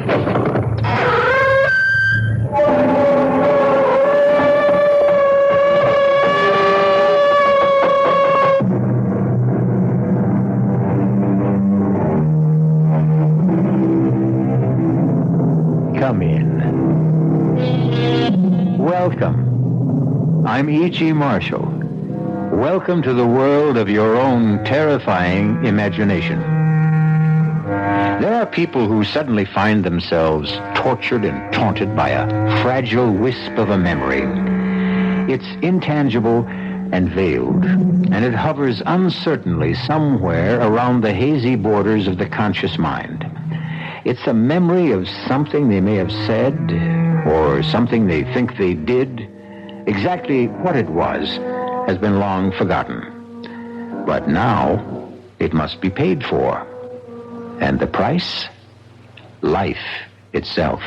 Come in. Welcome. I'm E.G. Marshall. Welcome to the world of your own terrifying imagination. There are people who suddenly find themselves tortured and taunted by a fragile wisp of a memory. It's intangible and veiled, and it hovers uncertainly somewhere around the hazy borders of the conscious mind. It's a memory of something they may have said, or something they think they did. Exactly what it was has been long forgotten. But now, it must be paid for. And the price? Life itself.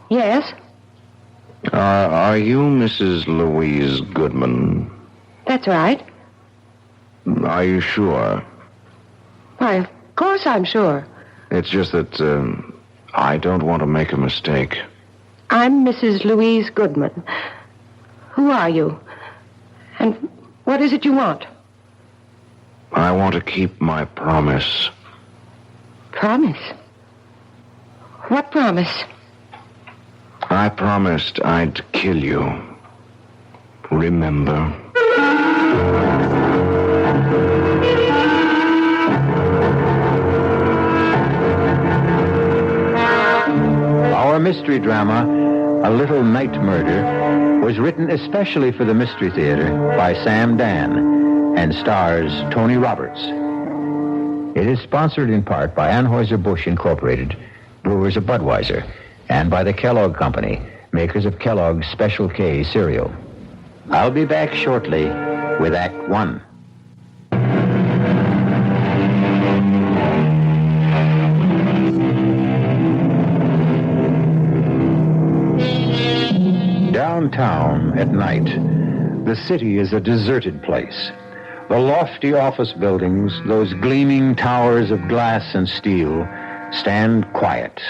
Yes? Are you Mrs. Louise Goodman? That's right. Are you sure? Why, of course I'm sure. It's just that I don't want to make a mistake. I'm Mrs. Louise Goodman. Who are you? And what is it you want? I want to keep my promise. Promise? What promise? I promised I'd kill you. Remember? Our mystery drama, A Little Night Murder, was written especially for the Mystery Theater by Sam Dann and stars Tony Roberts. It is sponsored in part by Anheuser-Busch Incorporated, brewers of Budweiser, and by the Kellogg Company, makers of Kellogg's Special K cereal. I'll be back shortly with Act One. Downtown at night, the city is a deserted place. The lofty office buildings, those gleaming towers of glass and steel, stand quiet,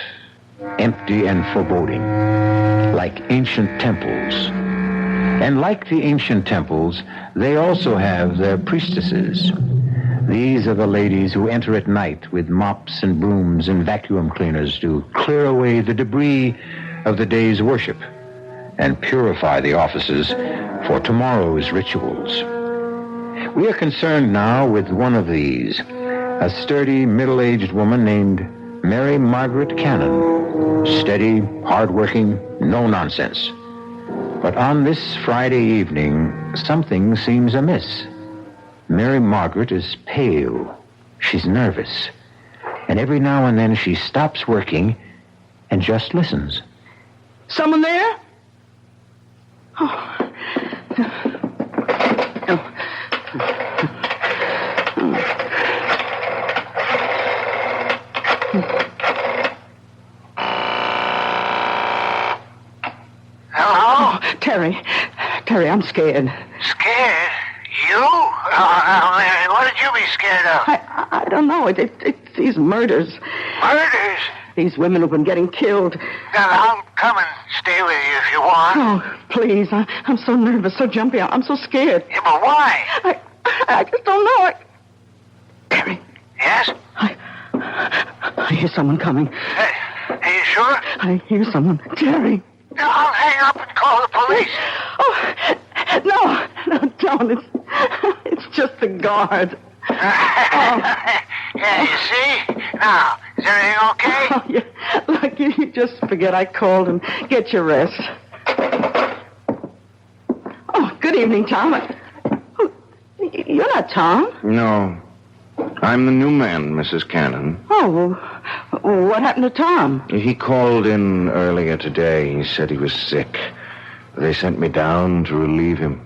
empty and foreboding, like ancient temples. And like the ancient temples, they also have their priestesses. These are the ladies who enter at night with mops and brooms and vacuum cleaners to clear away the debris of the day's worship and purify the offices for tomorrow's rituals. We are concerned now with one of these, a sturdy, middle-aged woman named Mary Margaret Cannon. Steady, hard-working, no nonsense. But on this Friday evening, something seems amiss. Mary Margaret is pale. She's nervous. And every now and then she stops working and just listens. Someone there? Oh. Hello? Terry, I'm scared. Scared? You? What did you be scared of? I don't know. It's these murders. Murders? These women who've been getting killed. I'll come and stay with you if you want. Oh, please. I'm so nervous, so jumpy. I'm so scared. Yeah, but why? I just don't know. Terry. Yes? I hear someone coming. Hey, are you sure? I hear someone. Terry. I'll hang up and call the police. Oh, no, don't. It's just the guard. Yeah, you see? Now, is everything okay? Oh, yeah. Look, you just forget I called and get your rest. Oh, good evening, Tom. Oh, you're not Tom. No. I'm the new man, Mrs. Cannon. Oh, well, what happened to Tom? He called in earlier today. He said he was sick. They sent me down to relieve him.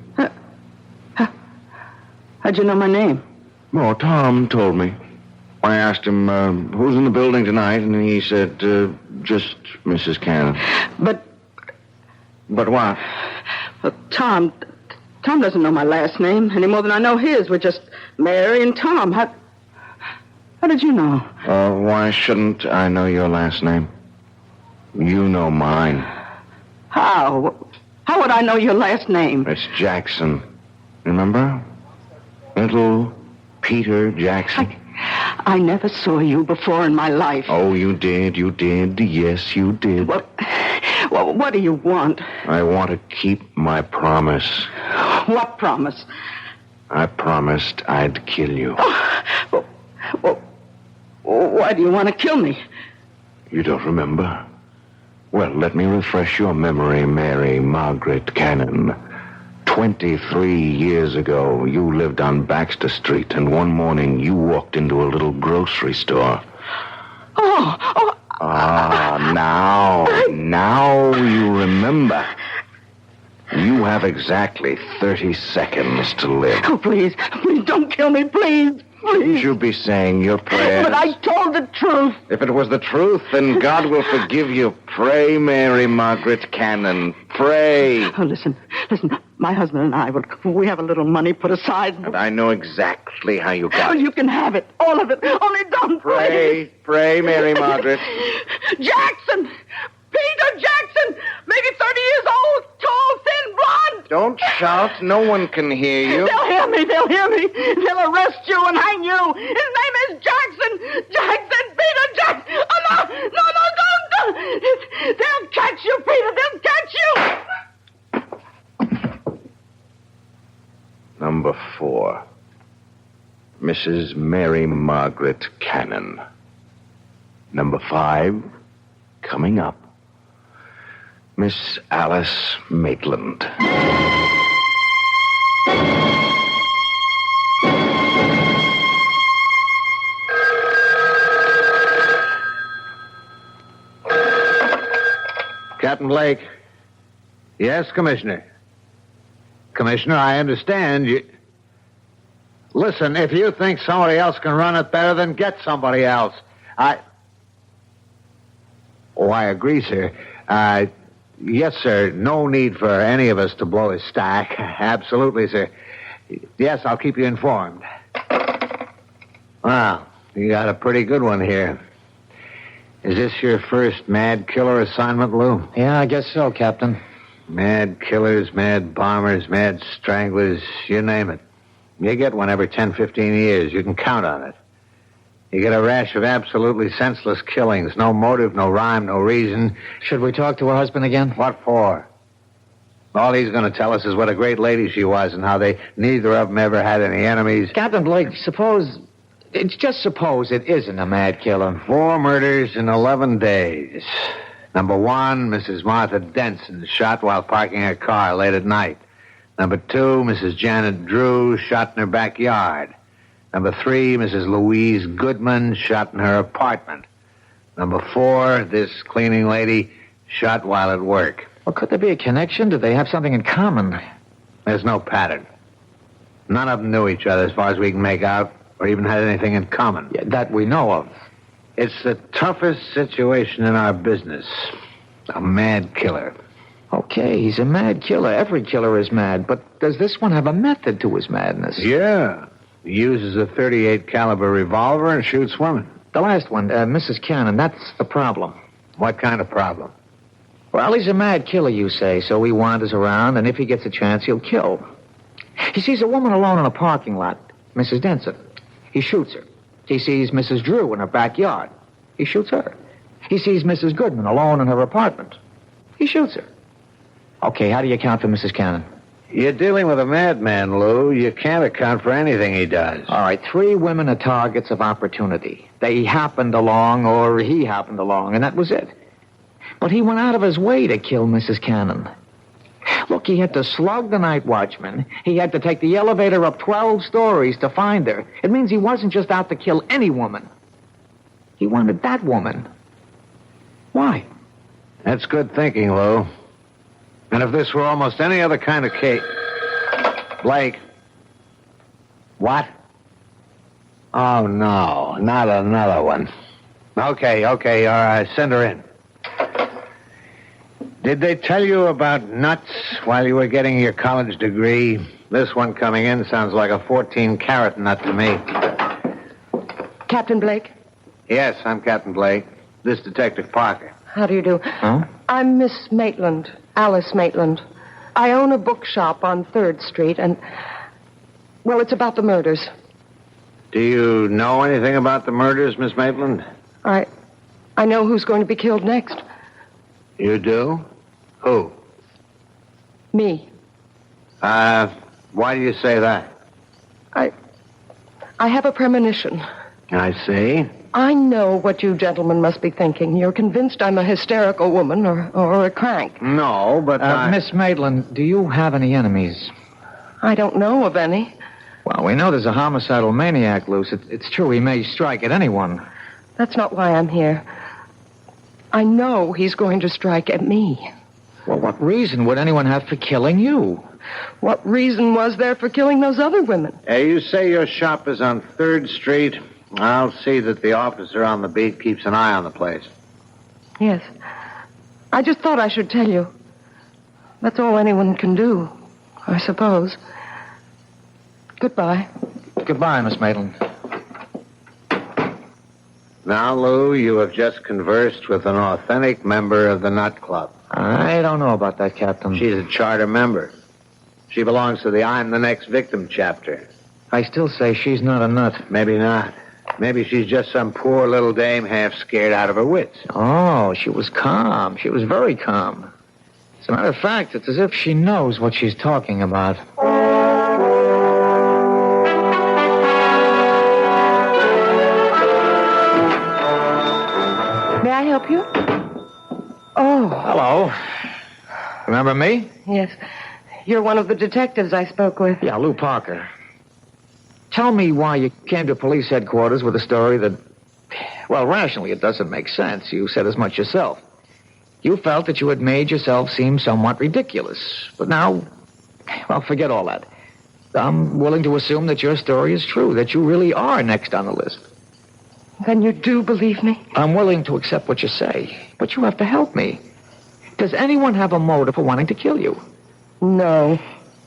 How'd you know my name? Oh, Tom told me. I asked him who's in the building tonight, and he said just Mrs. Cannon. But what? Tom, Tom doesn't know my last name any more than I know his. We're just Mary and Tom. How did you know? Why shouldn't I know your last name? You know mine. How? How would I know your last name? It's Jackson. Remember? Little Peter Jackson. I never saw you before in my life. Oh, you did. Yes, you did. What do you want? I want to keep my promise. What promise? I promised I'd kill you. Why do you want to kill me? You don't remember? Well, let me refresh your memory, Mary Margaret Cannon. 23 years ago, you lived on Baxter Street, and one morning you walked into a little grocery store. Now you remember. You have exactly 30 seconds to live. Oh, please don't kill me, please. You should be saying your prayers. But I told the truth. If it was the truth, then God will forgive you. Pray, Mary Margaret Cannon. Pray. Oh, listen. My husband and I, we have a little money put aside. And I know exactly how you got it. You can have it. All of it. Only don't pray. Pray, Mary Margaret. Jackson! Peter Jackson! Maybe 30 years old, tall, thin, blonde. Don't shout. No one can hear you. They'll hear me. They'll arrest you and hang you. His name is Jackson. Jackson, Peter Jackson. Oh, no, don't. They'll catch you, Peter. They'll catch you. Number 4. Mrs. Mary Margaret Cannon. Number 5, coming up, Miss Alice Maitland. Captain Blake. Yes, Commissioner. Commissioner, I understand you... Listen, if you think somebody else can run it better, then get somebody else. I agree, sir. Yes, sir. No need for any of us to blow his stack. Absolutely, sir. Yes, I'll keep you informed. Well, you got a pretty good one here. Is this your first mad killer assignment, Lou? Yeah, I guess so, Captain. Mad killers, mad bombers, mad stranglers, you name it. You get one every 10, 15 years. You can count on it. You get a rash of absolutely senseless killings. No motive, no rhyme, no reason. Should we talk to her husband again? What for? All he's going to tell us is what a great lady she was and how they neither of them ever had any enemies. Captain Blake, suppose it isn't a mad killer. 4 murders in 11 days. Number 1, Mrs. Martha Denson, shot while parking her car late at night. Number 2, Mrs. Janet Drew, shot in her backyard. Number 3, Mrs. Louise Goodman, shot in her apartment. Number 4, this cleaning lady, shot while at work. Well, could there be a connection? Do they have something in common? There's no pattern. None of them knew each other as far as we can make out, or even had anything in common. Yeah, that we know of. It's the toughest situation in our business. A mad killer. Okay, he's a mad killer. Every killer is mad. But does this one have a method to his madness? Yeah. He uses a .38 caliber revolver and shoots women. The last one, Mrs. Cannon, that's the problem. What kind of problem? Well, he's a mad killer, you say, so he wanders around, and if he gets a chance, he'll kill. He sees a woman alone in a parking lot, Mrs. Denson. He shoots her. He sees Mrs. Drew in her backyard. He shoots her. He sees Mrs. Goodman alone in her apartment. He shoots her. Okay, how do you account for Mrs. Cannon? You're dealing with a madman, Lou. You can't account for anything he does. All right, 3 women are targets of opportunity. They happened along, or he happened along, and that was it. But he went out of his way to kill Mrs. Cannon. Look, he had to slug the night watchman. He had to take the elevator up 12 stories to find her. It means he wasn't just out to kill any woman. He wanted that woman. Why? That's good thinking, Lou. And if this were almost any other kind of case... Blake. What? Oh, no. Not another one. Okay. All right. Send her in. Did they tell you about nuts while you were getting your college degree? This one coming in sounds like a 14-carat nut to me. Captain Blake? Yes, I'm Captain Blake. This Detective Parker. How do you do? Huh? I'm Miss Maitland, Alice Maitland. I own a bookshop on 3rd Street, and... well, it's about the murders. Do you know anything about the murders, Miss Maitland? I know who's going to be killed next. You do? Who? Me. Why do you say that? I have a premonition. I see. I know what you gentlemen must be thinking. You're convinced I'm a hysterical woman or a crank. No, but Miss Maitland, do you have any enemies? I don't know of any. Well, we know there's a homicidal maniac loose. It's true he may strike at anyone. That's not why I'm here. I know he's going to strike at me. Well, what reason would anyone have for killing you? What reason was there for killing those other women? You say your shop is on 3rd Street. I'll see that the officer on the beat keeps an eye on the place. Yes. I just thought I should tell you. That's all anyone can do, I suppose. Goodbye. Goodbye, Miss Maitland. Now, Lou, you have just conversed with an authentic member of the Nut Club. I don't know about that, Captain. She's a charter member. She belongs to the I'm the Next Victim chapter. I still say she's not a nut. Maybe not. Maybe she's just some poor little dame half scared out of her wits. Oh, she was calm. She was very calm. As a matter of fact, it's as if she knows what she's talking about. May I help you? Oh. Hello. Remember me? Yes. You're one of the detectives I spoke with. Yeah, Lou Parker. Tell me why you came to police headquarters with a story that, well, rationally, it doesn't make sense. You said as much yourself. You felt that you had made yourself seem somewhat ridiculous. But now, well, forget all that. I'm willing to assume that your story is true, that you really are next on the list. Then you do believe me? I'm willing to accept what you say, but you have to help me. Does anyone have a motive for wanting to kill you? No.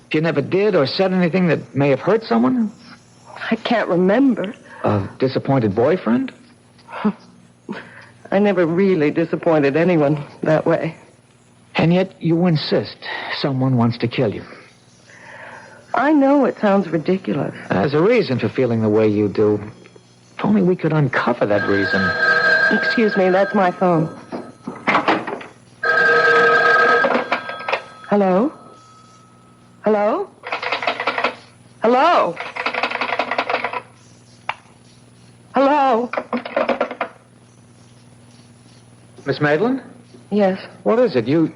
If you never did or said anything that may have hurt someone? I can't remember. A disappointed boyfriend? I never really disappointed anyone that way. And yet you insist someone wants to kill you. I know it sounds ridiculous. There's a reason for feeling the way you do. If only we could uncover that reason. Excuse me, that's my phone. Hello? Hello? Hello? Hello? Miss Maitland? Yes. What is it? You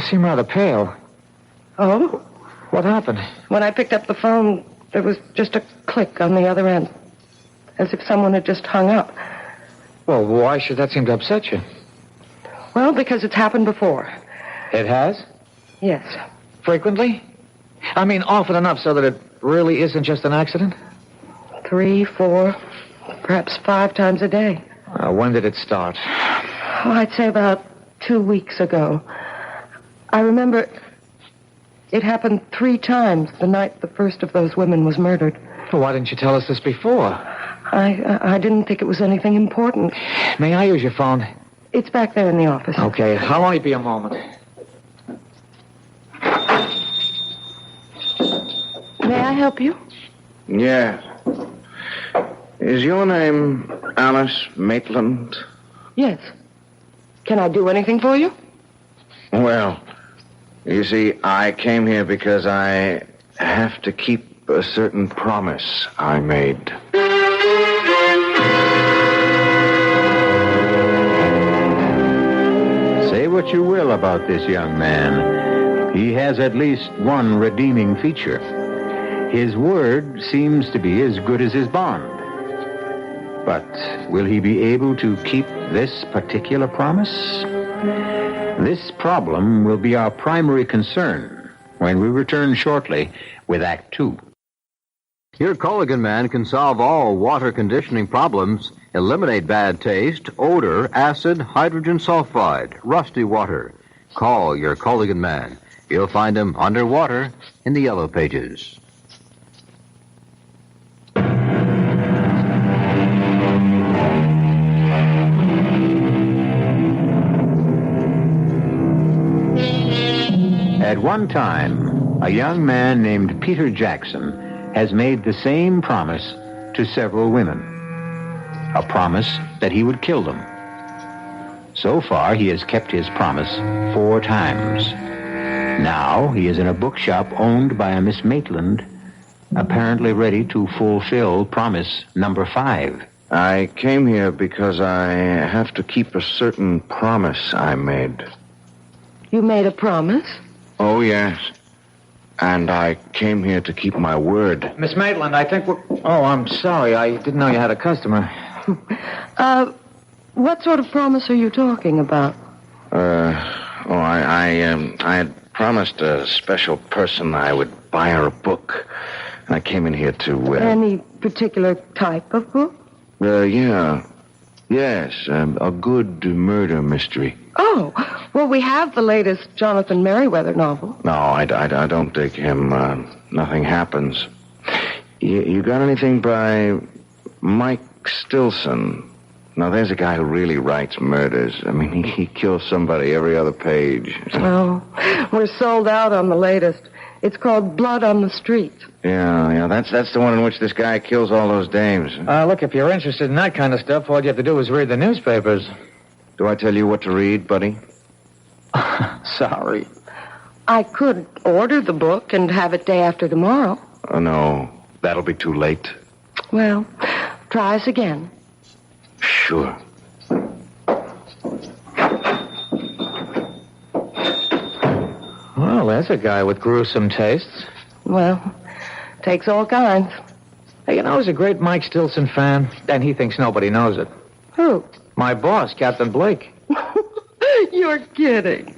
seem rather pale. Oh? What happened? When I picked up the phone, there was just a click on the other end. As if someone had just hung up. Well, why should that seem to upset you? Well, because it's happened before. It has? Yes. Frequently? I mean, often enough so that it really isn't just an accident? 3, 4, perhaps 5 times a day. When did it start? Oh, I'd say about 2 weeks ago. I remember it happened 3 times the night the first of those women was murdered. Well, why didn't you tell us this before? I didn't think it was anything important. May I use your phone? It's back there in the office. Okay, I'll only be a moment. May I help you? Yes. Is your name Alice Maitland? Yes. Can I do anything for you? Well, you see, I came here because I have to keep a certain promise I made. Say what you will about this young man. He has at least one redeeming feature. His word seems to be as good as his bond. But will he be able to keep this particular promise? This problem will be our primary concern when we return shortly with Act 2. Your Culligan Man can solve all water conditioning problems, eliminate bad taste, odor, acid, hydrogen sulfide, rusty water. Call your Culligan Man. You'll find him underwater in the Yellow Pages. At one time, a young man named Peter Jackson has made the same promise to several women. A promise that he would kill them. So far, he has kept his promise 4 times. Now, he is in a bookshop owned by a Miss Maitland, apparently ready to fulfill promise number 5. I came here because I have to keep a certain promise I made. You made a promise? Oh, yes. And I came here to keep my word. Miss Maitland, I think we're... Oh, I'm sorry. I didn't know you had a customer. What sort of promise are you talking about? I had promised a special person I would buy her a book. And I came in here to, Any particular type of book? Yeah. Yes, a good murder mystery. Oh, well, we have the latest Jonathan Merriweather novel. No, I don't dig him. Nothing happens. You got anything by Mike Stilson? Now, there's a guy who really writes murders. I mean, he kills somebody every other page. Oh, we're sold out on the latest. It's called Blood on the Street. Yeah, that's the one in which this guy kills all those dames. Look, if you're interested in that kind of stuff, all you have to do is read the newspapers. Do I tell you what to read, buddy? Sorry. I could order the book and have it day after tomorrow. Oh, no. That'll be too late. Well, try us again. Sure. Well, there's a guy with gruesome tastes. Well, takes all kinds. Hey, you know, he's a great Mike Stilson fan, and he thinks nobody knows it. Who? My boss, Captain Blake. You're kidding.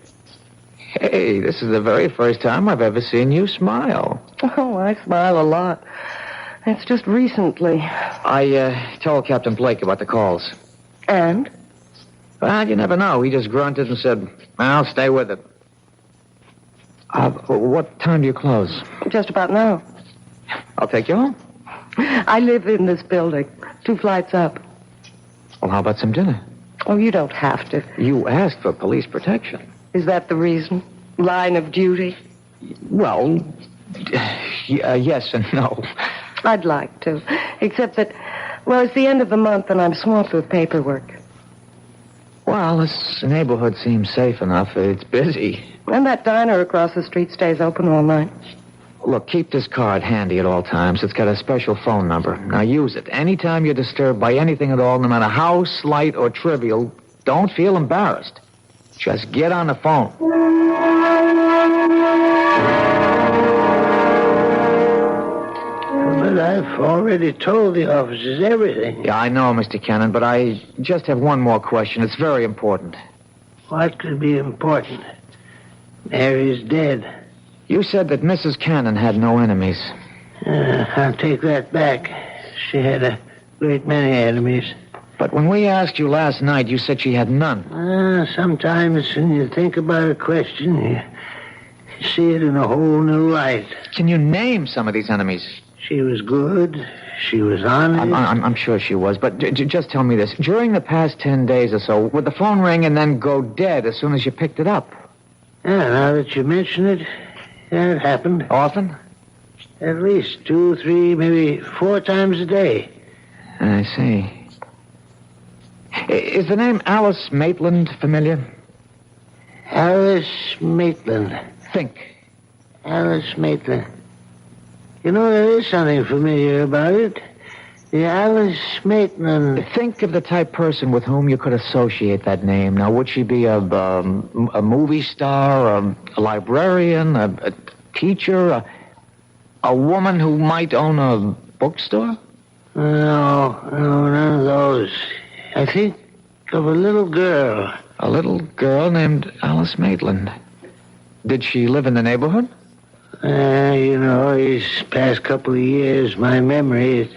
Hey, this is the very first time I've ever seen you smile. Oh, I smile a lot. It's just recently. I told Captain Blake about the calls. And? Well, you never know. He just grunted and said, I'll stay with it. What time do you close? Just about now. I'll take you home. I live in this building, 2 flights up. Well, how about some dinner? Oh, you don't have to. You asked for police protection. Is that the reason? Line of duty? Well, yes and no. I'd like to. Except that, well, it's the end of the month and I'm swamped with paperwork. Well, this neighborhood seems safe enough. It's busy. And that diner across the street stays open all night. Look, keep this card handy at all times. It's got a special phone number. Now use it. Anytime you're disturbed by anything at all, no matter how slight or trivial, don't feel embarrassed. Just get on the phone. But I've already told the officers everything. Yeah, I know, Mr. Cannon, but I just have one more question. It's very important. What could be important? Mary's dead. You said that Mrs. Cannon had no enemies. I'll take that back. She had a great many enemies. But when we asked you last night, you said she had none. Sometimes when you think about a question, you see it in a whole new light. Can you name some of these enemies? She was good. She was honest. I'm sure she was, but just tell me this. During the past 10 days or so, would the phone ring and then go dead as soon as you picked it up? Yeah, now that you mention it, yeah, it happened. Often? At least 2, 3, maybe 4 times a day. I see. Is the name Alice Maitland familiar? Alice Maitland. Think. Alice Maitland. You know, there is something familiar about it. The Alice Maitland. Think of the type person with whom you could associate that name. Now, would she be a movie star, a librarian, a teacher, a woman who might own a bookstore? No, none of those. I think of a little girl. A little girl named Alice Maitland. Did she live in the neighborhood? You know, these past couple of years, my memory,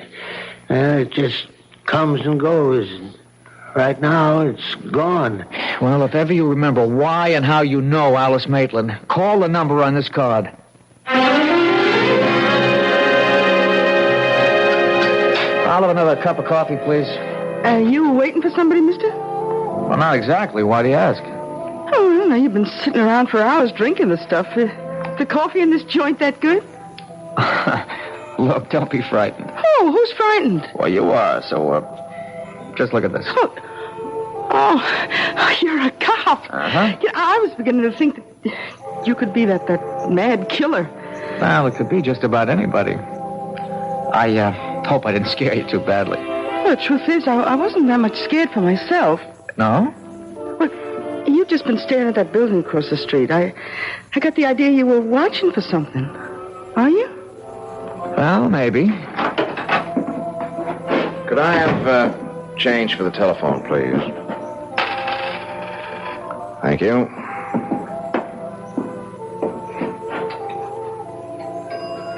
it just comes and goes. Right now, it's gone. Well, if ever you remember why and how you know Alice Maitland, call the number on this card. I'll have another cup of coffee, please. You were waiting for somebody, mister? Well, not exactly. Why do you ask? Oh, well, now you've been sitting around for hours drinking the stuff. The coffee in this joint that good? Look, don't be frightened. Oh, who's frightened? Well, you are, so, just look at this. Oh, you're a cop. Uh-huh. Yeah, I was beginning to think that you could be that mad killer. Well, it could be just about anybody. I hope I didn't scare you too badly. Well, the truth is, I wasn't that much scared for myself. No? Well, you've just been staring at that building across the street. I got the idea you were watching for something. Are you? Well, maybe. Could I have change for the telephone, please? Thank you.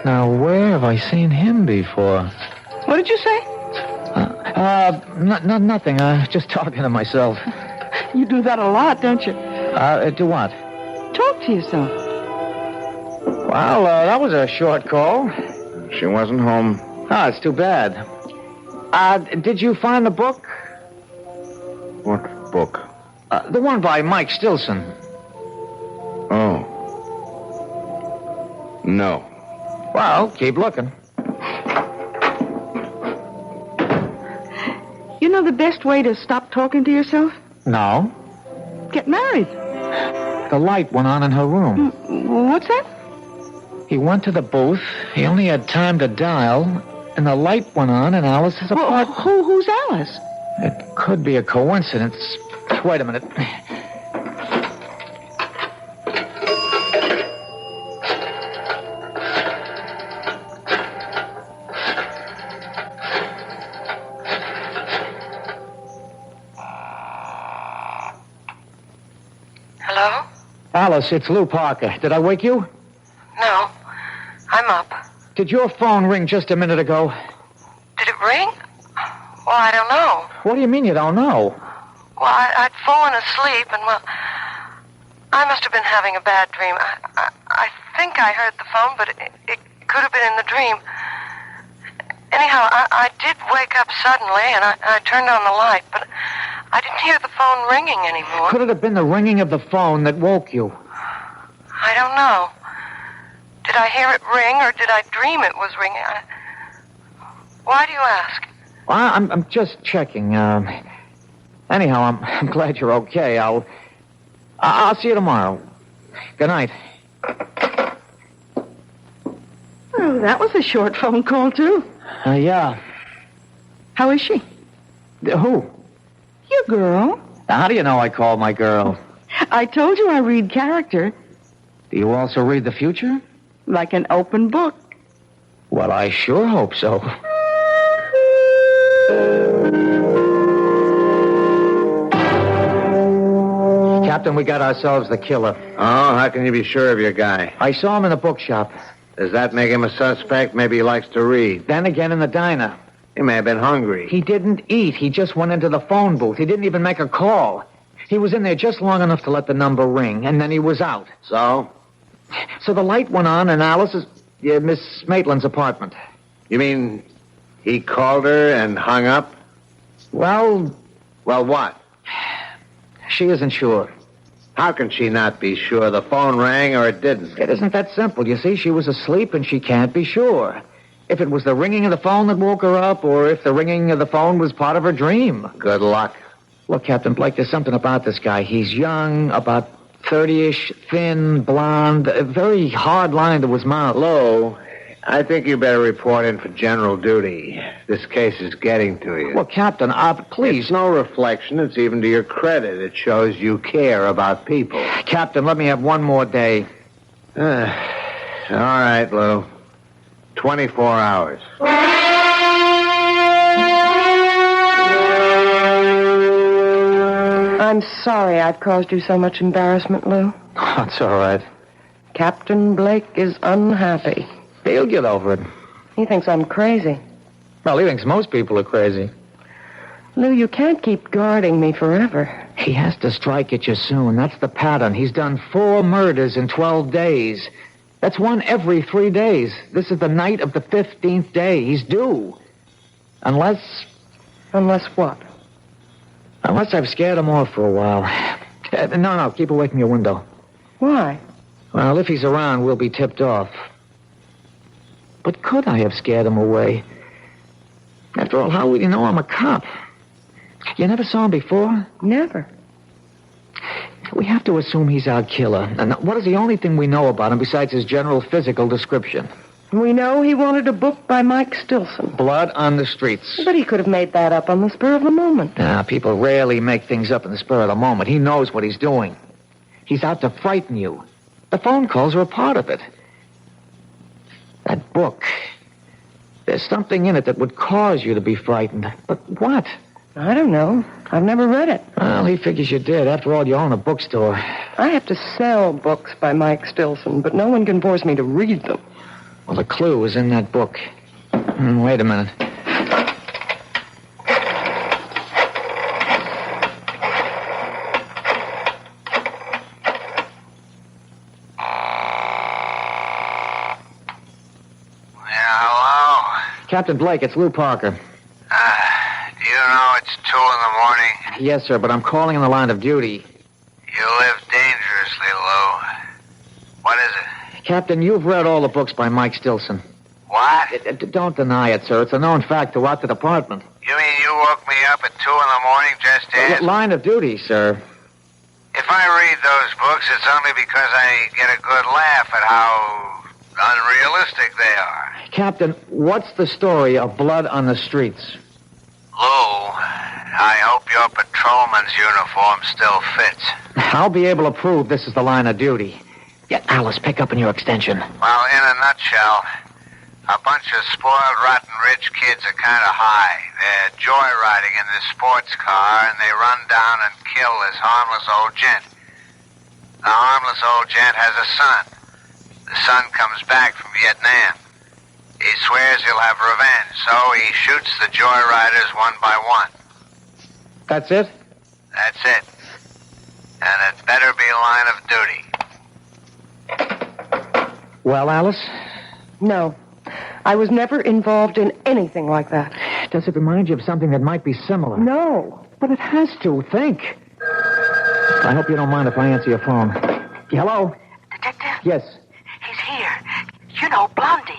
Now, where have I seen him before? What did you say? Nothing. Just talking to myself. You do that a lot, don't you? Do what? Talk to yourself. Well, that was a short call. She wasn't home. Oh, it's too bad. Did you find the book? What book? The one by Mike Stilson. Oh. No. Well, keep looking. You know the best way to stop talking to yourself? No. Get married. The light went on in her room. What's that? He went to the booth. He only had time to dial, and the light went on in Alice's apartment. Who's Alice? It could be a coincidence. Wait a minute. Hello? Alice, it's Lou Parker. Did I wake you? No. I'm up. Did your phone ring just a minute ago? Did it ring? Well, I don't know. What do you mean you don't know? Well, I'd fallen asleep, and, well, I must have been having a bad dream. I think I heard the phone, but it could have been in the dream. Anyhow, I did wake up suddenly, and I turned on the light, but I didn't hear the phone ringing anymore. Could it have been the ringing of the phone that woke you? I don't know. Did I hear it ring, or did I dream it was ringing? Why do you ask? Well, I'm just checking. Anyhow, I'm glad you're okay. I'll see you tomorrow. Good night. Oh, that was a short phone call, too. Yeah. How is she? Who? Your girl. How do you know I called my girl? I told you I read character. Do you also read the future? Like an open book. Well, I sure hope so. Captain, we got ourselves the killer. Oh, how can you be sure of your guy? I saw him in the bookshop. Does that make him a suspect? Maybe he likes to read. Then again in the diner. He may have been hungry. He didn't eat. He just went into the phone booth. He didn't even make a call. He was in there just long enough to let the number ring, and then he was out. So? So the light went on in Alice's, Miss Maitland's apartment. You mean he called her and hung up? Well, what? she isn't sure. How can she not be sure? The phone rang or it didn't? It isn't that simple. You see, she was asleep and she can't be sure. If it was the ringing of the phone that woke her up, or if the ringing of the phone was part of her dream. Good luck. Look, Captain Blake, there's something about this guy. He's young, about 30-ish, thin, blonde, a very hard line to his mouth. Lou, I think you better report in for general duty. This case is getting to you. Well, Captain, please. It's no reflection. It's even to your credit. It shows you care about people. Captain, let me have one more day. All right, Lou. 24 hours. I'm sorry I've caused you so much embarrassment, Lou. That's all right. Captain Blake is unhappy. He'll get over it. He thinks I'm crazy. Well, he thinks most people are crazy. Lou, you can't keep guarding me forever. He has to strike at you soon. That's the pattern. He's done 4 murders in 12 days. That's one every 3 days. This is the night of the 15th day. He's due. Unless... Unless what? Unless I've scared him off for a while. No, keep away from your window. Why? Well, if he's around, we'll be tipped off. But could I have scared him away? After all, how would he know I'm a cop? You never saw him before? Never. We have to assume he's our killer. And what is the only thing we know about him besides his general physical description? We know he wanted a book by Mike Stilson. Blood on the Streets. But he could have made that up on the spur of the moment. People rarely make things up in the spur of the moment. He knows what he's doing. He's out to frighten you. The phone calls are a part of it. That book. There's something in it that would cause you to be frightened. But what? I don't know. I've never read it. Well, he figures you did. After all, you own a bookstore. I have to sell books by Mike Stilson, but no one can force me to read them. Well, the clue is in that book. Wait a minute. Captain Blake, it's Lou Parker. Do you know it's 2 a.m? Yes, sir, but I'm calling in the line of duty. You live dangerously, Lou. What is it? Captain, you've read all the books by Mike Stilson. What? Don't deny it, sir. It's a known fact throughout the department. You mean you woke me up at 2 a.m. just to ask? Line of duty, sir. If I read those books, it's only because I get a good laugh at how unrealistic they are. Captain, what's the story of Blood on the Streets? Lou, I hope your patrolman's uniform still fits. I'll be able to prove this is the line of duty. Yeah, Alice, pick up in your extension. Well, in a nutshell, a bunch of spoiled, rotten rich kids are kind of high. They're joyriding in this sports car, and they run down and kill this harmless old gent. The harmless old gent has a son. The son comes back from Vietnam. He swears he'll have revenge, so he shoots the joyriders one by one. That's it? That's it. And it better be line of duty. Well, Alice? No. I was never involved in anything like that. Does it remind you of something that might be similar? No. But it has to. Think. I hope you don't mind if I answer your phone. Hello? Detective? Yes. He's here. You know, Blondie.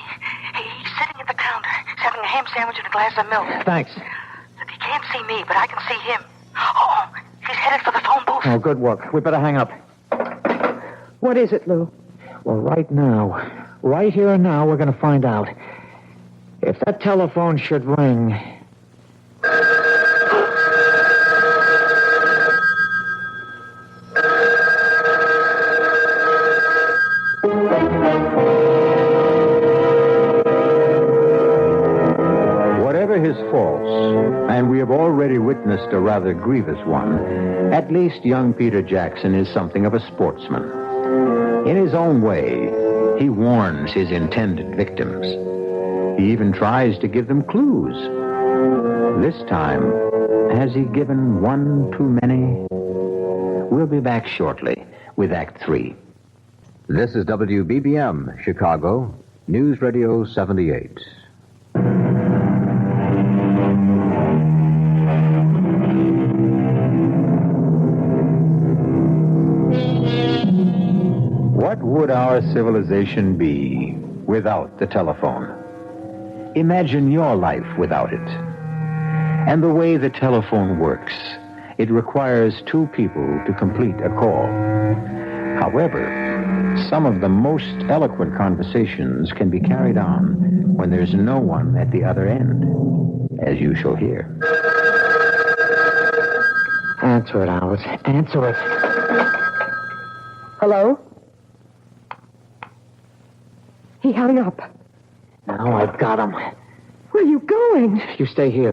He's sitting at the counter, having a ham sandwich and a glass of milk. Thanks. Look, he can't see me, but I can see him. Oh, he's headed for the phone booth. Oh, good work. We better hang up. What is it, Lou? Well, right here and now, we're going to find out. If that telephone should ring... Whatever his faults, and we have already witnessed a rather grievous one, at least young Peter Jackson is something of a sportsman. In his own way, he warns his intended victims. He even tries to give them clues. This time, has he given one too many? We'll be back shortly with Act 3. This is WBBM, Chicago, News Radio 78. What would our civilization be without the telephone? Imagine your life without it. And the way the telephone works, it requires 2 people to complete a call. However, some of the most eloquent conversations can be carried on when there's no one at the other end, as you shall hear. Answer it, Alice. Answer it. Hello? He hung up. Now I've got him. Where are you going? You stay here.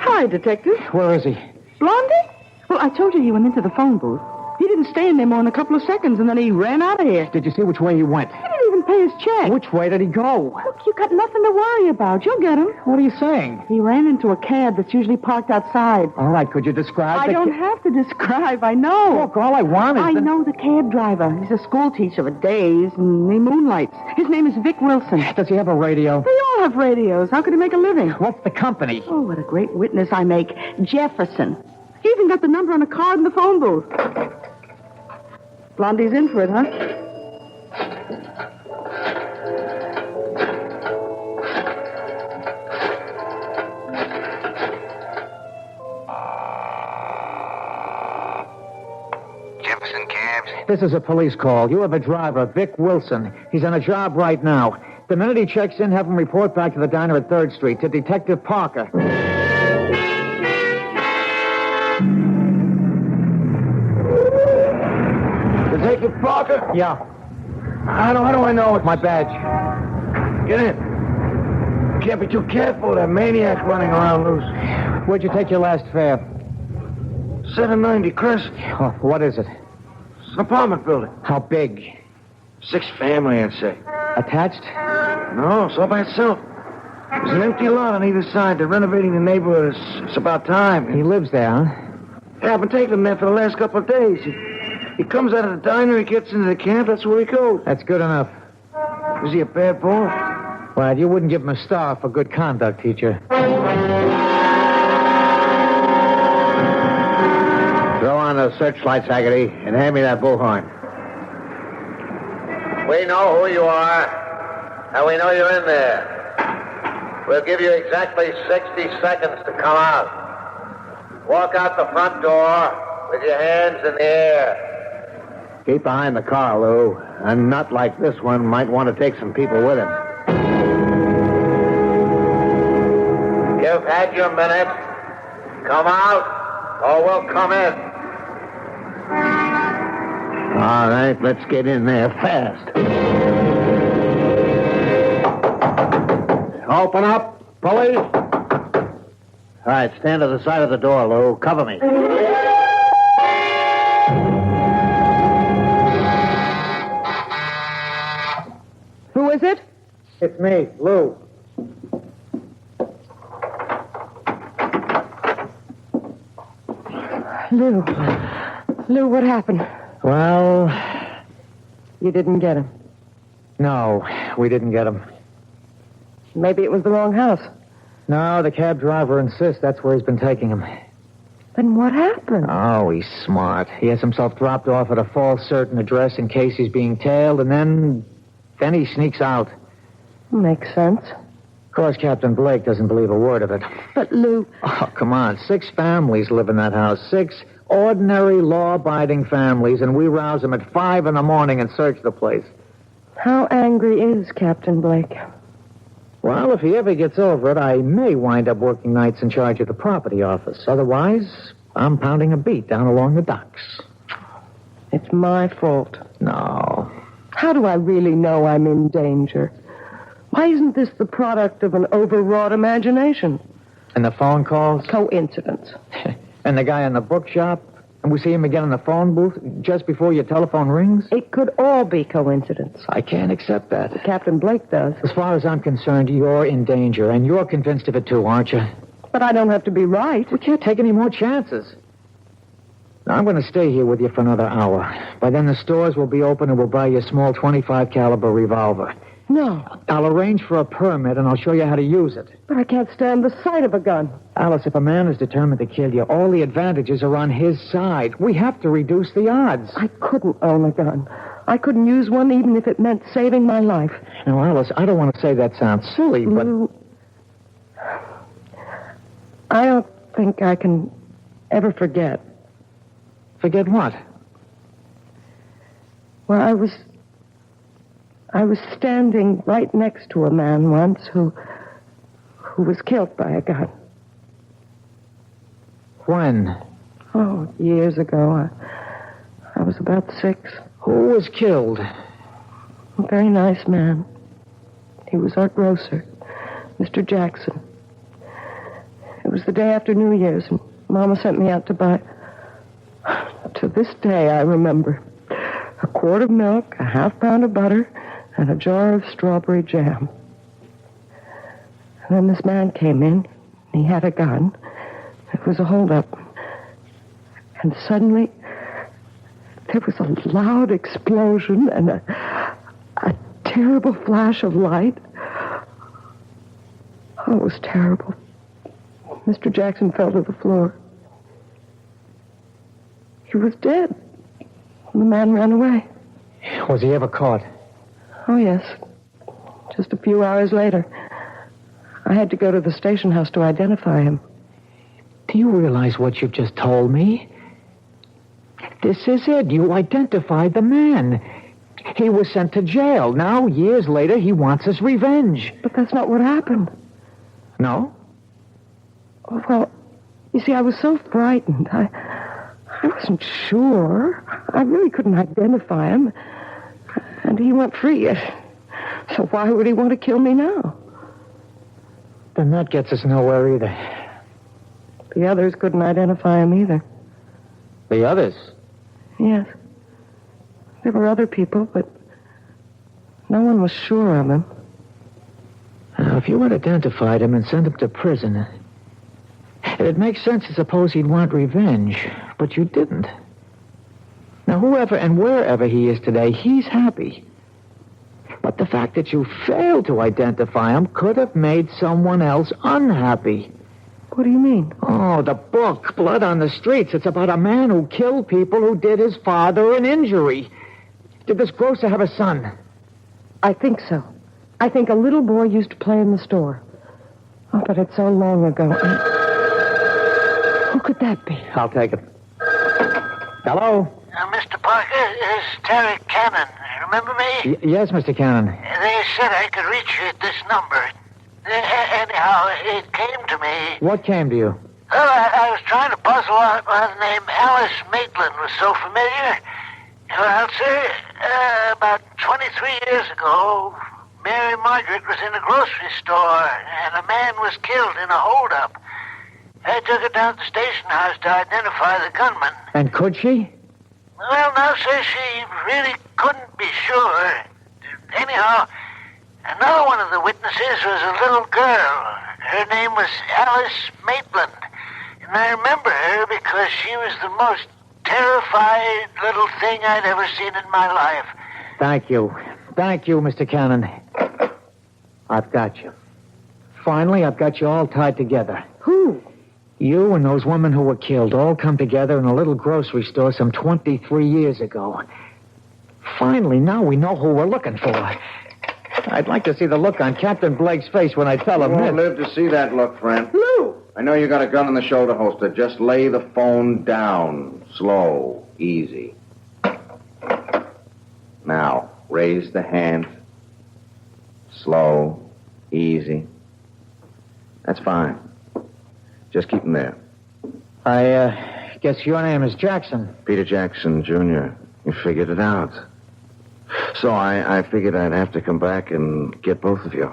Hi, Detective. Where is he? Blondie? Well, I told you he went into the phone booth. He didn't stay in there more than a couple of seconds, and then he ran out of here. Did you see which way he went? He didn't even pay his check. Which way did he go? Look, you got nothing to worry about. You'll get him. What are you saying? He ran into a cab that's usually parked outside. All right, could you describe I don't have to describe. I know. Look, all I want is... I know the cab driver. He's a school teacher for days, and he moonlights. His name is Vic Wilson. Does he have a radio? They all have radios. How could he make a living? What's the company? Oh, what a great witness I make. Jefferson. He even got the number on a card in the phone booth. Blondie's in for it, huh? Jefferson Cabs? This is a police call. You have a driver, Vic Wilson. He's on a job right now. The minute he checks in, have him report back to the diner at 3rd Street, to Detective Parker. Detective Parker? Yeah. How do I know it's... My badge. Get in. Can't be too careful. That maniac running around loose. Where'd you take your last fare? 790 Crescent. Oh, what is it? It's an apartment building. How big? 6 family, I'd say. Attached? No, it's all by itself. There's an empty lot on either side. They're renovating the neighborhood. It's about time. He lives there, huh? Yeah, I've been taking him there for the last couple of days. He comes out of the diner, he gets into the camp, that's where he goes. That's good enough. Is he a bad boy? Well, you wouldn't give him a star for good conduct, teacher. Throw on those searchlights, Haggerty, and hand me that bullhorn. We know who you are, and we know you're in there. We'll give you exactly 60 seconds to come out. Walk out the front door with your hands in the air. Keep behind the car, Lou. A nut like this one might want to take some people with him. You've had your minute. Come out, or we'll come in. All right, let's get in there fast. Open up, police. All right, stand to the side of the door, Lou. Cover me. Who is it? It's me, Lou. Lou, what happened? Well... You didn't get him. No, we didn't get him. Maybe it was the wrong house. No, the cab driver insists that's where he's been taking him. Then what happened? Oh, he's smart. He has himself dropped off at a false certain address in case he's being tailed, and then he sneaks out. Makes sense. Of course, Captain Blake doesn't believe a word of it. But, Lou... Oh, come on. 6 families live in that house. 6 ordinary, law-abiding families, and we rouse them at 5 in the morning and search the place. How angry is Captain Blake? Well, if he ever gets over it, I may wind up working nights in charge of the property office. Otherwise, I'm pounding a beat down along the docks. It's my fault. No. How do I really know I'm in danger? Why isn't this the product of an overwrought imagination? And the phone calls? Coincidence. And the guy in the bookshop? And we see him again in the phone booth just before your telephone rings? It could all be coincidence. I can't accept that. Captain Blake does. As far as I'm concerned, you're in danger, and you're convinced of it too, aren't you? But I don't have to be right. We can't take any more chances. Now, I'm going to stay here with you for another hour. By then, the stores will be open, and we'll buy you a small .25 caliber revolver. No. I'll arrange for a permit, and I'll show you how to use it. But I can't stand the sight of a gun. Alice, if a man is determined to kill you, all the advantages are on his side. We have to reduce the odds. I couldn't own a gun. I couldn't use one even if it meant saving my life. Now, Alice, I don't want to say that sounds silly, but... Lou, I don't think I can ever forget. Forget what? Well, I was standing right next to a man once who was killed by a gun. When? Oh, years ago. I was about 6. Who was killed? A very nice man. He was our grocer, Mr. Jackson. It was the day after New Year's, and Mama sent me out to buy... this day I remember. A quart of milk, a half pound of butter, and a jar of strawberry jam. And then this man came in. He had a gun. It was a holdup. And suddenly, there was a loud explosion and a terrible flash of light. Oh, it was terrible. Mr. Jackson fell to the floor. He was dead. And the man ran away. Was he ever caught? Oh, yes. Just a few hours later. I had to go to the station house to identify him. Do you realize what you've just told me? This is it. You identified the man. He was sent to jail. Now, years later, he wants his revenge. But that's not what happened. No? Well, you see, I was so frightened. I wasn't sure. I really couldn't identify him. And he went free. So why would he want to kill me now? Then that gets us nowhere either. The others couldn't identify him either. The others? Yes. There were other people, but no one was sure of him. Now, if you had identified him and sent him to prison, it'd make sense to suppose he'd want revenge, but you didn't. Now, whoever and wherever he is today, he's happy. But the fact that you failed to identify him could have made someone else unhappy. What do you mean? Oh, the book, Blood on the Streets. It's about a man who killed people who did his father an injury. Did this grocer have a son? I think so. I think a little boy used to play in the store. Oh, but it's so long ago. Who could that be? I'll take it. Hello? Mr. Parker, it's Terry Cannon. Remember me? Yes, Mr. Cannon. They said I could reach you at this number. Anyhow, it came to me. What came to you? Well, I was trying to puzzle out why the name Alice Maitland was so familiar. Well, sir, about 23 years ago, Mary Margaret was in a grocery store, and a man was killed in a holdup. I took her down to the station house to identify the gunman. And could she? Well, no, sir, she really couldn't be sure. Anyhow, another one of the witnesses was a little girl. Her name was Alice Maitland. And I remember her because she was the most terrified little thing I'd ever seen in my life. Thank you. Thank you, Mr. Cannon. I've got you. Finally, I've got you all tied together. Who? You and those women who were killed all come together in a little grocery store some 23 years ago. Finally, now we know who we're looking for. I'd like to see the look on Captain Blake's face when I tell him You won't this. live to see that look, friend. Lou! I know you got a gun in the shoulder holster. Just lay the phone down. Slow. Easy. Now, raise the hand. Slow. Easy. That's fine. Just keep them there. I guess your name is Jackson. Peter Jackson, Jr. You figured it out. So I figured I'd have to come back and get both of you.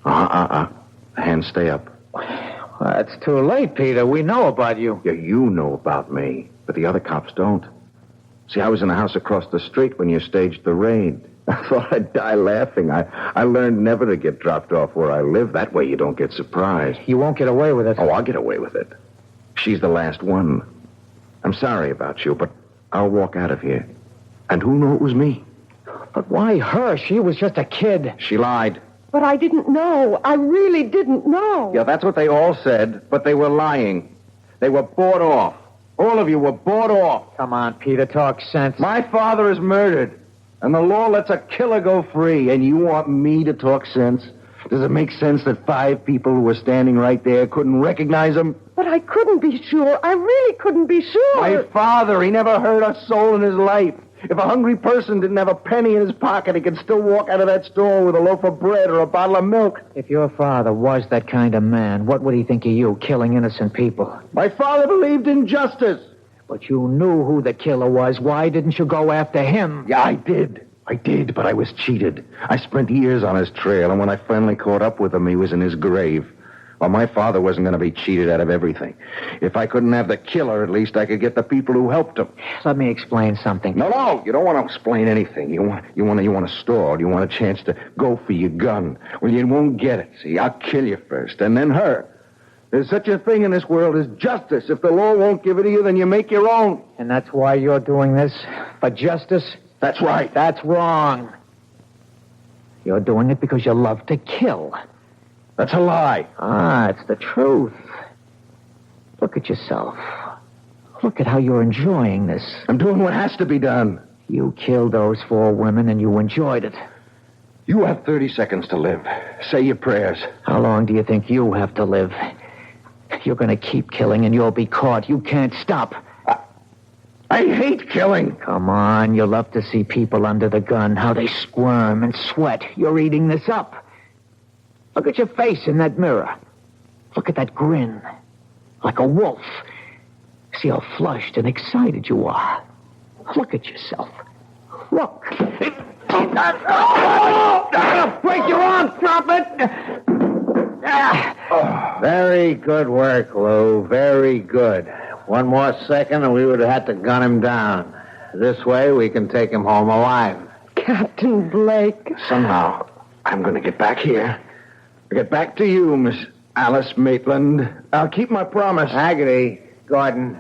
Hands stay up. Well, it's too late, Peter. We know about you. Yeah, you know about me, but the other cops don't. See, I was in the house across the street when you staged the raid. I thought I'd die laughing. I learned never to get dropped off where I live. That way you don't get surprised. You won't get away with it. Oh, I'll get away with it. She's the last one. I'm sorry about you, but I'll walk out of here. And who knew it was me? But why her? She was just a kid. She lied. But I didn't know. I really didn't know. Yeah, that's what they all said, but they were lying. They were bought off. All of you were bought off. Come on, Peter, talk sense. My father is murdered, and the law lets a killer go free, and you want me to talk sense? Does it make sense that 5 people who were standing right there couldn't recognize him? But I couldn't be sure. I really couldn't be sure. My father, he never hurt a soul in his life. If a hungry person didn't have a penny in his pocket, he could still walk out of that store with a loaf of bread or a bottle of milk. If your father was that kind of man, what would he think of you, killing innocent people? My father believed in justice. But you knew who the killer was. Why didn't you go after him? Yeah, I did, but I was cheated. I spent years on his trail, and when I finally caught up with him, he was in his grave. Well, my father wasn't going to be cheated out of everything. If I couldn't have the killer, at least I could get the people who helped him. Let me explain something. No, you don't want to explain anything. You want a stall. You want a chance to go for your gun. Well, you won't get it. See, I'll kill you first, and then her. There's such a thing in this world as justice. If the law won't give it to you, then you make your own. And that's why you're doing this? For justice? That's right. That's wrong. You're doing it because you love to kill. That's a lie. It's the truth. Look at yourself. Look at how you're enjoying this. I'm doing what has to be done. You killed those 4 women and you enjoyed it. You have 30 seconds to live. Say your prayers. How long do you think you have to live? You're going to keep killing and you'll be caught. You can't stop. I hate killing. Come on, you love to see people under the gun, how they squirm and sweat. You're eating this up. Look at your face in that mirror. Look at that grin. Like a wolf. See how flushed and excited you are. Look at yourself. Look. Break your arm, drop it. Very good work, Lou. Very good. One more second and we would have had to gun him down. This way we can take him home alive. Captain Blake. Somehow, I'm going to get back here. Get back to you, Miss Alice Maitland. I'll keep my promise. Haggerty, Gordon,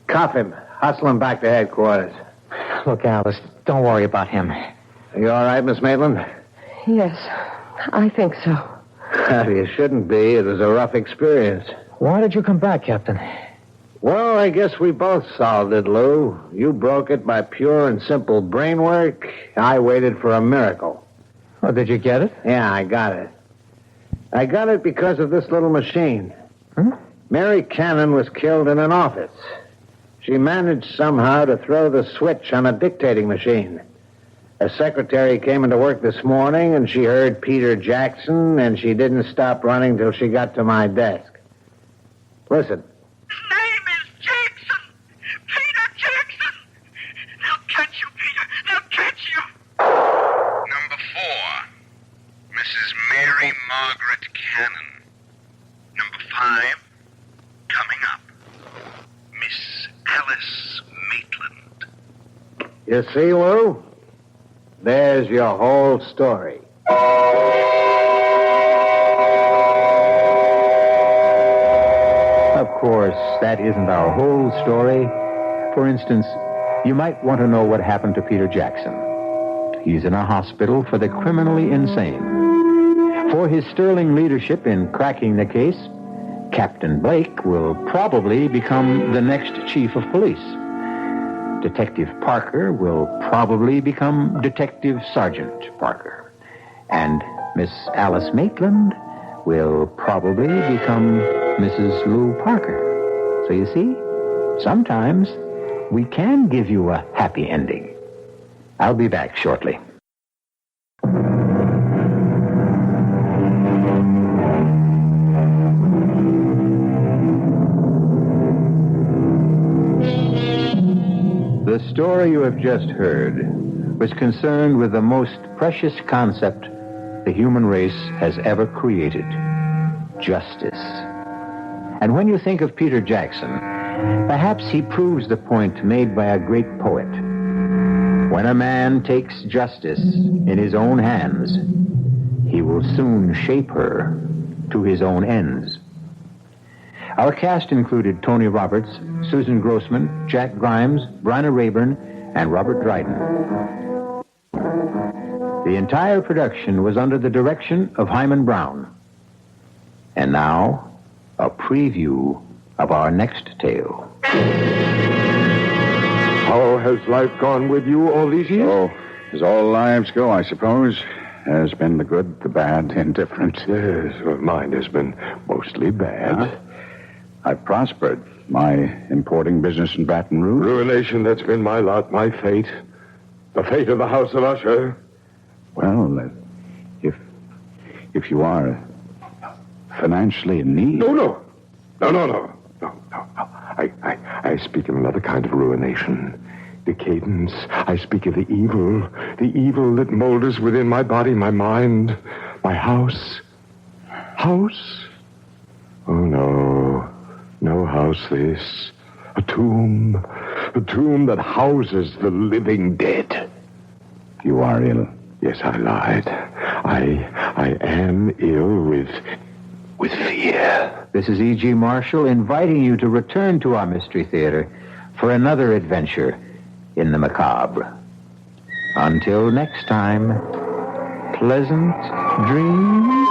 cuff him. Hustle him back to headquarters. Look, Alice, don't worry about him. Are you all right, Miss Maitland? Yes, I think so. You shouldn't be. It was a rough experience. Why did you come back, Captain? Well, I guess we both solved it, Lou. You broke it by pure and simple brain work. I waited for a miracle. Oh, did you get it? Yeah, I got it. I got it because of this little machine. Mary Cannon was killed in an office. She managed somehow to throw the switch on a dictating machine. A secretary came into work this morning, and she heard Peter Jackson, and she didn't stop running till she got to my desk. Listen. His name is Jackson. Peter Jackson. They'll catch you, Peter. They'll catch you. Number 4, Mrs. Mary Margaret Cannon. Number 5, coming up, Miss Alice Maitland. You see, Lou? There's your whole story. Of course, that isn't our whole story. For instance, you might want to know what happened to Peter Jackson. He's in a hospital for the criminally insane. For his sterling leadership in cracking the case, Captain Blake will probably become the next chief of police. Detective Parker will probably become Detective Sergeant Parker. And Miss Alice Maitland will probably become Mrs. Lou Parker. So you see, sometimes we can give you a happy ending. I'll be back shortly. The story you have just heard was concerned with the most precious concept the human race has ever created, justice. And when you think of Peter Jackson, perhaps he proves the point made by a great poet. When a man takes justice in his own hands, he will soon shape her to his own ends. Our cast included Tony Roberts, Susan Grossman, Jack Grimes, Bryna Raeburn, and Robert Dryden. The entire production was under the direction of Hyman Brown. And now, a preview of our next tale. How has life gone with you all these years? Oh, as all lives go, I suppose. Has been the good, the bad, indifferent. Yes, well, mine has been mostly bad. I've prospered. My importing business in Baton Rouge. Ruination, that's been my lot, my fate. The fate of the House of Usher. Well, if you are financially in need... No. I speak of another kind of ruination. Decadence. I speak of the evil that moulders within my body, my mind, my house. House? Oh, no. No house, this. A tomb. A tomb that houses the living dead. You are ill. Yes, I lied. I am ill with fear. This is E.G. Marshall inviting you to return to our Mystery Theater for another adventure in the macabre. Until next time, pleasant dreams.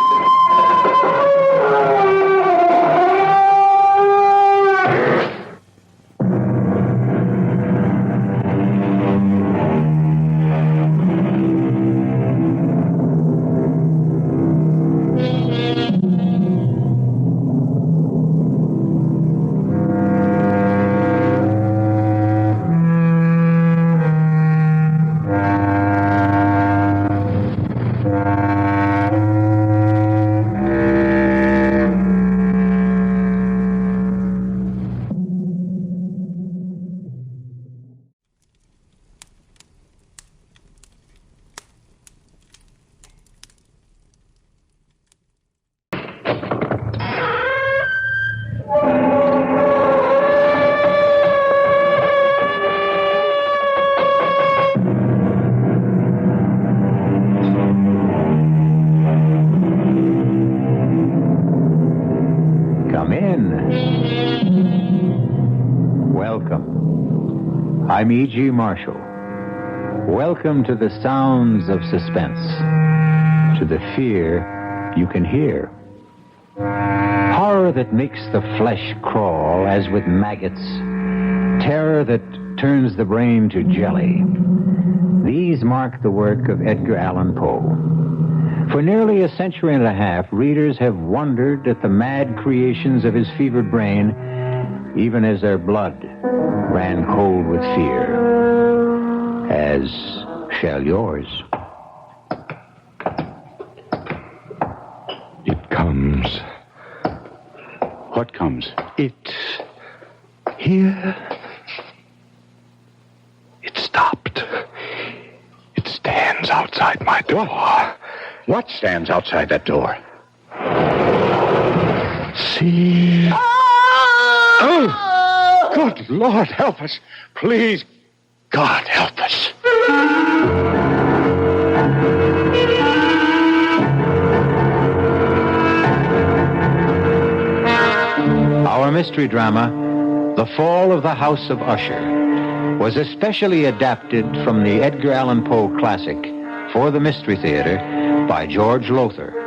I'm E.G. Marshall. Welcome to the sounds of suspense, to the fear you can hear. Horror that makes the flesh crawl as with maggots, terror that turns the brain to jelly. These mark the work of Edgar Allan Poe. For nearly a century and a half, readers have wondered at the mad creations of his fevered brain, even as their blood ran cold with fear, as shall yours. It comes. What comes? It's here. It stopped. It stands outside my door. What stands outside that door? See? Oh! Good Lord, help us. Please, God, help us. Our mystery drama, The Fall of the House of Usher, was especially adapted from the Edgar Allan Poe classic for the Mystery Theater by George Lowther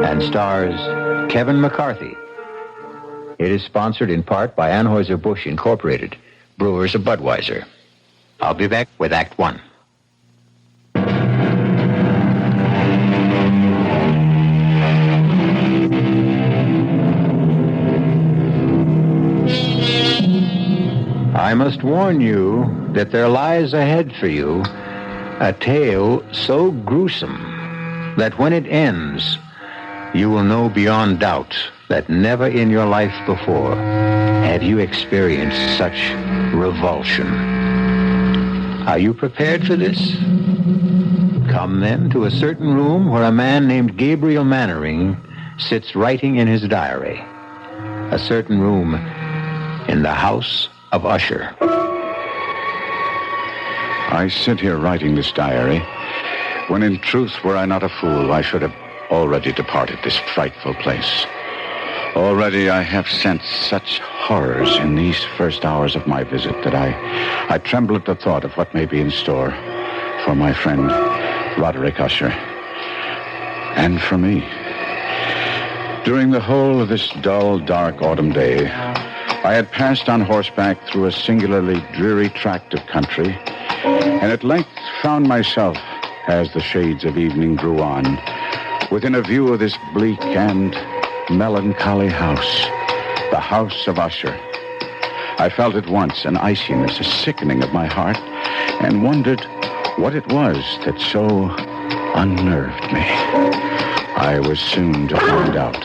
and stars Kevin McCarthy. It is sponsored in part by Anheuser-Busch Incorporated, brewers of Budweiser. I'll be back with Act One. I must warn you that there lies ahead for you a tale so gruesome that when it ends, you will know beyond doubt that never in your life before have you experienced such revulsion. Are you prepared for this? Come then to a certain room where a man named Gabriel Mannering sits writing in his diary. A certain room in the House of Usher. I sit here writing this diary, when in truth, were I not a fool, I should have already departed this frightful place. Already I have sensed such horrors in these first hours of my visit that I tremble at the thought of what may be in store for my friend Roderick Usher, and for me. During the whole of this dull, dark autumn day, I had passed on horseback through a singularly dreary tract of country, and at length found myself, as the shades of evening drew on, within a view of this bleak and melancholy house, the House of Usher. I felt at once an iciness, a sickening of my heart, and wondered what it was that so unnerved me. I was soon to find out.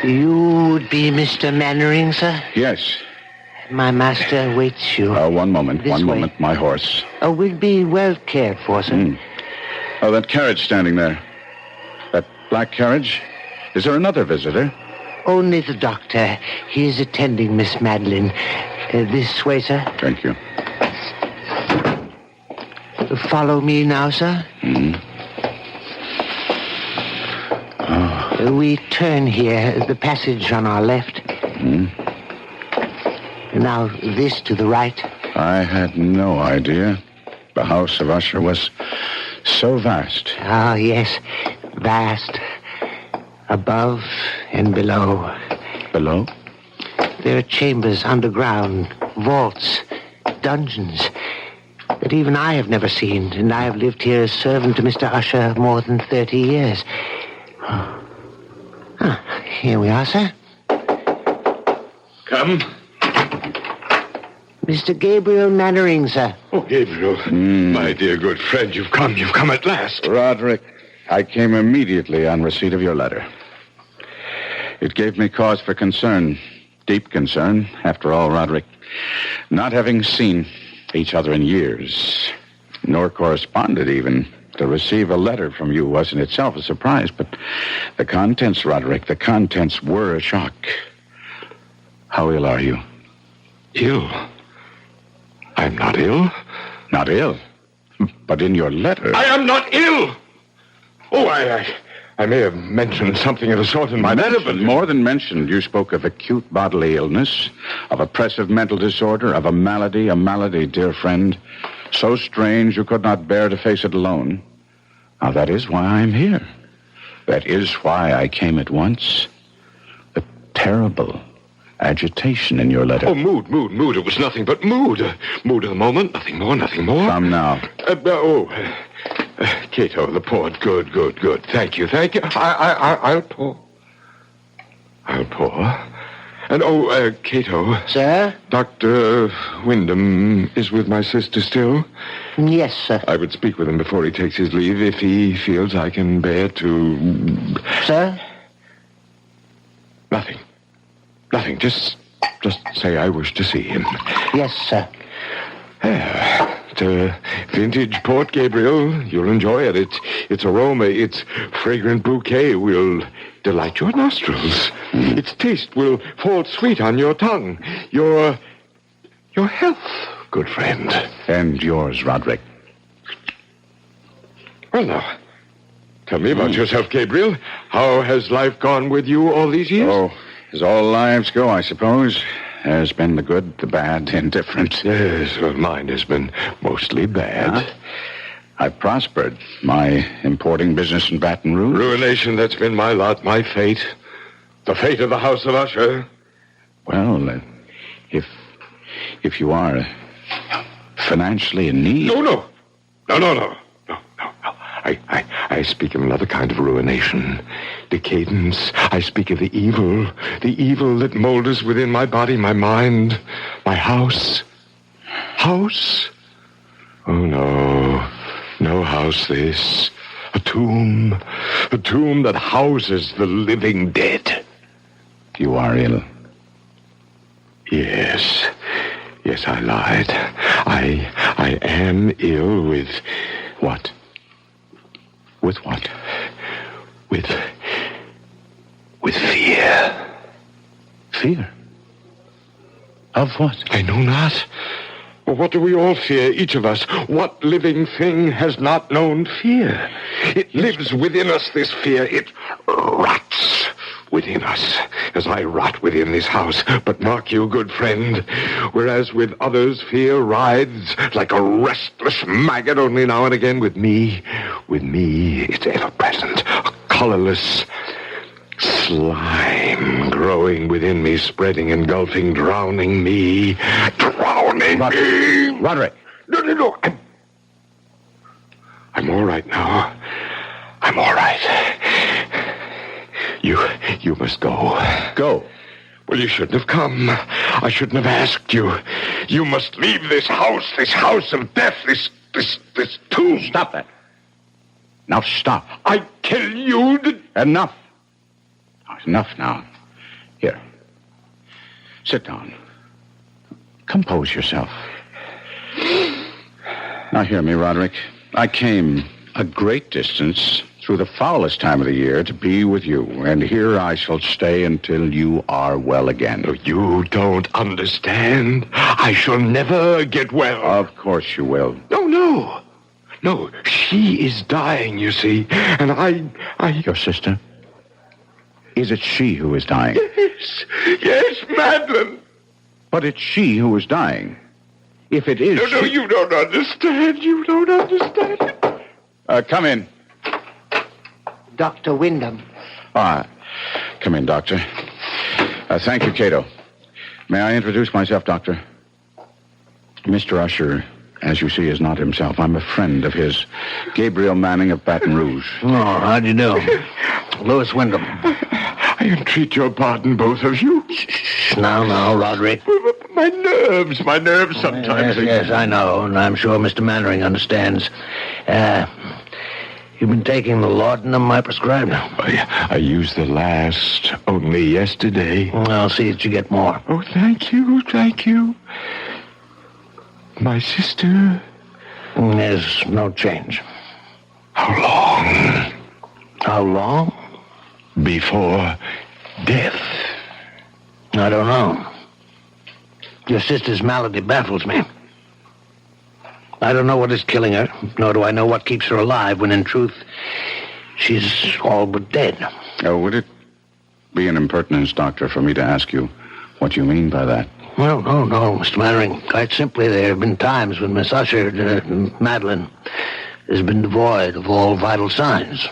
You would be Mr. Mannering, sir? Yes. My master waits you. One moment, This one way. moment. My horse. Oh, we'll be well cared for, sir. Oh, that carriage standing there. That black carriage? Is there another visitor? Only the doctor. He is attending Miss Madeline. This way, sir. Thank you. Follow me now, sir. We turn here, the passage on our left. Now this to the right. I had no idea the House of Usher was so vast. Ah, yes, vast. Above and below. Below? There are chambers underground, vaults, dungeons that even I have never seen, and I have lived here as servant to Mr. Usher more than 30 years. Here we are, sir. Come. Mr. Gabriel Mannering, sir. Oh, Gabriel, my dear good friend, you've come at last. Roderick, I came immediately on receipt of your letter. It gave me cause for concern, deep concern. After all, Roderick, not having seen each other in years, nor corresponded even, to receive a letter from you was in itself a surprise. But the contents, Roderick, the contents were a shock. How ill are you? Ill? I'm not ill. Not ill? But in your letter... I am not ill! Oh, I may have mentioned something of the sort in my letter, but... More than mentioned, you spoke of acute bodily illness, of oppressive mental disorder, of a malady, dear friend, so strange you could not bear to face it alone. Now, that is why I'm here. That is why I came at once. The terrible agitation in your letter. Oh, mood. It was nothing but mood. Mood of the moment, nothing more. Come now. Cato, the port. Good. Thank you. I'll pour. And, Cato. Sir? Dr. Wyndham is with my sister still? Yes, sir. I would speak with him before he takes his leave if he feels I can bear to... Sir? Nothing. Just say I wish to see him. Yes, sir. It's a vintage port, Gabriel. You'll enjoy it. Its aroma, its fragrant bouquet will delight your nostrils. Its taste will fall sweet on your tongue. Your health, good friend. And yours, Roderick. Well, now, tell me about yourself, Gabriel. How has life gone with you all these years? Oh, as all lives go, I suppose. There's been the good, the bad, indifferent. Yes, well, mine has been mostly bad. I've prospered. My importing business in Baton Rouge. Ruination, that's been my lot, my fate. The fate of the House of Usher. Well, if you are financially in need... No. I speak of another kind of ruination. Decadence. I speak of the evil that moulders within my body, my mind, my house. House? Oh, no house this. A tomb that houses the living dead. You are ill. Yes, I lied. I am ill with what? With what? With fear. Fear? Of what? I know not. Well, what do we all fear, each of us? What living thing has not known fear? It lives within us, this fear. It rots within us, as I rot within this house. But mark you, good friend, whereas with others fear rides like a restless maggot, only now and again with me, it's ever present, a colorless slime growing within me, spreading, engulfing, drowning me. Roderick. No. I'm all right now. I'm all right. You must go. Go? Well, you shouldn't have come. I shouldn't have asked you. You must leave this house of death, this tomb. Stop that. Now stop. I tell you that... Enough. Enough now. Here. Sit down. Compose yourself. Now hear me, Roderick. I came a great distance through the foulest time of the year to be with you, and here I shall stay until you are well again. You don't understand. I shall never get well. Of course you will. No. No, she is dying, you see, and I... Your sister? Is it she who is dying? Yes, Madeline. But it's she who is dying. If it is... No, you don't understand. You don't understand. Come in. Dr. Wyndham. Come in, Doctor. Thank you, Cato. May I introduce myself, Doctor? Mr. Usher, as you see, is not himself. I'm a friend of his, Gabriel Manning of Baton Rouge. Oh, how do you do? Louis Wyndham. I entreat your pardon, both of you. Now, Roderick. My nerves sometimes. Yes, I know, and I'm sure Mr. Mannering understands. You've been taking the laudanum I prescribed? I used the last only yesterday. I'll see that you get more. Oh, thank you. My sister? There's no change. How long? Before death. I don't know. Your sister's malady baffles me. I don't know what is killing her, nor do I know what keeps her alive, when in truth, she's all but dead. Would it be an impertinence, Doctor, for me to ask you what you mean by that? Well, no, Mr. Mannering. Quite simply, there have been times when Miss Usher, Madeline, has been devoid of all vital signs.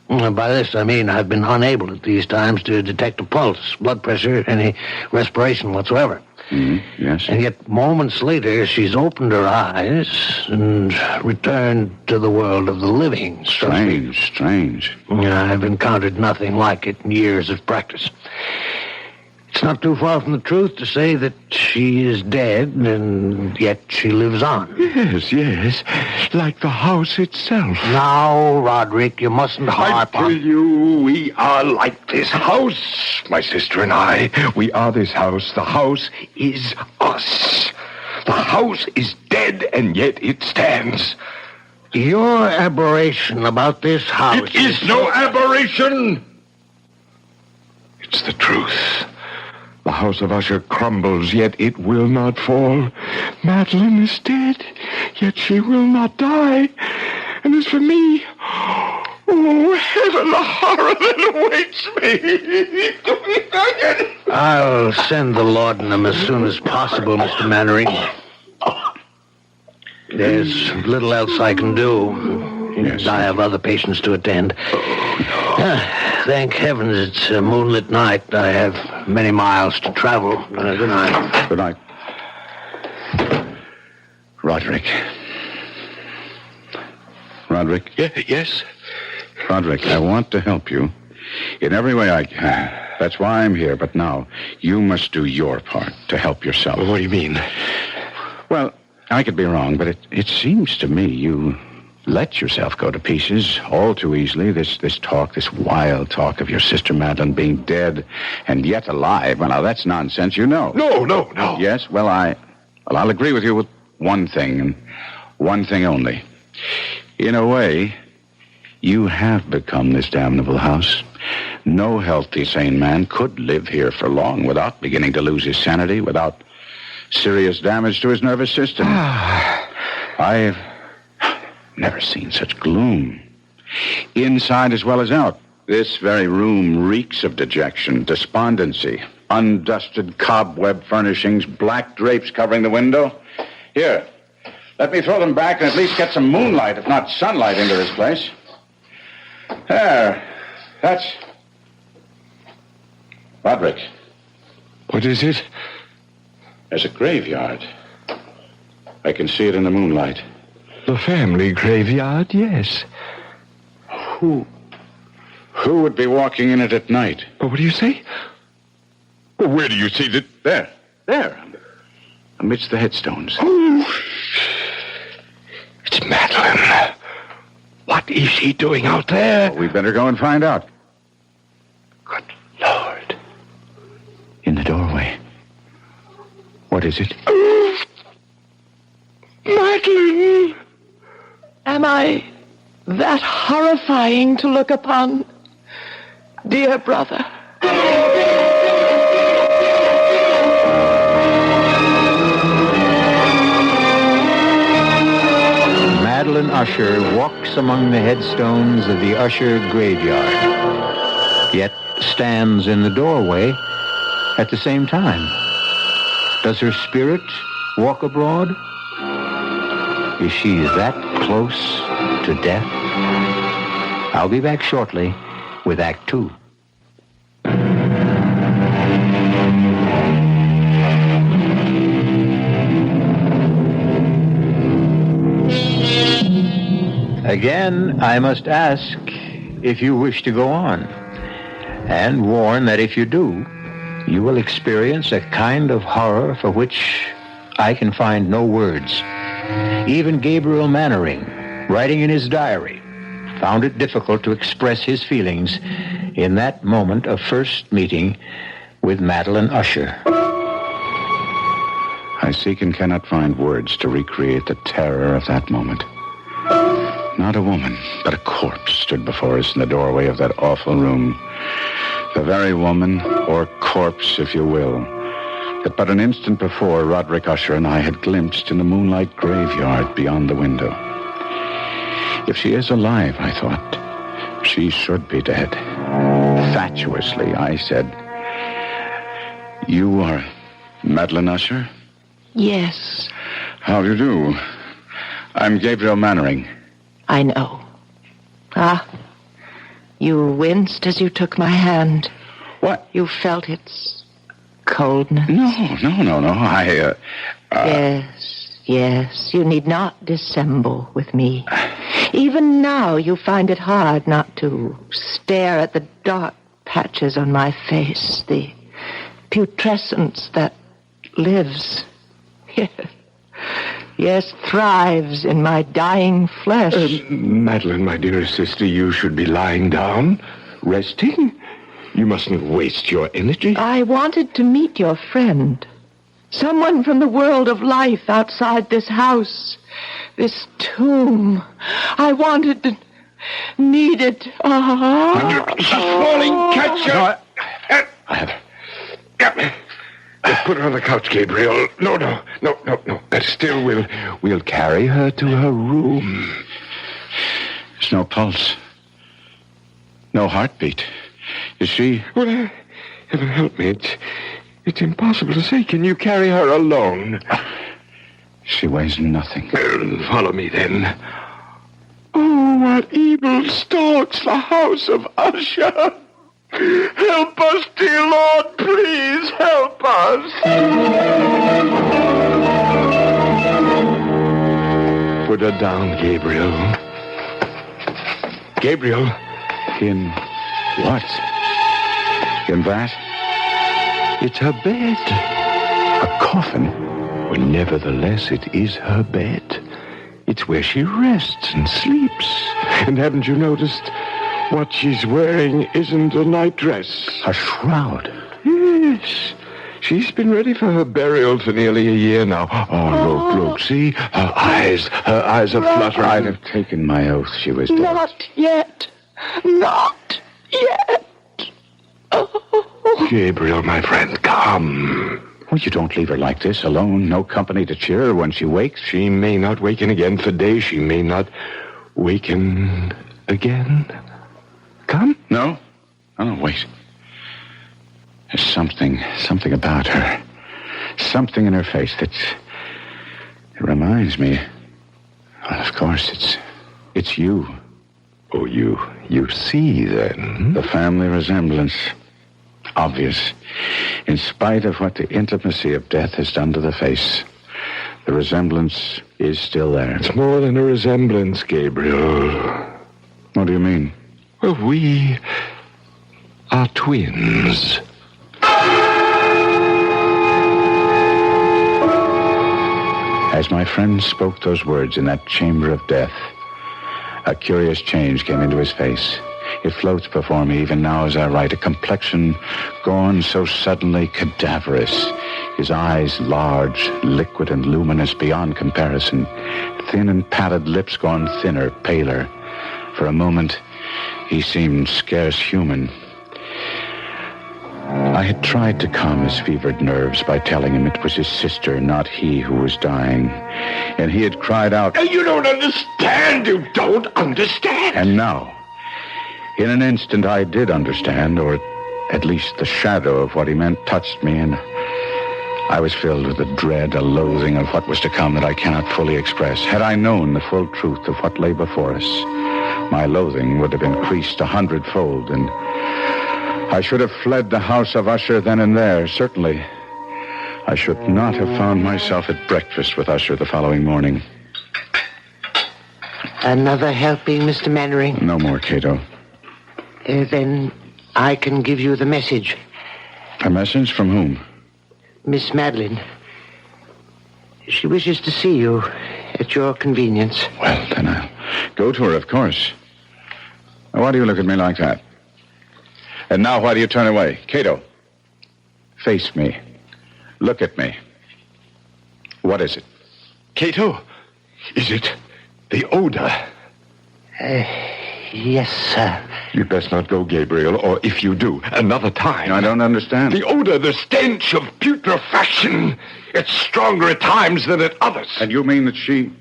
By this, I mean I've been unable at these times to detect a pulse, blood pressure, any respiration whatsoever. Yes. And yet, moments later, she's opened her eyes and returned to the world of the living. Strange. I've encountered nothing like it in years of practice. It's not too far from the truth to say that she is dead, and yet she lives on. Yes, like the house itself. Now, Roderick, you mustn't harp on... I tell you, we are like this house, my sister and I. We are this house. The house is us. The house is dead, and yet it stands. Your aberration about this house... It is no aberration! It's the truth. The House of Usher crumbles, yet it will not fall. Madeline is dead, yet she will not die. And as for me, oh, heaven, the horror that awaits me. I'll send the laudanum as soon as possible, Mr. Mannering. There's little else I can do. Yes. I have other patients to attend. Thank heavens it's a moonlit night. I have many miles to travel. Good night. Good night. Roderick. Yes? Roderick, I want to help you in every way I can. That's why I'm here. But now, you must do your part to help yourself. What do you mean? Well, I could be wrong, but it seems to me you let yourself go to pieces all too easily. This wild talk of your sister Madeline being dead and yet alive. Well, now, that's nonsense, you know. No. Yes, well, I'll agree with you with one thing, and one thing only. In a way, you have become this damnable house. No healthy, sane man could live here for long without beginning to lose his sanity, without serious damage to his nervous system. I've never seen such gloom. Inside as well as out. This very room reeks of dejection, despondency, undusted cobweb furnishings, black drapes covering the window. Here, let me throw them back and at least get some moonlight, if not sunlight, into this place. There. That's... Roderick. What is it? There's a graveyard. I can see it in the moonlight. The family graveyard, yes. Who would be walking in it at night? But what do you say? Well, where do you see that? There. Amidst the headstones. Oh, it's Madeline. What is she doing out there? Well, we'd better go and find out. Good Lord. In the doorway. What is it? Madeline! Am I that horrifying to look upon, dear brother? Madeline Usher walks among the headstones of the Usher graveyard, yet stands in the doorway at the same time. Does her spirit walk abroad? Is she that close to death? I'll be back shortly with Act 2. Again, I must ask if you wish to go on, and warn that if you do, you will experience a kind of horror for which I can find no words. Even Gabriel Mannering, writing in his diary, found it difficult to express his feelings in that moment of first meeting with Madeline Usher. I seek and cannot find words to recreate the terror of that moment. Not a woman, but a corpse stood before us in the doorway of that awful room. The very woman, or corpse, if you will, that but an instant before Roderick Usher and I had glimpsed in the moonlight graveyard beyond the window. If she is alive, I thought, she should be dead. Fatuously, I said, "You are Madeline Usher?" Yes. How do you do? I'm Gabriel Mannering. I know. You winced as you took my hand. What? You felt its coldness. No. Yes. You need not dissemble with me. Even now, you find it hard not to stare at the dark patches on my face, the putrescence that lives. Yes, thrives in my dying flesh. Madeline, my dearest sister, you should be lying down, resting. You mustn't waste your energy. I wanted to meet your friend. Someone from the world of life outside this house, this tomb. I wanted, needed. Falling, catch her. I have her. Put her on the couch, Gabriel. No. Still, we'll carry her to her room. There's no pulse. No heartbeat. Is she... Well, heaven help me. It's impossible to say. Can you carry her alone? She weighs nothing. Follow me, then. Oh, what evil stalks the House of Usher. Help us, dear Lord, please help us. Put her down, Gabriel. Gabriel. In what? In that? It's her bed. A coffin? Well, nevertheless, it is her bed. It's where she rests and sleeps. And haven't you noticed... what she's wearing isn't a nightdress. A shroud? Yes. She's been ready for her burial for nearly a year now. Oh, look, see? Her eyes are fluttering. I'd have taken my oath she was dead. Not yet. Oh. Gabriel, my friend, come. Well, you don't leave her like this, alone, no company to cheer her when she wakes. She may not waken again for days. She may not waken again. Come? No, wait. There's something about her. Something in her face it reminds me. Well, of course, it's you. Oh, you see, then? The family resemblance. Obvious. In spite of what the intimacy of death has done to the face, the resemblance is still there. It's more than a resemblance, Gabriel. What do you mean? Well, we are twins. As my friend spoke those words in that chamber of death, a curious change came into his face. It floats before me even now as I write, a complexion gone so suddenly cadaverous. His eyes large, liquid and luminous beyond comparison. Thin and pallid lips gone thinner, paler. For a moment, he seemed scarce human. I had tried to calm his fevered nerves by telling him it was his sister, not he, who was dying. And he had cried out, You don't understand! You don't understand! And now, in an instant, I did understand, or at least the shadow of what he meant touched me, and I was filled with a dread, a loathing of what was to come that I cannot fully express. Had I known the full truth of what lay before us, my loathing would have increased 100-fold, and I should have fled the House of Usher then and there. Certainly, I should not have found myself at breakfast with Usher the following morning. Another helping, Mr. Mannering? No more, Cato. Then I can give you the message. A message from whom? Miss Madeline. She wishes to see you at your convenience. Well, then I'll go to her, of course. Now, why do you look at me like that? And now why do you turn away? Cato, face me. Look at me. What is it? Cato, is it the odor? Yes, sir. You'd best not go, Gabriel, or if you do, another time. I don't understand. The odor, the stench of putrefaction. It's stronger at times than at others. And you mean that she...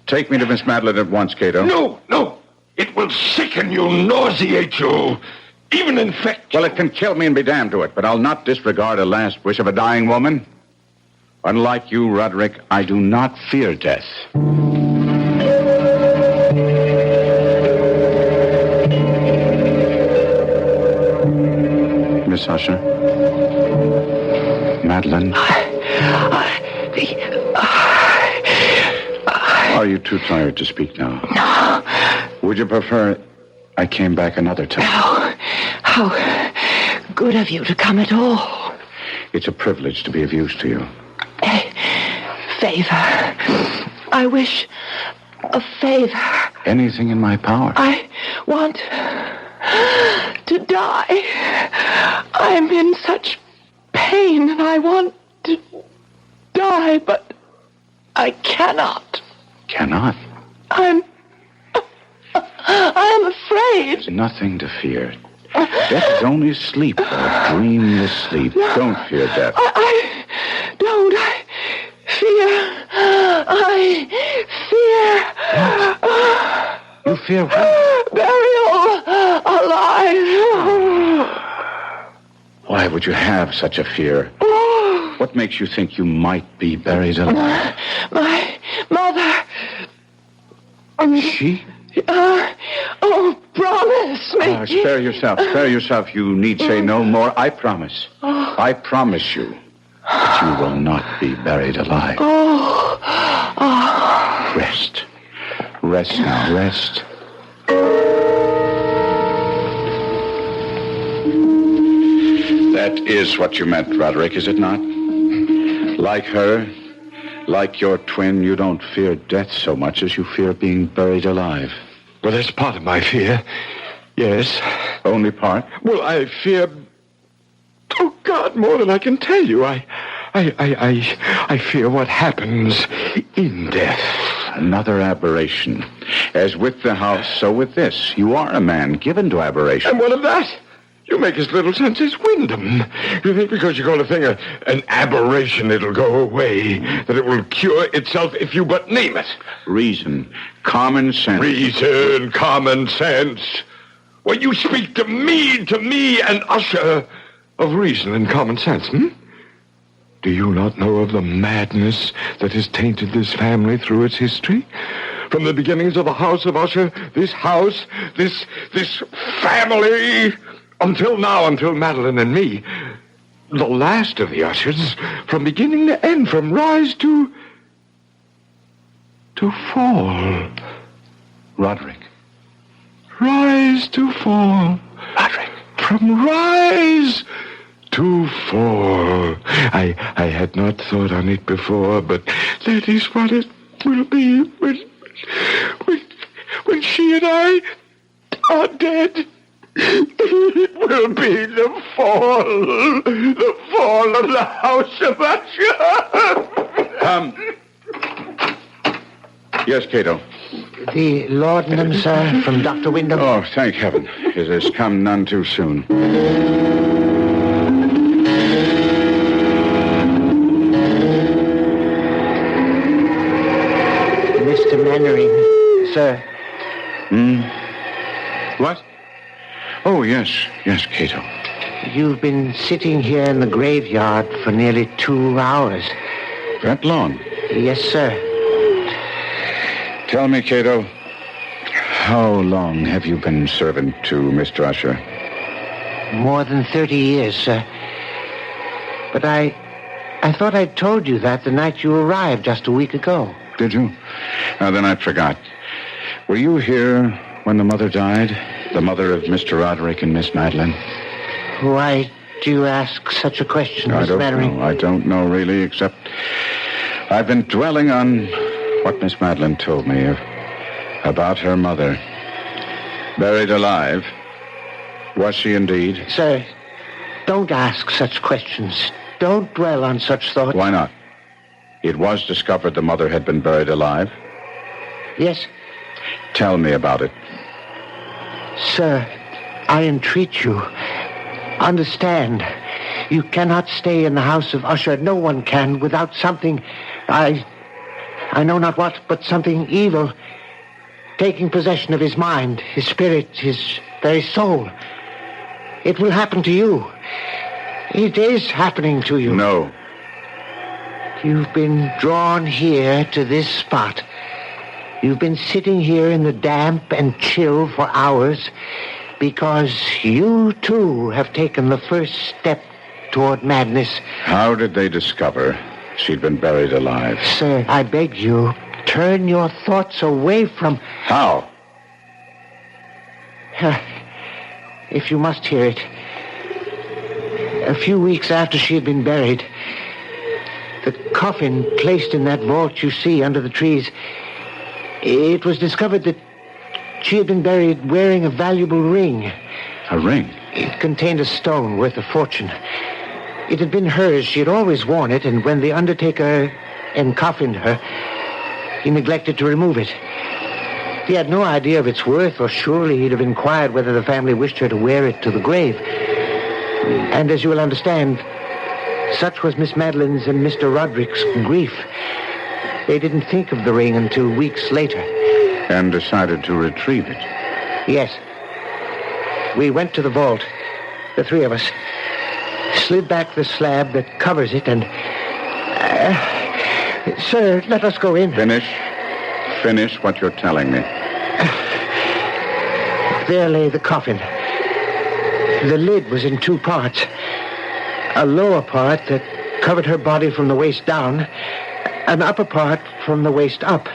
Take me to Miss Madeline at once, Cato. No. It will sicken you, nauseate you, even infect you. Well, it can kill me and be damned to it, but I'll not disregard a last wish of a dying woman. Unlike you, Roderick, I do not fear death. Miss Usher? Madeline? Are you too tired to speak now? No. Would you prefer I came back another time? No. How good of you to come at all. It's a privilege to be of use to you. A favor. I wish a favor. Anything in my power. I want to die. I'm in such pain and I want to die, but I cannot. Cannot? I'm afraid. There's nothing to fear. Death is only sleep, or dreamless sleep. Don't fear death. I don't. I fear. You fear what? Burial alive. Why would you have such a fear? What makes you think you might be buried alive? My mother. She? Promise me. Spare yourself. Spare yourself. You need say no more. I promise. I promise you that you will not be buried alive. Rest. Rest now. Rest. That is what you meant, Roderick, is it not? Like her, like your twin, you don't fear death so much as you fear being buried alive. Well, that's part of my fear. Yes. Only part? Well, I fear... Oh, God, more than I can tell you. I fear what happens in death. Another aberration. As with the house, so with this. You are a man given to aberration. And what of that? You make as little sense as Wyndham. You think because you call a thing an aberration, it'll go away, that it will cure itself if you but name it. Reason, common sense. Reason, common sense. Well, you speak to me and Usher of reason and common sense, Do you not know of the madness that has tainted this family through its history? From the beginnings of the House of Usher, this house, this family... Until now, until Madeline and me, the last of the Ushers, from beginning to end, from rise to fall. Roderick. Rise to fall. Roderick. From rise to fall. I had not thought on it before, but that is what it will be when she and I are dead. It will be the fall of the House of Usher. Yes, Cato. The laudanum, sir, from Dr. Wyndham. Oh, thank heaven. It has come none too soon. Mr. Mannering, sir. What? Oh, yes, Cato. You've been sitting here in the graveyard for nearly 2 hours. That long? Yes, sir. Tell me, Cato, how long have you been servant to Mr. Usher? More than 30 years, sir. But I thought I'd told you that the night you arrived just a week ago. Did you? Then I forgot. Were you here when the mother died? The mother of Mr. Roderick and Miss Madeline? Why do you ask such a question, Miss Mannering? I don't know, really, except I've been dwelling on what Miss Madeline told me about her mother. Buried alive. Was she indeed? Sir, don't ask such questions. Don't dwell on such thoughts. Why not? It was discovered the mother had been buried alive? Yes. Tell me about it. Sir, I entreat you. Understand. You cannot stay in the House of Usher. No one can without something, I know not what, but something evil taking possession of his mind, his spirit, his very soul. It will happen to you. It is happening to you. No. You've been drawn here to this spot. You've been sitting here in the damp and chill for hours because you, too, have taken the first step toward madness. How did they discover she'd been buried alive? Sir, I beg you, turn your thoughts away from... How? If you must hear it. A few weeks after she had been buried, the coffin placed in that vault you see under the trees, it was discovered that she had been buried wearing a valuable ring. A ring? It contained a stone worth a fortune. It had been hers. She had always worn it, and when the undertaker encoffined her, he neglected to remove it. He had no idea of its worth, or surely he'd have inquired whether the family wished her to wear it to the grave. And as you will understand, such was Miss Madeline's and Mr. Roderick's grief. They didn't think of the ring until weeks later. And decided to retrieve it? Yes. We went to the vault, the three of us, slid back the slab that covers it, and... sir, let us go in. Finish what you're telling me. There lay the coffin. The lid was in two parts. A lower part that covered her body from the waist down, an upper part from the waist up.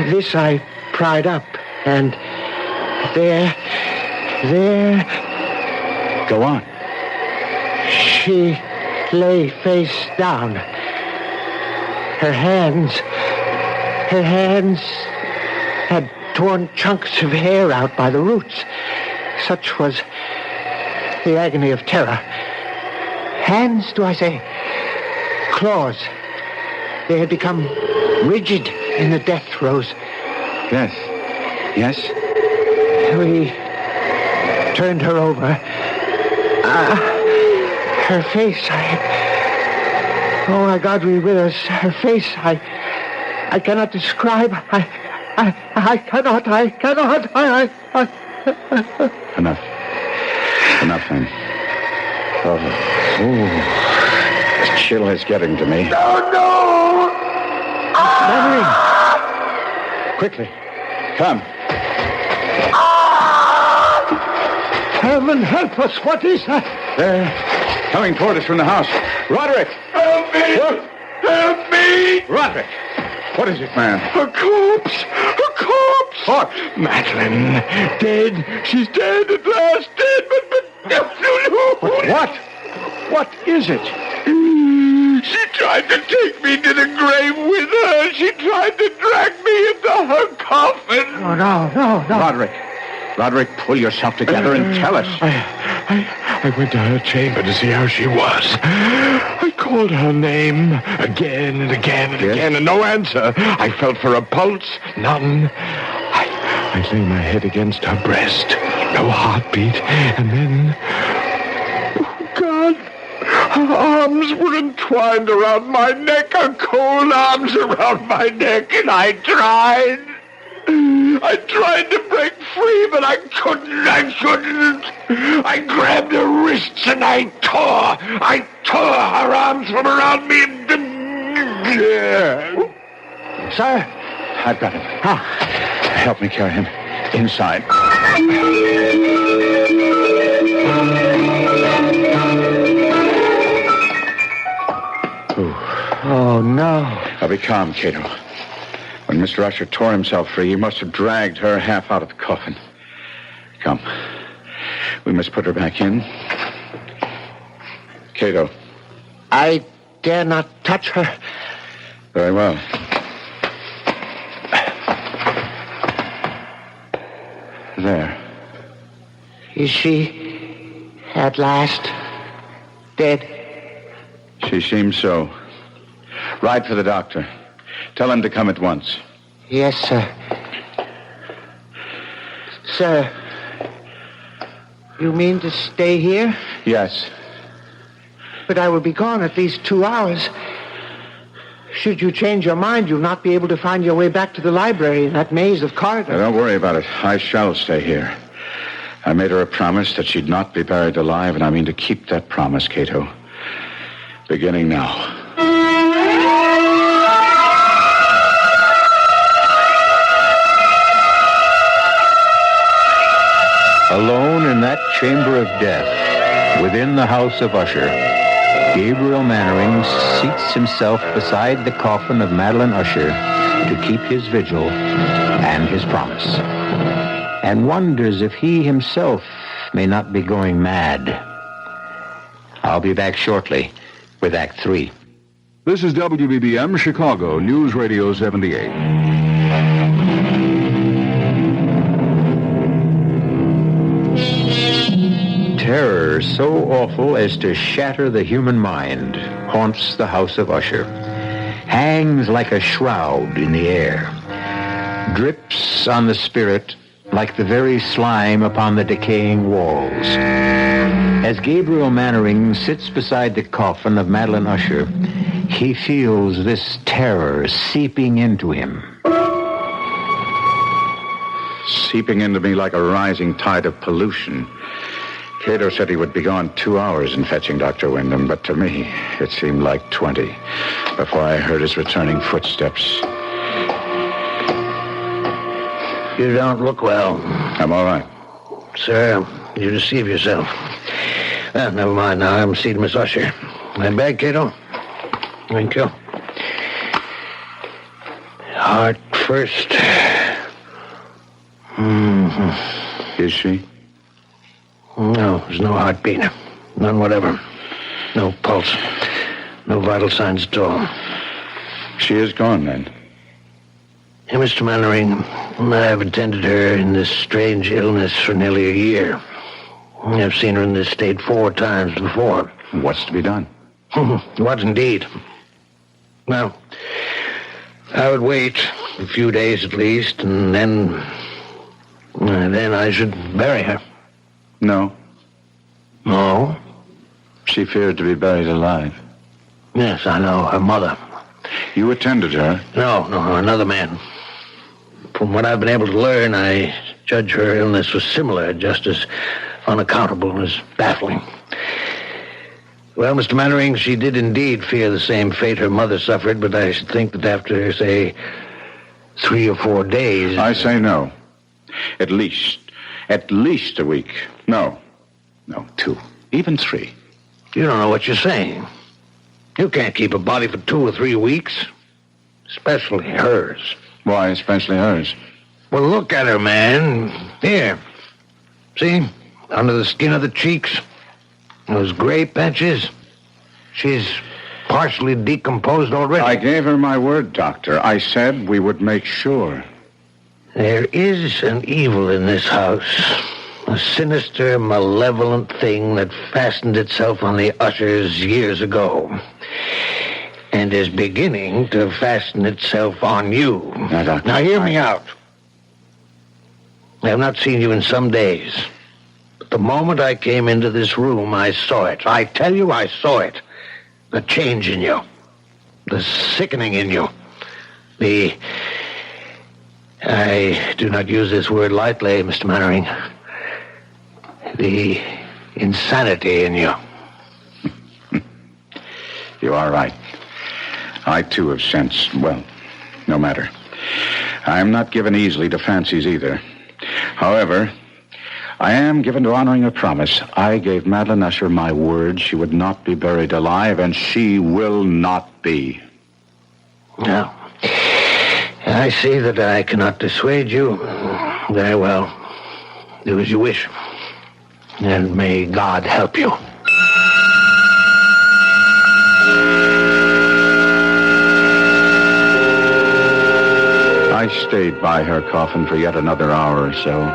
This I pried up, and there... Go on. She lay face down. Her hands had torn chunks of hair out by the roots. Such was the agony of terror. Hands, do I say? Claws. They had become rigid in the death throes. Yes. We turned her over. Her face, oh, my God, be with us. Her face, I cannot describe. I cannot. Enough, then. Oh, this chill is getting to me. No! Mannering! Quickly, come. Heaven help us, what is that? They're coming toward us from the house. Roderick! Help me! What? Help me! Roderick! What is it, man? A corpse! What? Madeline, dead. She's dead at last, dead, but What? What is it? She tried to take me to the grave with her. She tried to drag me into her coffin. Oh, no. Roderick, Roderick, pull yourself together and tell us. I went to her chamber to see how she was. I called her name again and again and again, and no answer. I felt for a pulse, none. I lay my head against her breast, no heartbeat, and then... Oh, God! Her arms were entwined around my neck, her cold arms around my neck, and I tried to break free, but I couldn't. I grabbed her wrists and I tore her arms from around me. Sir? I've got him. Help me carry him inside. Oh, no. Now be calm, Cato. When Mr. Usher tore himself free, he must have dragged her half out of the coffin. Come. We must put her back in. Cato. I dare not touch her. Very well. There. Is she at last dead? She seems so. Ride for the doctor. Tell him to come at once. Yes, sir. Sir, you mean to stay here? Yes. But I will be gone at least 2 hours. Should you change your mind, you'll not be able to find your way back to the library in that maze of corridors. Now, don't worry about it. I shall stay here. I made her a promise that she'd not be buried alive, and I mean to keep that promise, Cato. Beginning now. Alone in that chamber of death, within the House of Usher, Gabriel Mannering seats himself beside the coffin of Madeline Usher to keep his vigil and his promise, and wonders if he himself may not be going mad. I'll be back shortly with Act 3. This is WBBM Chicago, News Radio 78. Terror so awful as to shatter the human mind haunts the House of Usher, hangs like a shroud in the air, drips on the spirit like the very slime upon the decaying walls. As Gabriel Mannering sits beside the coffin of Madeline Usher, he feels this terror seeping into him. Seeping into me like a rising tide of pollution. Cato said he would be gone 2 hours in fetching Dr. Wyndham, but to me, it seemed like 20 before I heard his returning footsteps. You don't look well. I'm all right. Sir, you deceive yourself. Well, never mind now. I'm seeing Miss Usher. My bag, Cato? Thank you. Heart first. Mm-hmm. Is she? No, there's no heartbeat. None whatever. No pulse. No vital signs at all. She is gone, then? Hey, Mr. Mannering, I've attended her in this strange illness for nearly a year. I've seen her in this state 4 times before. What's to be done? What indeed? Well, I would wait a few days at least, and then I should bury her. No. No? She feared to be buried alive. Yes, I know. Her mother. You attended her? No, another man. From what I've been able to learn, I judge her illness was similar, just as unaccountable as baffling. Well, Mr. Mannering, she did indeed fear the same fate her mother suffered, but I should think that after, say, 3 or 4 days... I say no. At least a week. No, 2, even 3. You don't know what you're saying. You can't keep a body for 2 or 3 weeks. Especially hers. Why especially hers? Well, look at her, man. Here. See? Under the skin of the cheeks. Those gray patches. She's partially decomposed already. I gave her my word, Doctor. I said we would make sure. There is an evil in this house. A sinister, malevolent thing that fastened itself on the Ushers years ago. And is beginning to fasten itself on you. Now hear me out. I have not seen you in some days. But the moment I came into this room, I saw it. I tell you, I saw it. The change in you. The sickening in you. I do not use this word lightly, Mr. Mannering. The insanity in you. You are right. I, too, have sensed, well, no matter. I am not given easily to fancies either. However, I am given to honoring a promise. I gave Madeline Usher my word she would not be buried alive, and she will not be. Now, I see that I cannot dissuade you. Very well. Do as you wish. And may God help you. I stayed by her coffin for yet another hour or so,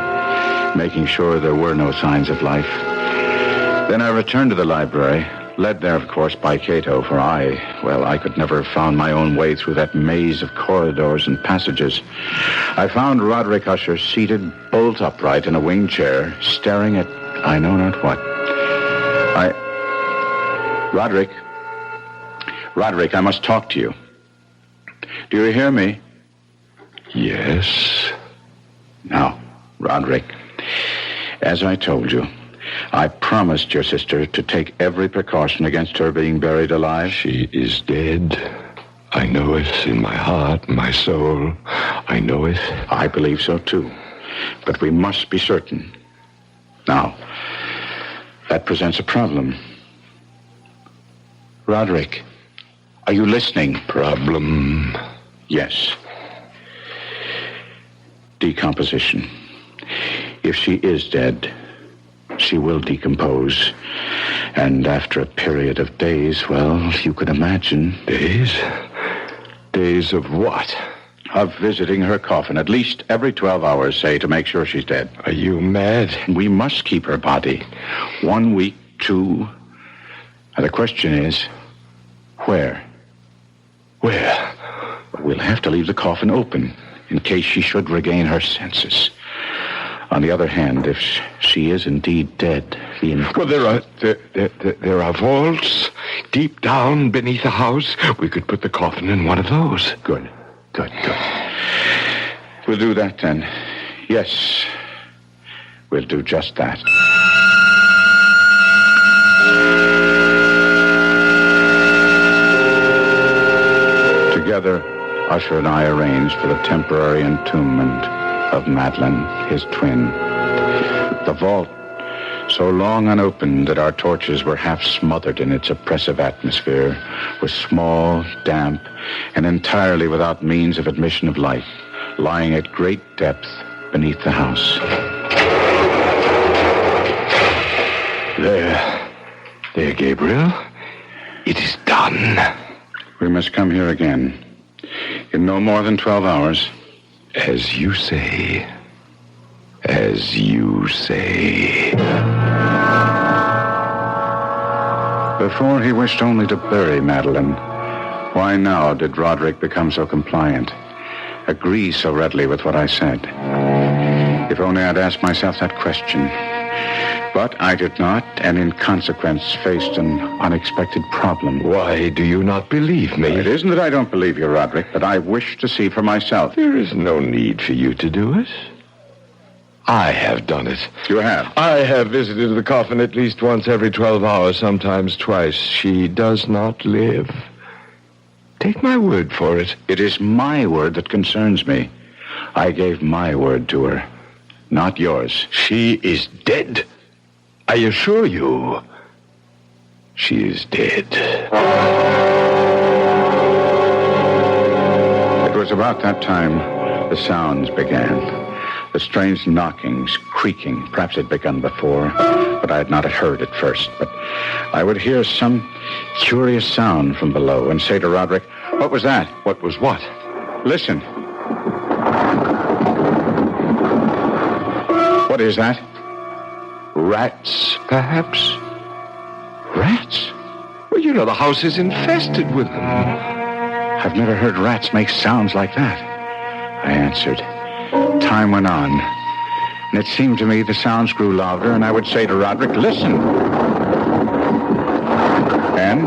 making sure there were no signs of life. Then I returned to the library, led there, of course, by Cato, for I could never have found my own way through that maze of corridors and passages. I found Roderick Usher seated bolt upright in a wing chair, staring at I know not what. Roderick, I must talk to you. Do you hear me? Yes. Now, Roderick, as I told you, I promised your sister to take every precaution against her being buried alive. She is dead. I know it in my heart, my soul. I know it. I believe so, too. But we must be certain. Now, that presents a problem. Roderick, are you listening? Problem? Yes. Decomposition. If she is dead, she will decompose. And after a period of days, well, you can imagine. Days? Days of what? Of visiting her coffin at least every 12 hours, say, to make sure she's dead. Are you mad? We must keep her body. 1 week, 2. And the question is, where? Where? We'll have to leave the coffin open in case she should regain her senses. On the other hand, if she is indeed dead, well, there are vaults deep down beneath the house. We could put the coffin in one of those. Good. We'll do that then. Yes, we'll do just that. Together, Usher and I arranged for the temporary entombment of Madeline, his twin. The vault, so long unopened that our torches were half smothered in its oppressive atmosphere, was small, damp, and entirely without means of admission of light, lying at great depth beneath the house. There, Gabriel. It is done. We must come here again. In no more than 12 hours. As you say. As you say. Before he wished only to bury Madeline. Why now did Roderick become so compliant? Agree so readily with what I said? If only I'd asked myself that question. But I did not, and in consequence faced an unexpected problem. Why do you not believe me? It isn't that I don't believe you, Roderick, but I wish to see for myself. There is no need for you to do it. I have done it. You have? I have visited the coffin at least once every 12 hours, sometimes twice. She does not live. Take my word for it. It is my word that concerns me. I gave my word to her, not yours. She is dead. I assure you, she is dead. It was about that time the sounds began. The strange knockings, creaking. Perhaps it had begun before, but I had not heard at first. But I would hear some curious sound from below and say to Roderick, "What was that?" What was what? Listen. What is that? Rats, perhaps? Rats? Well, you know, the house is infested with them. I've never heard rats make sounds like that. I answered. Time went on, and it seemed to me the sounds grew louder, and I would say to Roderick, listen. And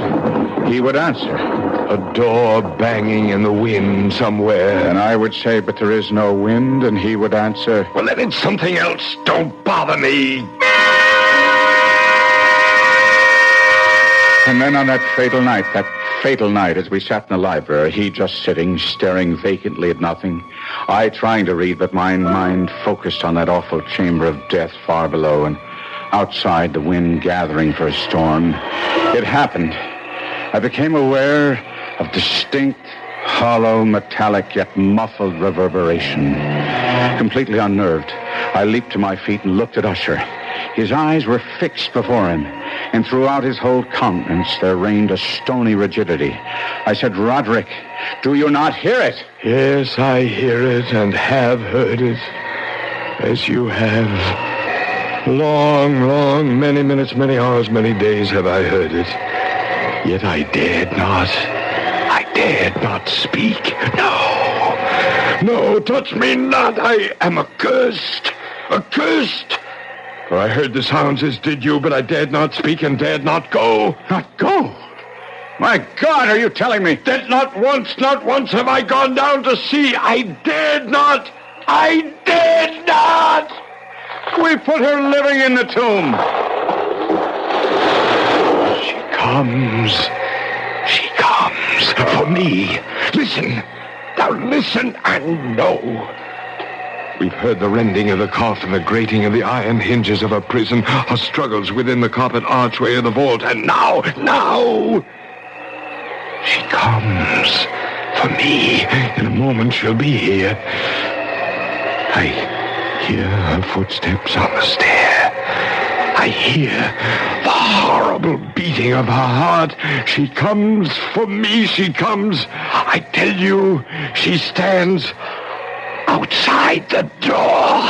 he would answer. A door banging in the wind somewhere. And I would say, but there is no wind, and he would answer, well, then it's something else. Don't bother me. And then on that fatal night as we sat in the library, he just sitting, staring vacantly at nothing, I trying to read, but my mind focused on that awful chamber of death far below, and outside the wind gathering for a storm. It happened. I became aware of distinct, hollow, metallic, yet muffled reverberation. Completely unnerved, I leaped to my feet and looked at Usher. His eyes were fixed before him, and throughout his whole countenance there reigned a stony rigidity. I said, Roderick, do you not hear it? Yes, I hear it and have heard it, as you have. Long, many minutes, many hours, many days have I heard it. Yet I dared not speak. No, touch me not. I am accursed. For I heard the sounds as did you, but I dared not speak and dared not go. Not go? My God, are you telling me? That not once have I gone down to see. I dared not. We put her living in the tomb. She comes for me. Listen. Now listen and know. We've heard the rending of the coffin, the grating of the iron hinges of a prison, her struggles within the carpet archway of the vault, and now, she comes for me. In a moment she'll be here. I hear her footsteps on the stair. I hear the horrible beating of her heart. She comes for me, she comes. I tell you, she stands outside the door.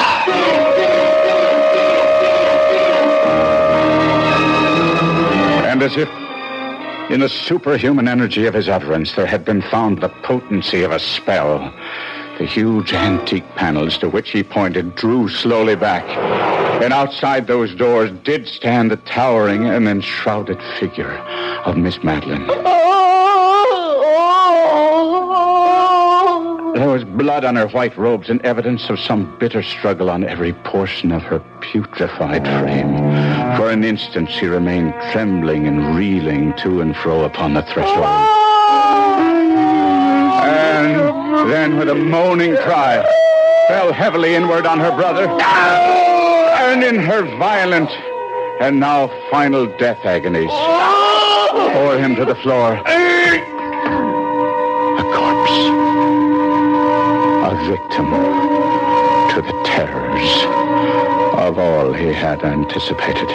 And as if in the superhuman energy of his utterance there had been found the potency of a spell, the huge antique panels to which he pointed drew slowly back, and outside those doors did stand the towering and enshrouded figure of Miss Madeline. There was blood on her white robes and evidence of some bitter struggle on every portion of her putrefied frame. For an instant she remained trembling and reeling to and fro upon the threshold. And then with a moaning cry, fell heavily inward on her brother. And in her violent and now final death agonies, bore him to the floor. A corpse. A victim to the terrors of all he had anticipated.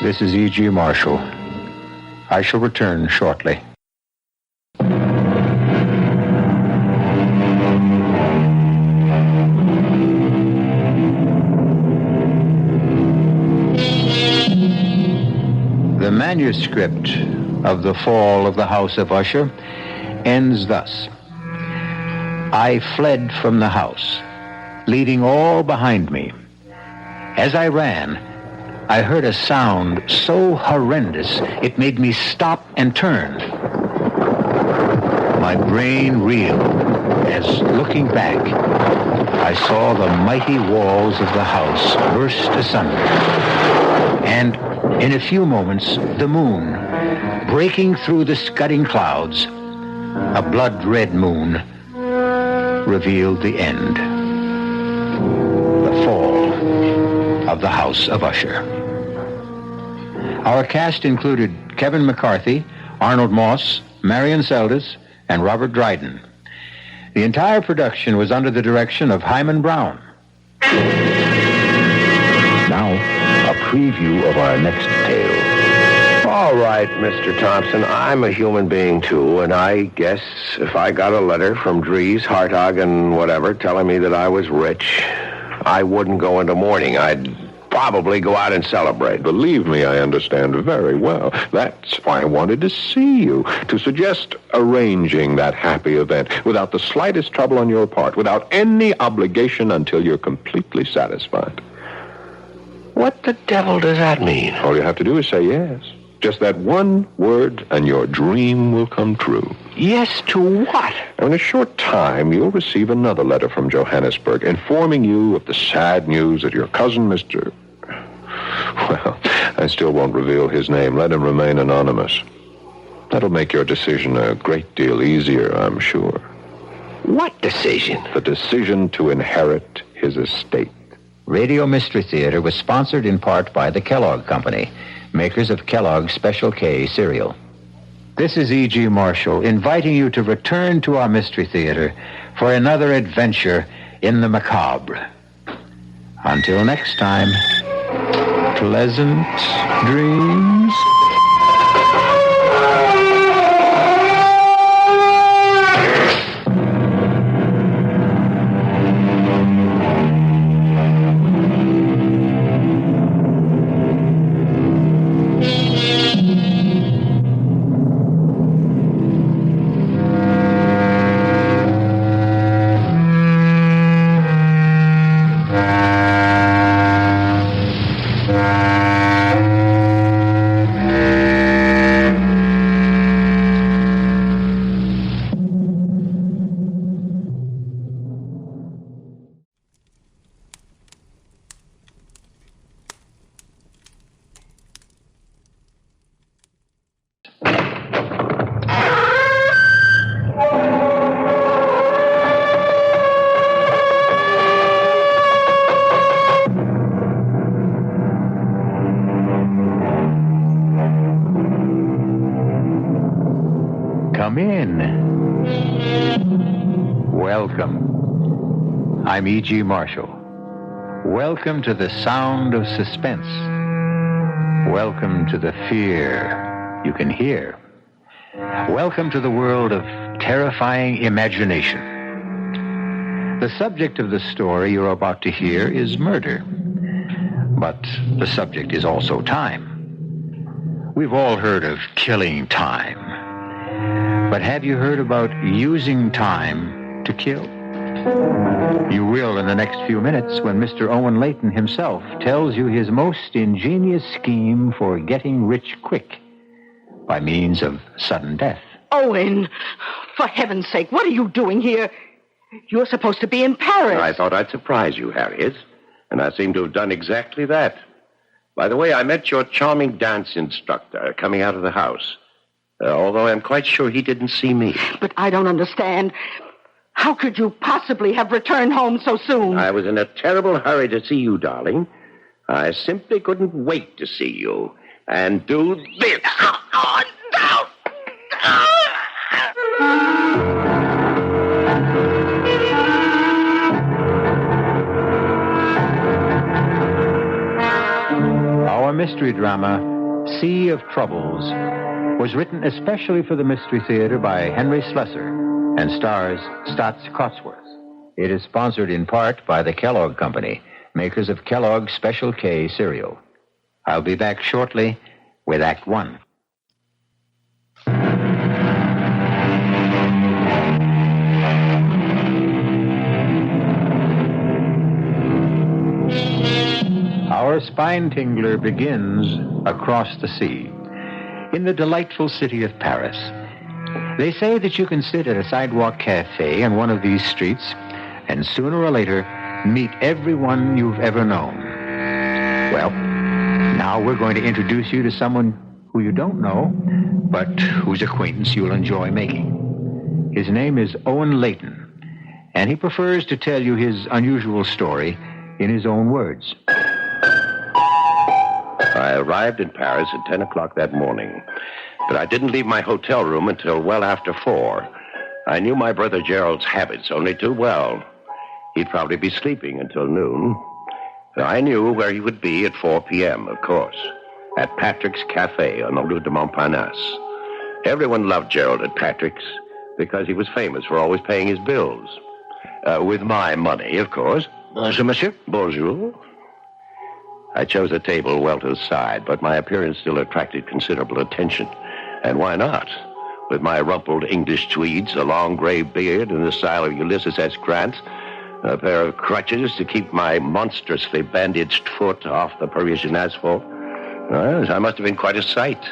This is E.G. Marshall. I shall return shortly. The manuscript of The Fall of the House of Usher ends thus. I fled from the house, leaving all behind me. As I ran, I heard a sound so horrendous it made me stop and turn. My brain reeled as, looking back, I saw the mighty walls of the house burst asunder. And in a few moments, the moon, breaking through the scudding clouds, a blood-red moon, revealed the end. The fall of the House of Usher. Our cast included Kevin McCarthy, Arnold Moss, Marian Seldes, and Robert Dryden. The entire production was under the direction of Hyman Brown. Now, a preview of our next tale. All right, Mr. Thompson. I'm a human being, too, and I guess if I got a letter from Dries, Hartog, and whatever telling me that I was rich, I wouldn't go into mourning. I'd probably go out and celebrate. Believe me, I understand very well. That's why I wanted to see you, to suggest arranging that happy event without the slightest trouble on your part, without any obligation until you're completely satisfied. What the devil does that mean? All you have to do is say yes. Just that one word, and your dream will come true. Yes to what? In a short time, you'll receive another letter from Johannesburg informing you of the sad news that your cousin, Mr. Well, I still won't reveal his name. Let him remain anonymous. That'll make your decision a great deal easier, I'm sure. What decision? The decision to inherit his estate. Radio Mystery Theater was sponsored in part by the Kellogg Company, makers of Kellogg's Special K cereal. This is E.G. Marshall inviting you to return to our Mystery Theater for another adventure in the macabre. Until next time, pleasant dreams. Come in. Welcome. I'm E.G. Marshall. Welcome to the sound of suspense. Welcome to the fear you can hear. Welcome to the world of terrifying imagination. The subject of the story you're about to hear is murder. But the subject is also time. We've all heard of killing time. But have you heard about using time to kill? You will in the next few minutes when Mr. Owen Layton himself tells you his most ingenious scheme for getting rich quick by means of sudden death. Owen, for heaven's sake, what are you doing here? You're supposed to be in Paris. I thought I'd surprise you, Harriet, and I seem to have done exactly that. By the way, I met your charming dance instructor coming out of the house. Although I'm quite sure he didn't see me. But I don't understand. How could you possibly have returned home so soon? I was in a terrible hurry to see you, darling. I simply couldn't wait to see you. And do this. Our mystery drama, Sea of Troubles, was written especially for the Mystery Theater by Henry Slesar and stars Staats Cotsworth. It is sponsored in part by the Kellogg Company, makers of Kellogg's Special K cereal. I'll be back shortly with Act One. Our spine tingler begins across the sea, in the delightful city of Paris. They say that you can sit at a sidewalk cafe in one of these streets and sooner or later meet everyone you've ever known. Well, now we're going to introduce you to someone who you don't know, but whose acquaintance you'll enjoy making. His name is Owen Layton, and he prefers to tell you his unusual story in his own words. I arrived in Paris at 10 o'clock that morning, but I didn't leave my hotel room until well after 4. I knew my brother Gerald's habits only too well. He'd probably be sleeping until noon. I knew where he would be at 4 p.m., of course. at Patrick's Cafe on the Rue de Montparnasse. Everyone loved Gerald at Patrick's because he was famous for always paying his bills. With my money, of course. Bonjour, monsieur. Bonjour. I chose a table well to the side, but my appearance still attracted considerable attention. And why not? With my rumpled English tweeds, a long gray beard in the style of Ulysses S. Grant, a pair of crutches to keep my monstrously bandaged foot off the Parisian asphalt. Well, I must have been quite a sight.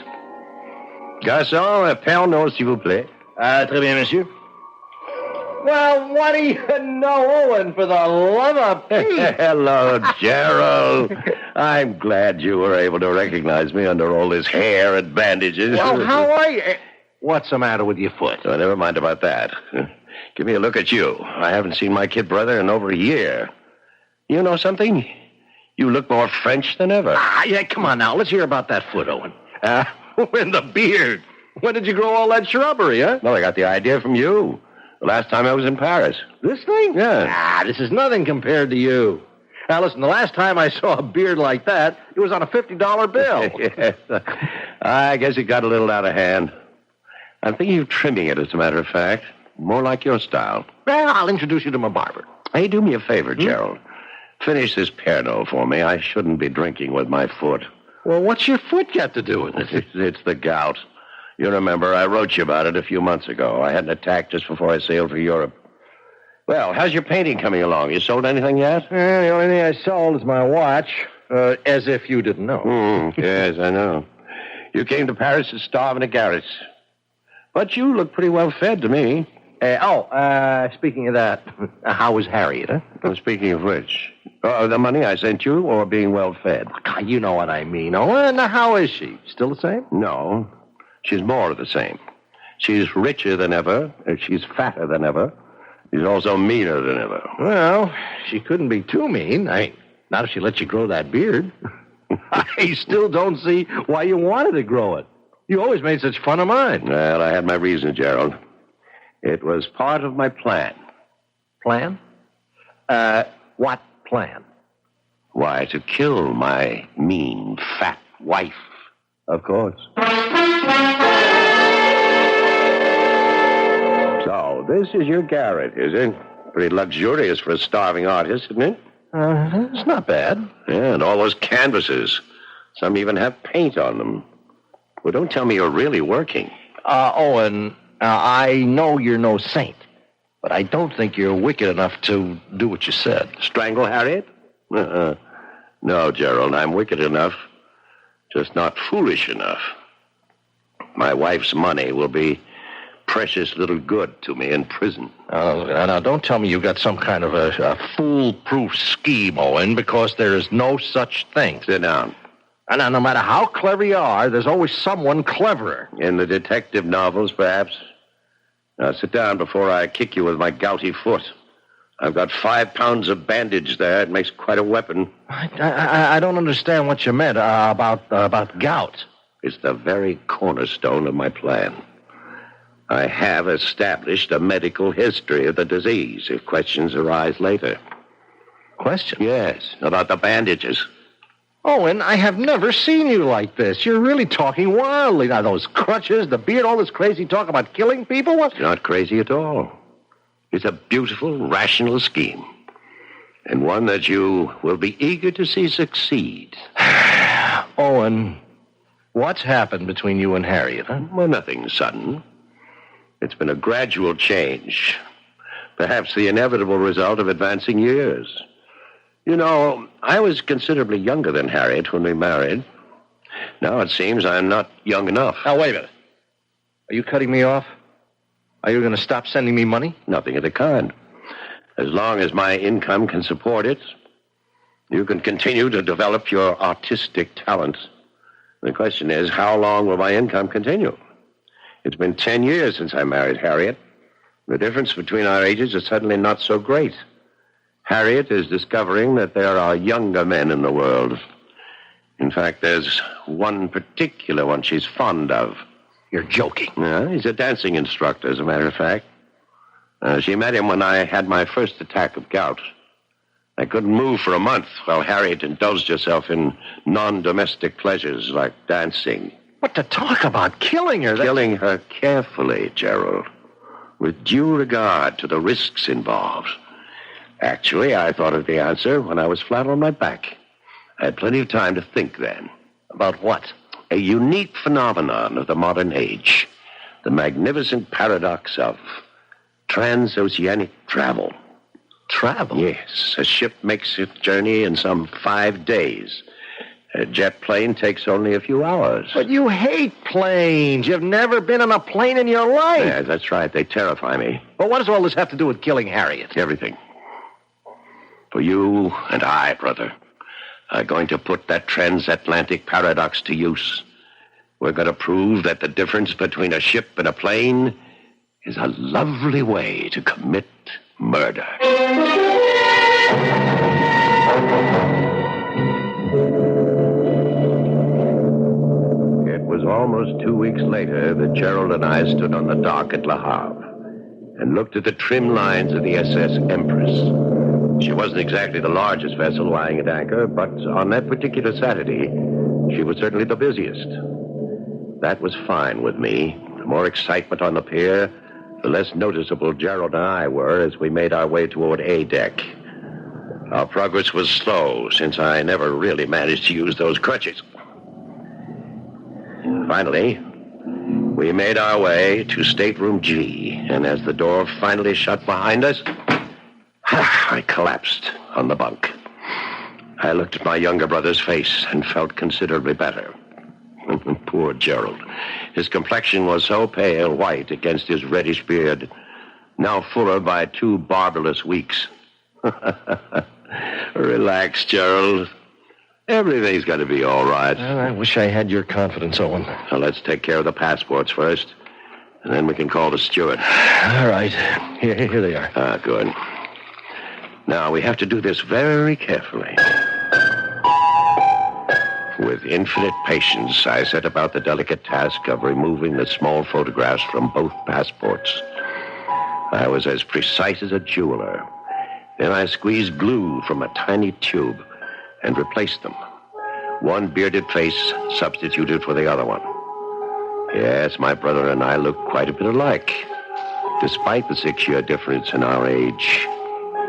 Garçon, Pernod, s'il vous plaît. Très bien, monsieur. Well, what do you know, Owen, for the love of Pete? Hello, Gerald. I'm glad you were able to recognize me under all this hair and bandages. Well, how are you? What's the matter with your foot? Oh, never mind about that. Give me a look at you. I haven't seen my kid brother in over a year. You know something? You look more French than ever. Yeah, come on now. Let's hear about that foot, Owen. And the beard. When did you grow all that shrubbery, huh? Well, I got the idea from you. The last time I was in Paris. This thing? Yeah. This is nothing compared to you. Now, listen, the last time I saw a beard like that, it was on a $50 bill. Yes. I guess it got a little out of hand. I'm thinking of trimming it, as a matter of fact. More like your style. Well, I'll introduce you to my barber. Hey, do me a favor, Gerald. Finish this Pernod for me. I shouldn't be drinking with my foot. Well, what's your foot got to do with it? It's the gout. You remember, I wrote you about it a few months ago. I had an attack just before I sailed for Europe. Well, how's your painting coming along? You sold anything yet? The only thing I sold is my watch. As if you didn't know. Yes, I know. You came to Paris to starve in a garret. But you look pretty well fed to me. Speaking of that, how was Harriet, huh? Well, speaking of which, the money I sent you or being well fed? You know what I mean. And how is she? Still the same? No. She's more of the same. She's richer than ever. She's fatter than ever. She's also meaner than ever. Well, she couldn't be too mean. Not if she let you grow that beard. I still don't see why you wanted to grow it. You always made such fun of mine. Well, I had my reasons, Gerald. It was part of my plan. Plan? What plan? Why, to kill my mean, fat wife, of course. So, this is your garret, is it? Pretty luxurious for a starving artist, isn't it? It's not bad. Yeah, and all those canvases. Some even have paint on them. Well, don't tell me you're really working. Owen, I know you're no saint, but I don't think you're wicked enough to do what you said. Strangle Harriet? No, Gerald, I'm wicked enough, just not foolish enough. My wife's money will be precious little good to me in prison. Now, don't tell me you've got some kind of a foolproof scheme, Owen, because there is no such thing. Sit down. And no matter how clever you are, there's always someone cleverer. In the detective novels, perhaps. Now, sit down before I kick you with my gouty foot. I've got 5 pounds of bandage there. It makes quite a weapon. I don't understand what you meant about gout. It's the very cornerstone of my plan. I have established a medical history of the disease if questions arise later. Questions? Yes, about the bandages. Owen, I have never seen you like this. You're really talking wildly. Now, those crutches, the beard, all this crazy talk about killing people? What? It's not crazy at all. It's a beautiful, rational scheme. And one that you will be eager to see succeed. Owen, what's happened between you and Harriet, huh? Well, nothing sudden. It's been a gradual change. Perhaps the inevitable result of advancing years. You know, I was considerably younger than Harriet when we married. Now it seems I'm not young enough. Now, wait a minute. Are you cutting me off? Are you going to stop sending me money? Nothing of the kind. As long as my income can support it, you can continue to develop your artistic talent. The question is, how long will my income continue? It's been 10 years since I married Harriet. The difference between our ages is suddenly not so great. Harriet is discovering that there are younger men in the world. In fact, there's one particular one she's fond of. You're joking. Yeah, he's a dancing instructor, as a matter of fact. She met him when I had my first attack of gout. I couldn't move for a month while Harriet indulged herself in non-domestic pleasures like dancing. What to talk about? Killing her? Killing her carefully, Gerald, with due regard to the risks involved. Actually, I thought of the answer when I was flat on my back. I had plenty of time to think then. About what? A unique phenomenon of the modern age. The magnificent paradox of transoceanic travel. Travel? Yes. A ship makes its journey in some 5 days. A jet plane takes only a few hours. But you hate planes. You've never been on a plane in your life. Yeah, that's right. They terrify me. But what does all this have to do with killing Harriet? Everything. For you and I, brother, are going to put that transatlantic paradox to use. We're going to prove that the difference between a ship and a plane is a lovely way to commit murder. It was almost 2 weeks later that Gerald and I stood on the dock at Le Havre and looked at the trim lines of the SS Empress. She wasn't exactly the largest vessel lying at anchor, but on that particular Saturday, she was certainly the busiest. That was fine with me. The more excitement on the pier, the less noticeable Gerald and I were as we made our way toward A deck. Our progress was slow, since I never really managed to use those crutches. Finally, we made our way to stateroom G, and as the door finally shut behind us, I collapsed on the bunk. I looked at my younger brother's face and felt considerably better. Poor Gerald. His complexion was so pale white against his reddish beard, now fuller by 2 barbarous weeks. Relax, Gerald. Everything's going to be all right. Well, I wish I had your confidence, Owen. Now, let's take care of the passports first, and then we can call the steward. All right. Here they are. Ah, good. Now, we have to do this very carefully. With infinite patience, I set about the delicate task of removing the small photographs from both passports. I was as precise as a jeweler. Then I squeezed glue from a tiny tube and replaced them. One bearded face substituted for the other one. Yes, my brother and I look quite a bit alike, despite the 6-year difference in our age.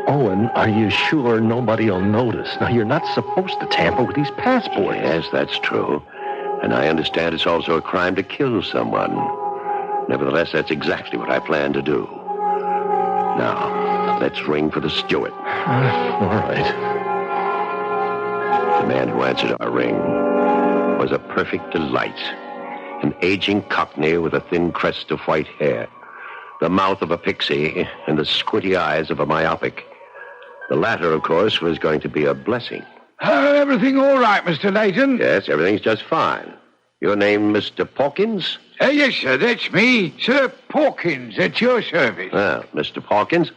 Owen, are you sure nobody will notice? Now, you're not supposed to tamper with these passports. Yes, that's true. And I understand it's also a crime to kill someone. Nevertheless, that's exactly what I plan to do. Now, let's ring for the steward. All right. The man who answered our ring was a perfect delight. An aging cockney with a thin crest of white hair, the mouth of a pixie, and the squinty eyes of a myopic. The latter, of course, was going to be a blessing. Everything all right, Mr. Layton? Yes, everything's just fine. Your name, Mr. Pawkins? Yes, sir, that's me. Sir Pawkins, at your service. Well, Mr. Pawkins,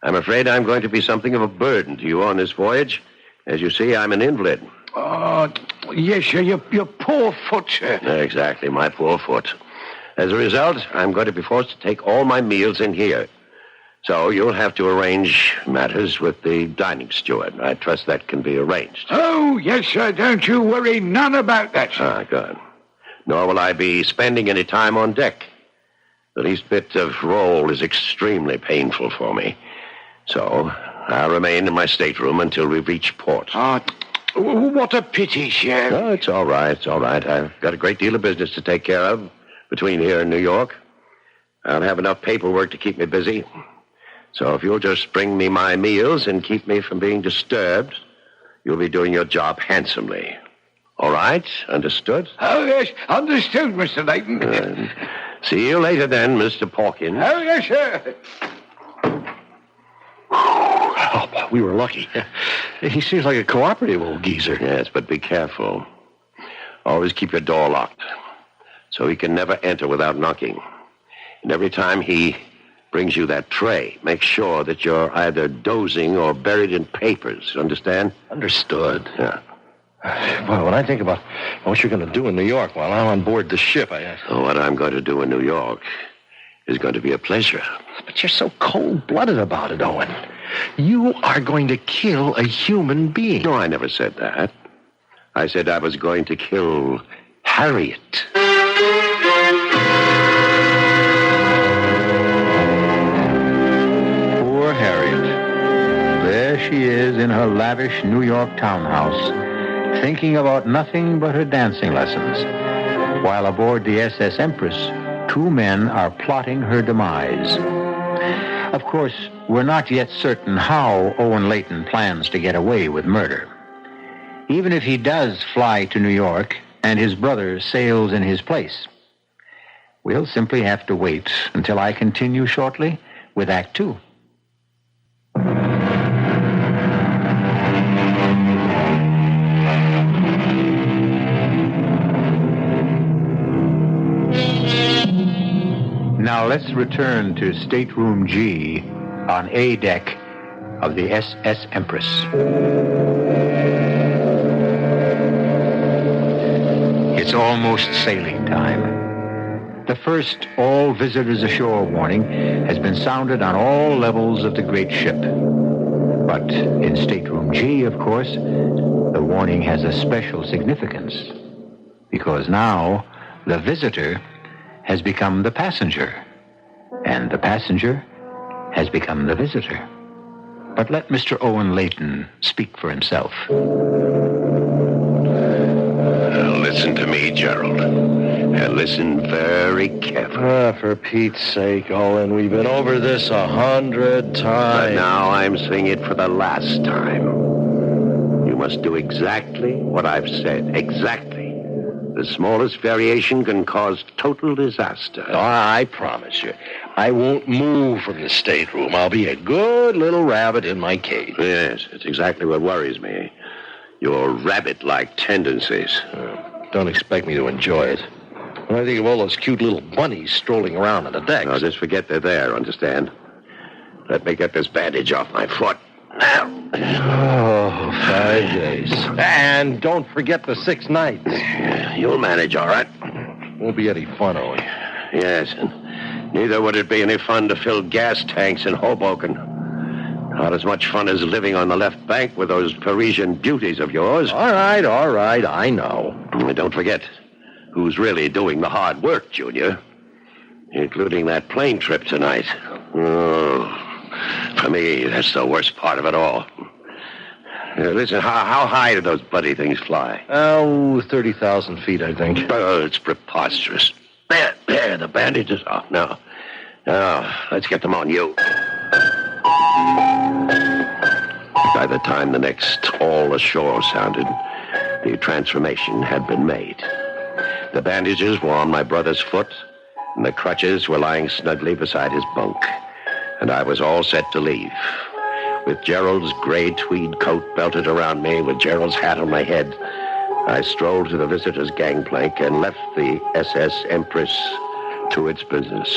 I'm afraid I'm going to be something of a burden to you on this voyage. As you see, I'm an invalid. Oh, yes, sir, your poor foot, sir. Exactly, my poor foot. As a result, I'm going to be forced to take all my meals in here. So you'll have to arrange matters with the dining steward. I trust that can be arranged. Oh, yes, sir. Don't you worry none about that, sir. Ah, good. Nor will I be spending any time on deck. The least bit of roll is extremely painful for me. So I'll remain in my stateroom until we reach port. Ah, what a pity, sir. Oh, it's all right. It's all right. I've got a great deal of business to take care of between here and New York. I'll have enough paperwork to keep me busy. So if you'll just bring me my meals and keep me from being disturbed, you'll be doing your job handsomely. All right? Understood? Oh, yes. Understood, Mr. Layton. See you later then, Mr. Pawkins. Oh, yes, sir. Oh, we were lucky. He seems like a cooperative old geezer. Yes, but be careful. Always keep your door locked, so he can never enter without knocking. And every time he brings you that tray, make sure that you're either dozing or buried in papers. Understand? Understood. Yeah. Well, when I think about what you're going to do in New York while I'm on board the ship, What I'm going to do in New York is going to be a pleasure. But you're so cold-blooded about it, Owen. You are going to kill a human being. No, I never said that. I said I was going to kill Harriet. Poor Harriet. There she is in her lavish New York townhouse, thinking about nothing but her dancing lessons, while aboard the SS Empress, 2 men are plotting her demise. Of course, we're not yet certain how Owen Layton plans to get away with murder. Even if he does fly to New York and his brother sails in his place, we'll simply have to wait until I continue shortly with Act 2. Now let's return to Stateroom G on A deck of the SS Empress. It's almost sailing time. The first all visitors ashore warning has been sounded on all levels of the great ship. But in Stateroom G, of course, the warning has a special significance, because now the visitor has become the passenger, and the passenger has become the visitor. But let Mr. Owen Layton speak for himself. Listen to me, Gerald, and listen very carefully. For Pete's sake, Owen, we've been over this 100 times. But now I'm saying it for the last time. You must do exactly what I've said. Exactly. The smallest variation can cause total disaster. Oh, I promise you, I won't move from the stateroom. I'll be a good little rabbit in my cage. Yes, it's exactly what worries me. Your rabbit-like tendencies. Don't expect me to enjoy it. When I think of all those cute little bunnies strolling around on the deck. Now, just forget they're there, understand? Let me get this bandage off my foot. Now. Oh, 5 days. And don't forget the 6 nights. You'll manage, all right? Won't be any fun, Owen. Yes, and neither would it be any fun to fill gas tanks in Hoboken. Not as much fun as living on the left bank with those Parisian beauties of yours. All right, I know. And don't forget who's really doing the hard work, Junior. Including that plane trip tonight. Oh, for me, that's the worst part of it all. Listen, how high do those buddy things fly? 30,000 feet, I think. Oh, it's preposterous. There, the bandage is off now. Now, let's get them on you. By the time the next all ashore sounded, the transformation had been made. The bandages were on my brother's foot, and the crutches were lying snugly beside his bunk. And I was all set to leave. With Gerald's gray tweed coat belted around me, with Gerald's hat on my head, I strolled to the visitors' gangplank and left the SS Empress to its business.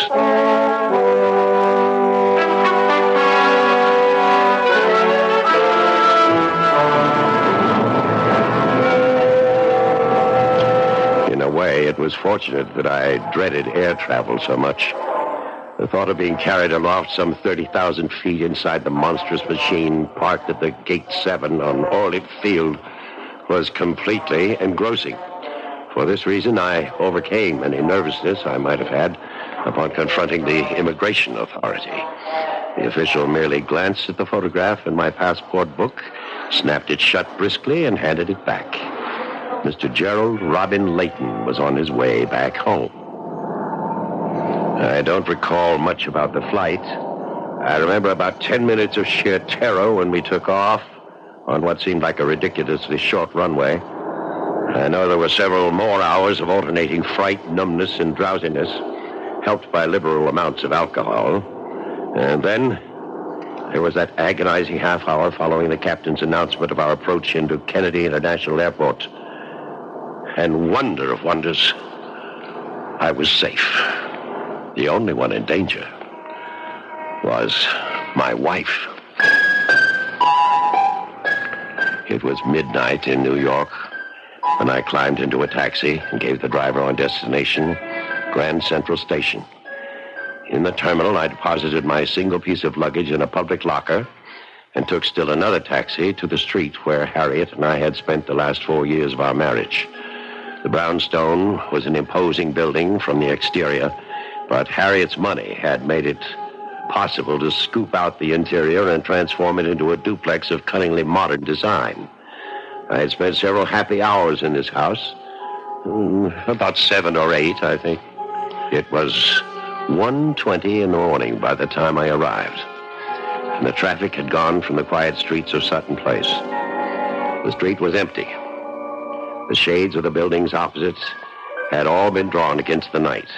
In a way, it was fortunate that I dreaded air travel so much. The thought of being carried aloft some 30,000 feet inside the monstrous machine parked at the Gate 7 on Orly Field was completely engrossing. For this reason, I overcame any nervousness I might have had upon confronting the immigration authority. The official merely glanced at the photograph in my passport book, snapped it shut briskly, and handed it back. Mr. Gerald Robin Layton was on his way back home. I don't recall much about the flight. I remember about 10 minutes of sheer terror when we took off on what seemed like a ridiculously short runway. I know there were several more hours of alternating fright, numbness, and drowsiness, helped by liberal amounts of alcohol. And then there was that agonizing half hour following the captain's announcement of our approach into Kennedy International Airport. And wonder of wonders, I was safe. The only one in danger was my wife. It was midnight in New York when I climbed into a taxi and gave the driver our destination, Grand Central Station. In the terminal, I deposited my single piece of luggage in a public locker and took still another taxi to the street where Harriet and I had spent the last 4 years of our marriage. The brownstone was an imposing building from the exterior, but Harriet's money had made it possible to scoop out the interior and transform it into a duplex of cunningly modern design. I had spent several happy hours in this house, about 7 or 8, I think. It was 1:20 in the morning by the time I arrived, and the traffic had gone from the quiet streets of Sutton Place. The street was empty. The shades of the buildings opposite had all been drawn against the night.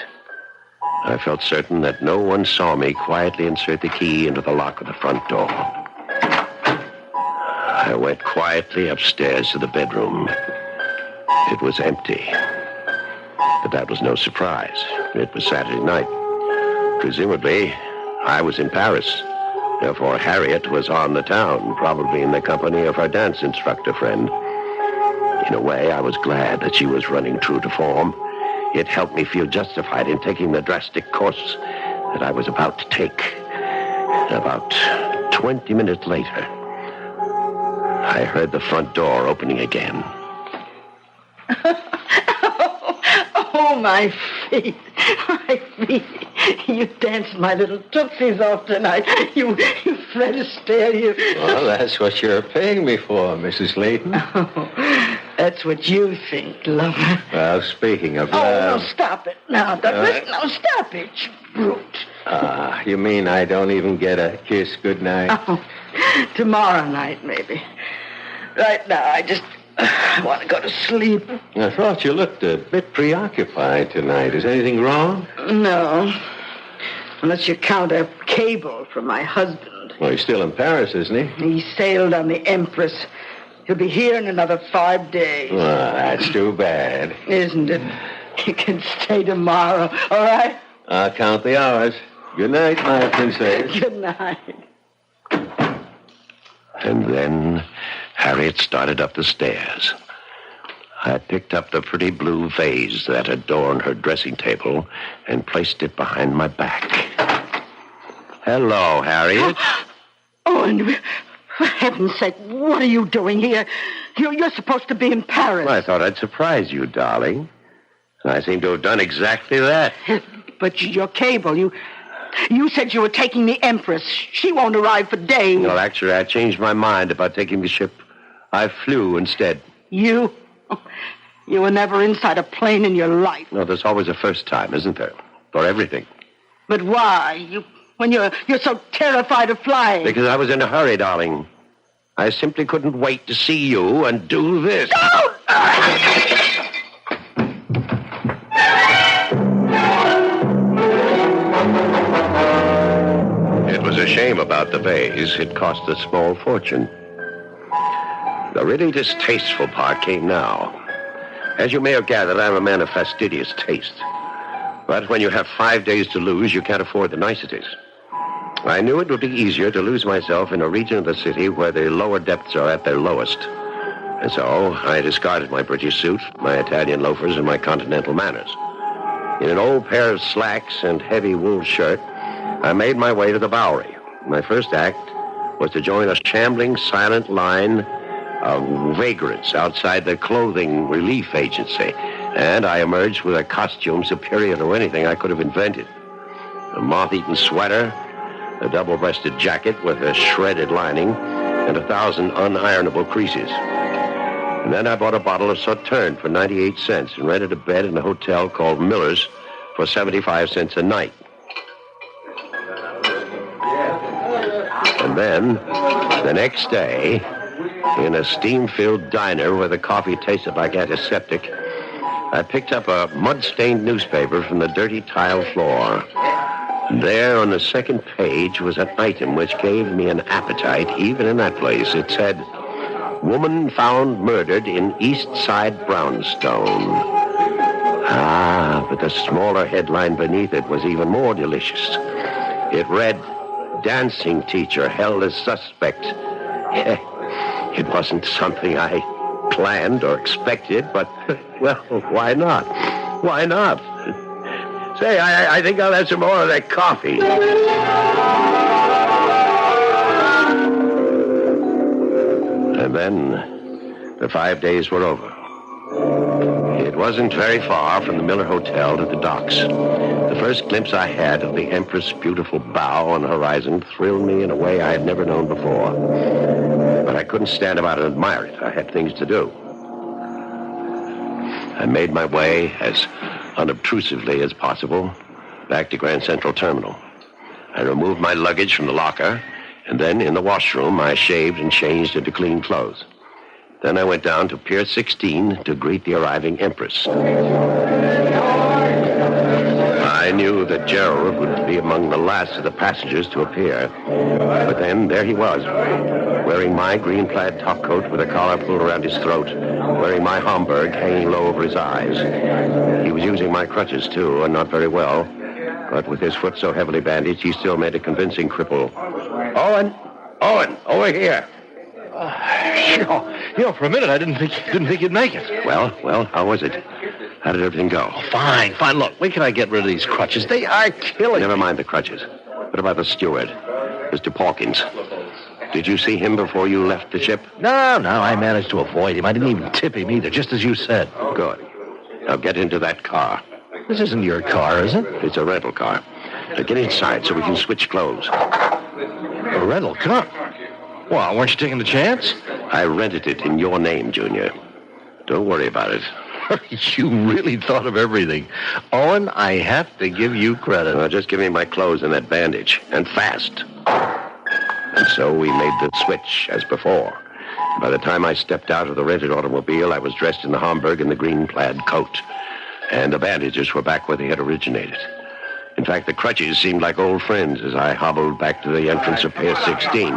I felt certain that no one saw me quietly insert the key into the lock of the front door. I went quietly upstairs to the bedroom. It was empty. But that was no surprise. It was Saturday night. Presumably, I was in Paris. Therefore, Harriet was on the town, probably in the company of her dance instructor friend. In a way, I was glad that she was running true to form. It helped me feel justified in taking the drastic course that I was about to take. About 20 minutes later, I heard the front door opening again. Oh, my feet. My feet. You danced my little tootsies off tonight. You Fred Astaire, you... Well, that's what you're paying me for, Mrs. Layton. Oh, that's what you think, lover. Well, speaking of Oh, love... no, stop it. Now, Douglas, no, stop it, you brute. You mean I don't even get a kiss goodnight? Oh, tomorrow night, maybe. Right now, I just want to go to sleep. I thought you looked a bit preoccupied tonight. Is anything wrong? No. Unless you count a cable from my husband. Well, he's still in Paris, isn't he? He sailed on the Empress. He'll be here in another 5 days. Well, that's too bad. Isn't it? He can stay tomorrow, all right? I'll count the hours. Good night, my princess. Good night. And then Harriet started up the stairs. I picked up the pretty blue vase that adorned her dressing table and placed it behind my back. Hello, Harriet. Oh, and for heaven's sake, what are you doing here? You're supposed to be in Paris. Well, I thought I'd surprise you, darling. I seem to have done exactly that. But your cable, you said you were taking the Empress. She won't arrive for days. Well, actually, I changed my mind about taking the ship. I flew instead. You were never inside a plane in your life. No, there's always a first time, isn't there? For everything. But why? When you're so terrified of flying. Because I was in a hurry, darling. I simply couldn't wait to see you and do this. Don't! It was a shame about the vase. It cost a small fortune. The really distasteful part came now. As you may have gathered, I'm a man of fastidious taste. But when you have 5 days to lose, you can't afford the niceties. I knew it would be easier to lose myself in a region of the city where the lower depths are at their lowest. And so I discarded my British suit, my Italian loafers, and my continental manners. In an old pair of slacks and heavy wool shirt, I made my way to the Bowery. My first act was to join a shambling, silent line of vagrants outside the clothing relief agency, and I emerged with a costume superior to anything I could have invented. A moth-eaten sweater, a double-breasted jacket with a shredded lining, and 1,000 unironable creases. And then I bought a bottle of Sauterne for 98 cents and rented a bed in a hotel called Miller's for 75 cents a night. And then, the next day, in a steam-filled diner where the coffee tasted like antiseptic, I picked up a mud-stained newspaper from the dirty tile floor. There on the second page was an item which gave me an appetite, even in that place. It said, "Woman found murdered in East Side brownstone." Ah, but the smaller headline beneath it was even more delicious. It read, "Dancing teacher held as suspect." It wasn't something I planned or expected, but, well, why not? Why not? Say, I think I'll have some more of that coffee. then the 5 days were over. It wasn't very far from the Miller Hotel to the docks. The first glimpse I had of the Empress' beautiful bow on the horizon thrilled me in a way I had never known before. But I couldn't stand about and admire it. I had things to do. I made my way as unobtrusively as possible back to Grand Central Terminal. I removed my luggage from the locker, and then in the washroom I shaved and changed into clean clothes. Then I went down to Pier 16 to greet the arriving Empress. I knew that Gerald would be among the last of the passengers to appear. But then there he was, wearing my green plaid topcoat with a collar pulled around his throat, wearing my Homburg hanging low over his eyes. He was using my crutches, too, and not very well. But with his foot so heavily bandaged, he still made a convincing cripple. Owen, over here. For a minute I didn't think you'd make it. Well, how was it? How did everything go? Fine. Look, when can I get rid of these crutches? They are killing. Never mind the crutches. What about the steward, Mr. Pawkins? Did you see him before you left the ship? No, I managed to avoid him. I didn't even tip him either, just as you said. Good. Now get into that car. This isn't your car, is it? It's a rental car. Now get inside so we can switch clothes. A rental car? Well, weren't you taking the chance? I rented it in your name, Junior. Don't worry about it. You really thought of everything. Owen, I have to give you credit. Well, just give me my clothes and that bandage. And fast. And so we made the switch, as before. By the time I stepped out of the rented automobile, I was dressed in the Homburg and the green plaid coat. And the bandages were back where they had originated. In fact, the crutches seemed like old friends as I hobbled back to the entrance of Pier 16.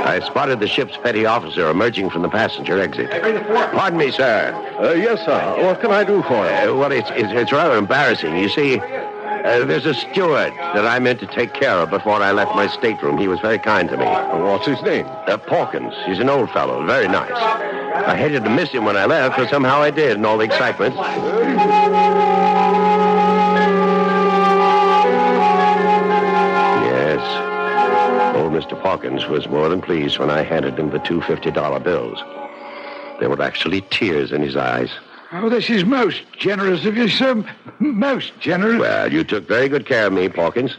I spotted the ship's petty officer emerging from the passenger exit. Pardon me, sir. Yes, sir. What can I do for you? Well, it's rather embarrassing. You see, there's a steward that I meant to take care of before I left my stateroom. He was very kind to me. What's his name? Pawkins. He's an old fellow, very nice. I hated to miss him when I left, but somehow I did in all the excitement. Old Mr. Pawkins was more than pleased when I handed him the two $50 bills. There were actually tears in his eyes. Oh, this is most generous of you, sir. Most generous. Well, you took very good care of me, Pawkins.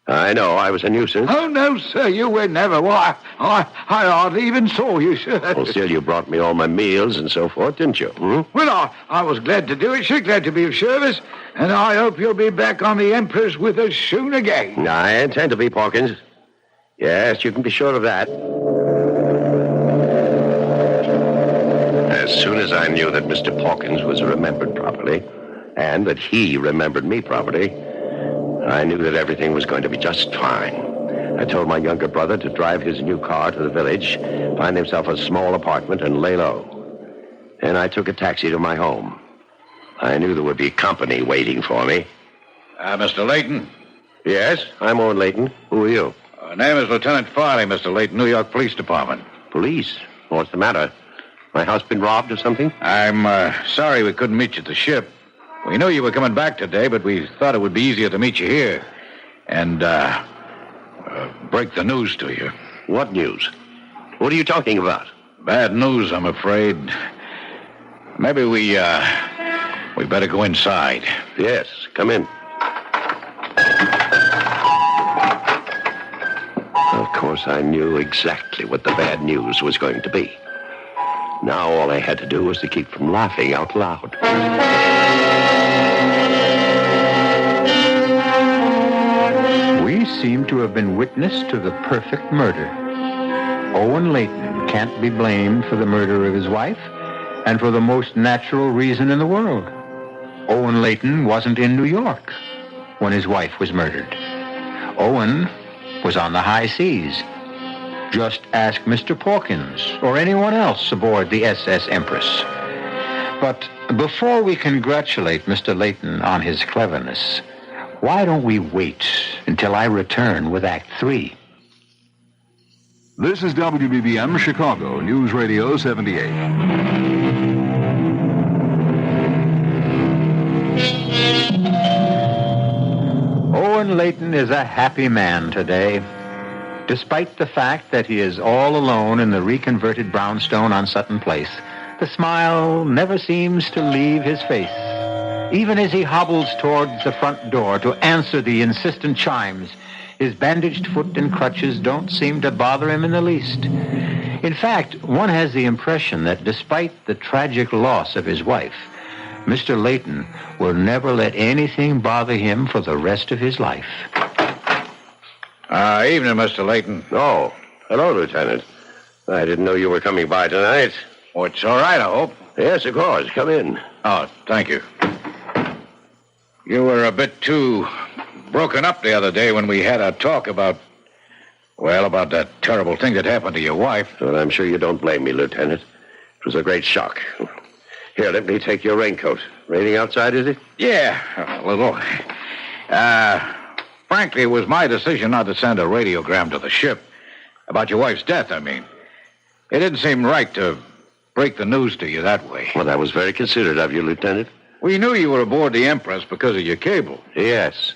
I know I was a nuisance. Oh, no, sir, you were never. Why, I hardly even saw you, sir. Well, still, you brought me all my meals and so forth, didn't you? Well, I was glad to do it, sir. Glad to be of service. And I hope you'll be back on the Empress with us soon again. I intend to be, Pawkins. Yes, you can be sure of that. As soon as I knew that Mr. Pawkins was remembered properly, and that he remembered me properly, I knew that everything was going to be just fine. I told my younger brother to drive his new car to the village, find himself a small apartment, and lay low. And I took a taxi to my home. I knew there would be company waiting for me. Mr. Layton? Yes, I'm Owen Layton. Who are you? Name is Lieutenant Farley, Mr. Layton, New York Police Department. Police? What's the matter? My house been robbed or something? I'm sorry we couldn't meet you at the ship. We knew you were coming back today, but we thought it would be easier to meet you here and break the news to you. What news? What are you talking about? Bad news, I'm afraid. Maybe we better go inside. Yes, come in. Of course, I knew exactly what the bad news was going to be. Now all I had to do was to keep from laughing out loud. We seem to have been witness to the perfect murder. Owen Layton can't be blamed for the murder of his wife, and for the most natural reason in the world. Owen Layton wasn't in New York when his wife was murdered. Owen was on the high seas. Just ask Mr. Pawkins or anyone else aboard the SS Empress. But before we congratulate Mr. Layton on his cleverness, why don't we wait until I return with Act 3? This is WBBM Chicago, News Radio 78. Owen Layton is a happy man today. Despite the fact that he is all alone in the reconverted brownstone on Sutton Place, the smile never seems to leave his face. Even as he hobbles towards the front door to answer the insistent chimes, his bandaged foot and crutches don't seem to bother him in the least. In fact, one has the impression that despite the tragic loss of his wife, Mr. Layton will never let anything bother him for the rest of his life. Evening, Mr. Layton. Oh, hello, Lieutenant. I didn't know you were coming by tonight. Oh, it's all right, I hope. Yes, of course. Come in. Oh, thank you. You were a bit too broken up the other day when we had a talk about that terrible thing that happened to your wife. Well, I'm sure you don't blame me, Lieutenant. It was a great shock. Here, let me take your raincoat. Raining outside, is it? Yeah, a little. Frankly, it was my decision not to send a radiogram to the ship. About your wife's death, I mean. It didn't seem right to break the news to you that way. Well, that was very considerate of you, Lieutenant. We knew you were aboard the Empress because of your cable. Yes.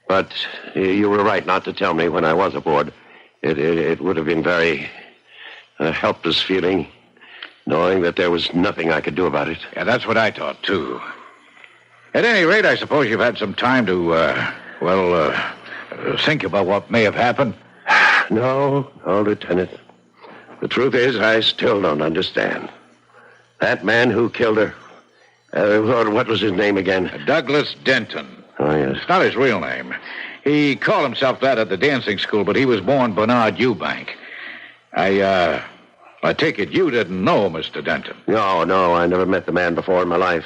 But you were right not to tell me when I was aboard. It would have been very helpless feeling, knowing that there was nothing I could do about it. Yeah, that's what I thought, too. At any rate, I suppose you've had some time to, think about what may have happened. No, Lieutenant. The truth is, I still don't understand. That man who killed her, what was his name again? Douglas Denton. Oh, yes. It's not his real name. He called himself that at the dancing school, but he was born Bernard Eubank. I take it you didn't know Mr. Denton. No, I never met the man before in my life.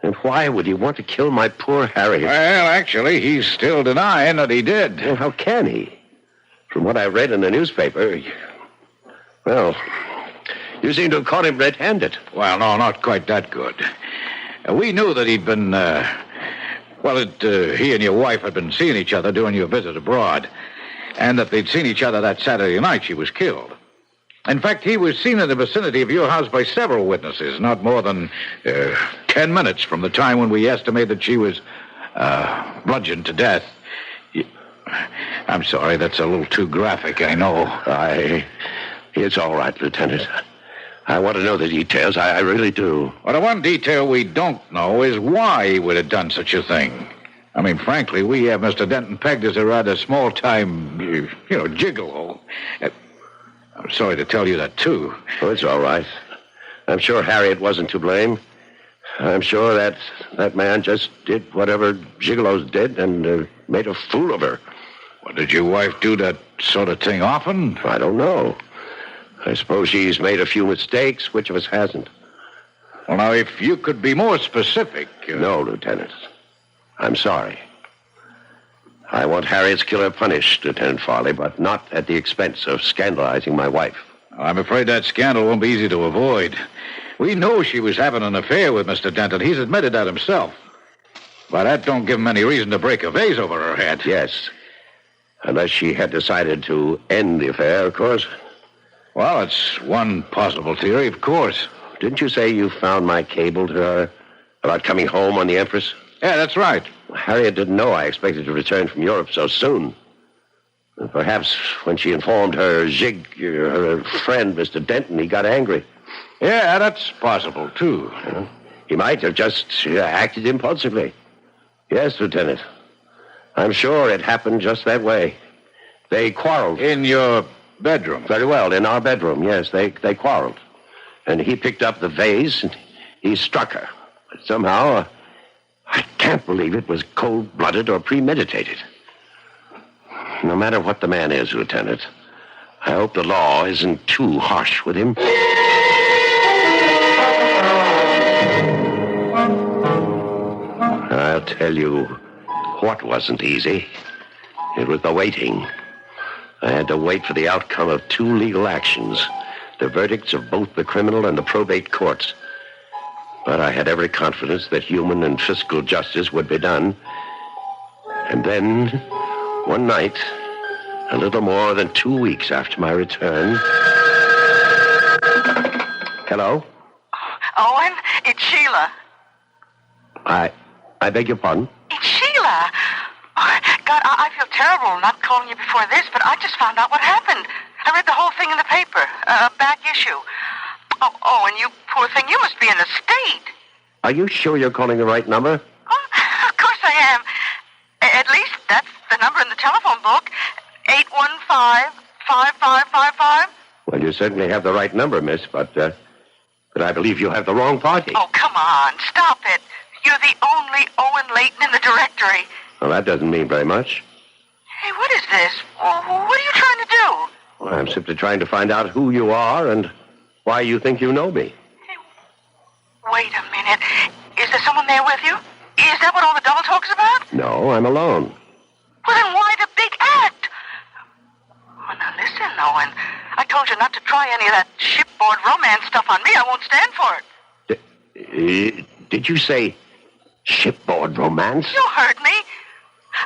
And why would he want to kill my poor Harriet? Well, actually, he's still denying that he did. Well, how can he? From what I read in the newspaper, well, you seem to have caught him red-handed. Well, no, not quite that good. We knew that he'd been, he and your wife had been seeing each other during your visit abroad, and that they'd seen each other that Saturday night she was killed. In fact, he was seen in the vicinity of your house by several witnesses, not more than 10 minutes from the time when we estimate that she was bludgeoned to death. I'm sorry, that's a little too graphic, I know. It's all right, Lieutenant. I want to know the details. I really do. Well, the one detail we don't know is why he would have done such a thing. I mean, frankly, we have Mr. Denton pegged as a rather small-time, gigolo. I'm sorry to tell you that, too. Oh, it's all right. I'm sure Harriet wasn't to blame. I'm sure that man just did whatever gigolos did and made a fool of her. Well, did your wife do that sort of thing often? I don't know. I suppose she's made a few mistakes. Which of us hasn't? Well, now, if you could be more specific... No, Lieutenant. I'm sorry. I want Harriet's killer punished, Lieutenant Farley, but not at the expense of scandalizing my wife. I'm afraid that scandal won't be easy to avoid. We know she was having an affair with Mr. Denton. He's admitted that himself. But that don't give him any reason to break a vase over her head. Yes. Unless she had decided to end the affair, of course. Well, it's one possible theory, of course. Didn't you say you found my cable to her about coming home on the Empress? Yeah, that's right. Harriet didn't know I expected to return from Europe so soon. And perhaps when she informed her friend, Mr. Denton, he got angry. Yeah, that's possible, too. He might have just acted impulsively. Yes, Lieutenant. I'm sure it happened just that way. They quarreled. In your bedroom? Very well, in our bedroom, yes. They quarreled. And he picked up the vase and he struck her. But somehow, I can't believe it was cold-blooded or premeditated. No matter what the man is, Lieutenant, I hope the law isn't too harsh with him. I'll tell you what wasn't easy. It was the waiting. I had to wait for the outcome of two legal actions, the verdicts of both the criminal and the probate courts. But I had every confidence that human and fiscal justice would be done. And then, one night, a little more than 2 weeks after my return... Hello? Owen, it's Sheila. I beg your pardon? It's Sheila. Oh, God, I feel terrible not calling you before this, but I just found out what happened. I read the whole thing in the paper, back issue. Oh, and you poor thing, you must be in a state. Are you sure you're calling the right number? Oh, of course I am. At least that's the number in the telephone book. 815-5555. Well, you certainly have the right number, miss, but I believe you have the wrong party. Oh, come on. Stop it. You're the only Owen Layton in the directory. Well, that doesn't mean very much. Hey, what is this? What are you trying to do? Well, I'm simply trying to find out who you are and why you think you know me. Hey, wait a minute. Is there someone there with you? Is that what all the double talk's about? No, I'm alone. Well, then why the big act? Oh, now listen, Owen. I told you not to try any of that shipboard romance stuff on me. I won't stand for it. Did you say shipboard romance? You heard me.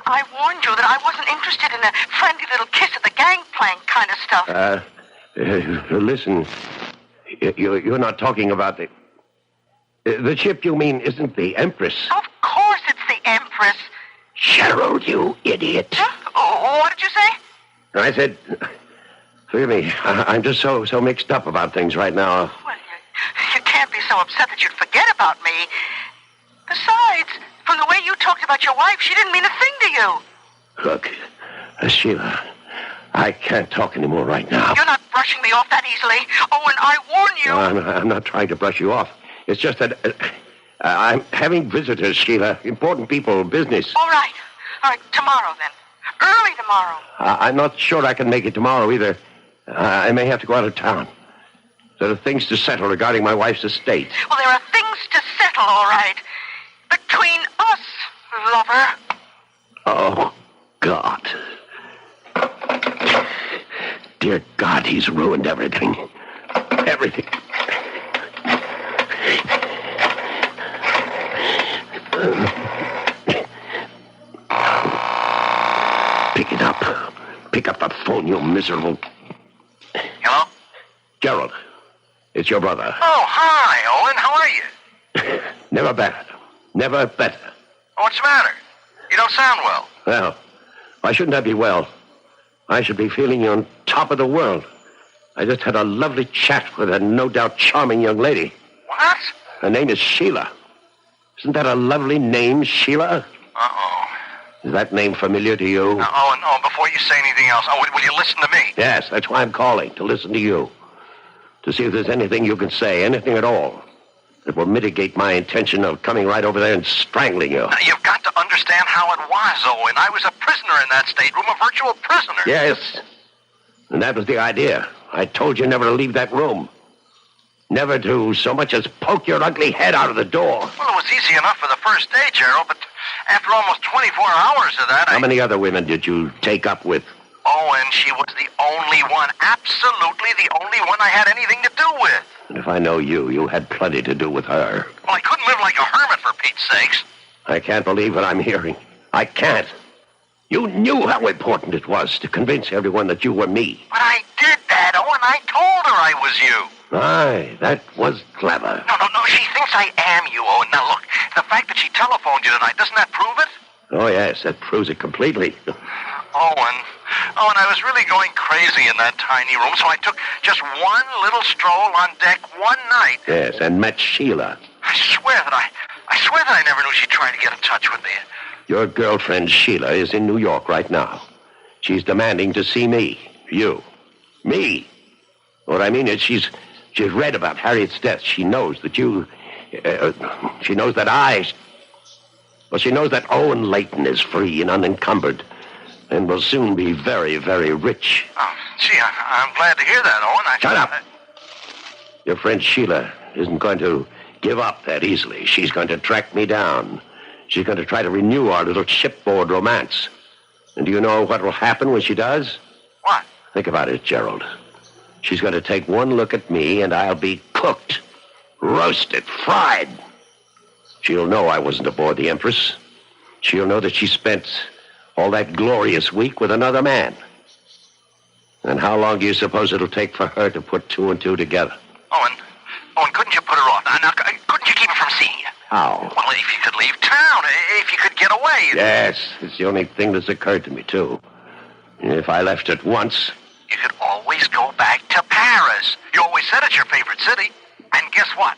I warned you that I wasn't interested in a friendly little kiss at the gangplank kind of stuff. Listen, you're not talking about the ship you mean isn't the Empress. Of course it's the Empress. Gerald, you idiot. Huh? Oh, what did you say? I said, forgive me, I'm just so mixed up about things right now. Well, you can't be so upset that you'd forget about me. Besides, from the way you talked about your wife, she didn't mean a thing to you. Look, Sheila, I can't talk anymore right now. You're not brushing me off that easily. Oh, and I warn you. No, I'm not trying to brush you off. It's just that I'm having visitors, Sheila. Important people, business. All right, tomorrow then. Early tomorrow. I'm not sure I can make it tomorrow either. I may have to go out of town. There are things to settle regarding my wife's estate. Well, there are things to settle, all right. Between us, lover. Oh, God. Dear God, he's ruined everything. Everything. Pick it up. Pick up the phone, you miserable... Hello? Gerald, it's your brother. Oh, hi, Owen. How are you? Never better. Never better. What's the matter? You don't sound well. Well, why shouldn't I be well? I should be feeling on top of the world. I just had a lovely chat with a no doubt charming young lady. What? Her name is Sheila. Isn't that a lovely name, Sheila? Uh-oh. Is that name familiar to you? Owen, before you say anything else, will you listen to me? Yes, that's why I'm calling, to listen to you. To see if there's anything you can say, anything at all, that will mitigate my intention of coming right over there and strangling you. Now, you've got to understand how it was, Owen. I was a prisoner in that stateroom, a virtual prisoner. Yes, and that was the idea. I told you never to leave that room. Never to so much as poke your ugly head out of the door. Well, it was easy enough for the first day, Gerald, but after almost 24 hours of that, How many other women did you take up with? Oh, and she was the only one, absolutely the only one I had anything to do with. And if I know you, you had plenty to do with her. Well, I couldn't live like a hermit, for Pete's sakes. I can't believe what I'm hearing. I can't. You knew how important it was to convince everyone that you were me. But I did that, Owen. I told her I was you. Aye, that was clever. No, she thinks I am you, Owen. Now, look, the fact that she telephoned you tonight, doesn't that prove it? Oh, yes, that proves it completely. Owen, I was really going crazy in that tiny room, so I took just one little stroll on deck one night. Yes, and met Sheila. I swear that I never knew she'd try to get in touch with me. Your girlfriend, Sheila, is in New York right now. She's demanding to see me. You. Me. What I mean is she's read about Harriet's death. She knows that you... she knows that she knows that Owen Layton is free and unencumbered and will soon be very, very rich. Oh, gee, I'm glad to hear that, Owen. Shut up. Your friend Sheila isn't going to give up that easily. She's going to track me down. She's going to try to renew our little shipboard romance. And do you know what will happen when she does? What? Think about it, Gerald. She's going to take one look at me, and I'll be cooked, roasted, fried. She'll know I wasn't aboard the Empress. She'll know that she spent all that glorious week with another man. And how long do you suppose it'll take for her to put two and two together? Owen, couldn't you put her off? Now, couldn't you keep her from seeing you? How? Well, if you could leave town, if you could get away. Yes, it's the only thing that's occurred to me, too. If I left at once... You could always go back to Paris. You always said it's your favorite city. And guess what?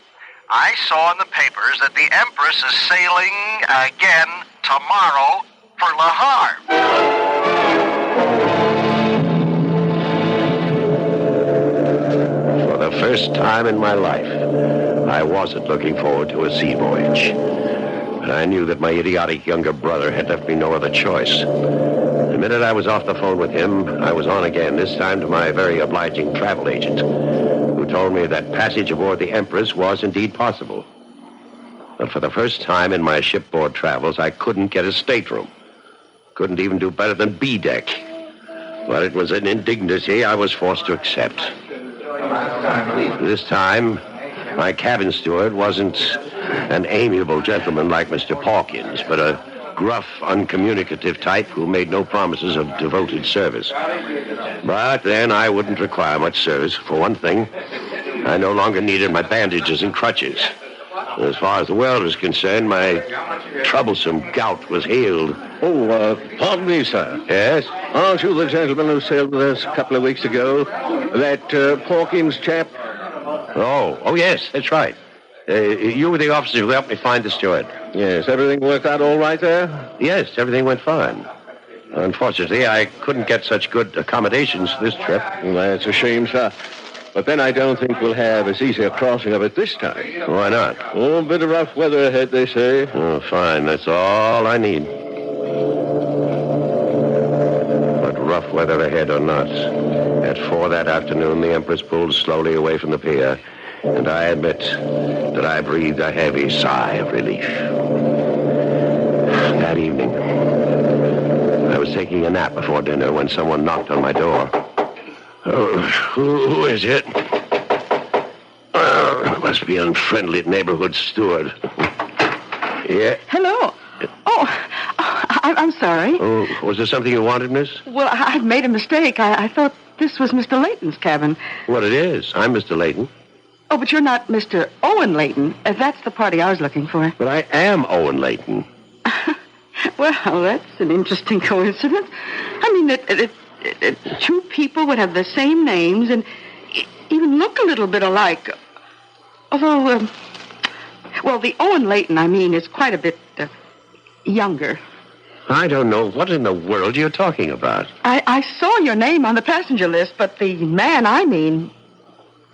I saw in the papers that the Empress is sailing again tomorrow for Le Havre. For the first time in my life, I wasn't looking forward to a sea voyage. But I knew that my idiotic younger brother had left me no other choice. The minute I was off the phone with him, I was on again, this time to my very obliging travel agent, who told me that passage aboard the Empress was indeed possible. But for the first time in my shipboard travels, I couldn't get a stateroom. Couldn't even do better than B-deck. But it was an indignity I was forced to accept. This time, my cabin steward wasn't an amiable gentleman like Mr. Pawkins, but a gruff, uncommunicative type who made no promises of devoted service. But then I wouldn't require much service. For one thing, I no longer needed my bandages and crutches. As far as the world was concerned, my troublesome gout was healed. Oh, pardon me, sir. Yes? Aren't you the gentleman who sailed with us a couple of weeks ago? That Pawkins chap? Oh, yes, that's right. You were the officer who helped me find the steward. Yes, everything worked out all right there? Yes, everything went fine. Unfortunately, I couldn't get such good accommodations this trip. Well, that's a shame, sir. But then I don't think we'll have as easy a crossing of it this time. Why not? Oh, a bit of rough weather ahead, they say. Oh, fine. That's all I need. But rough weather ahead or not, at 4 that afternoon, the Empress pulled slowly away from the pier, and I admit that I breathed a heavy sigh of relief. That evening, I was taking a nap before dinner when someone knocked on my door. Oh, who is it? It must be an unfriendly neighborhood steward. Yeah? Hello. Oh, I'm sorry. Oh, was there something you wanted, miss? Well, I've made a mistake. I thought this was Mr. Layton's cabin. Well, it is. I'm Mr. Layton. Oh, but you're not Mr. Owen Layton. That's the party I was looking for. But I am Owen Layton. Well, that's an interesting coincidence. I mean, two people would have the same names and even look a little bit alike. Although, well, the Owen Layton, I mean, is quite a bit younger. I don't know what in the world you're talking about. I saw your name on the passenger list, but the man I mean...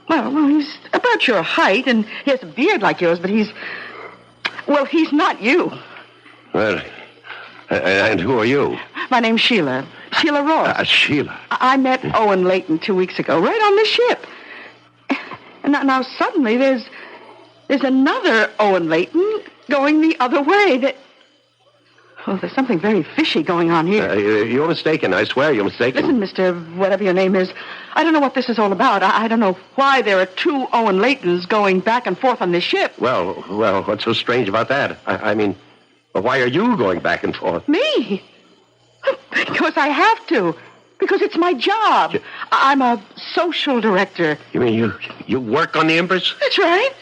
Well, he's about your height, and he has a beard like yours, but he's not you. Well, and who are you? My name's Sheila. Sheila Ross. Sheila. I met Owen Layton 2 weeks ago, right on the ship. And now suddenly there's another Owen Layton going the other way. There's something very fishy going on here. You're mistaken. I swear you're mistaken. Listen, Mr. Whatever your name is, I don't know what this is all about. I don't know why there are two Owen Laytons going back and forth on this ship. Well, what's so strange about that? I mean, why are you going back and forth? Me? Because I have to. Because it's my job. I'm a social director. You mean you work on the Empress? That's right.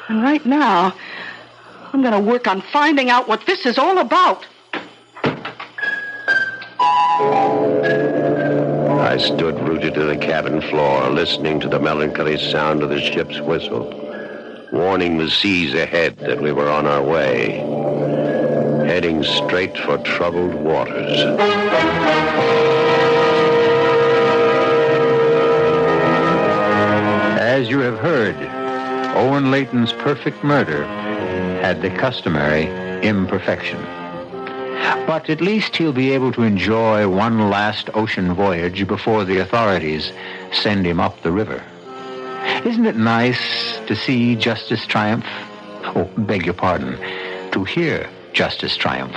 And right now, I'm going to work on finding out what this is all about. I stood rooted to the cabin floor, listening to the melancholy sound of the ship's whistle, warning the seas ahead that we were on our way, heading straight for troubled waters. As you have heard, Owen Layton's perfect murder had the customary imperfection. But at least he'll be able to enjoy one last ocean voyage before the authorities send him up the river. Isn't it nice to see justice triumph? Oh, beg your pardon, to hear justice triumph.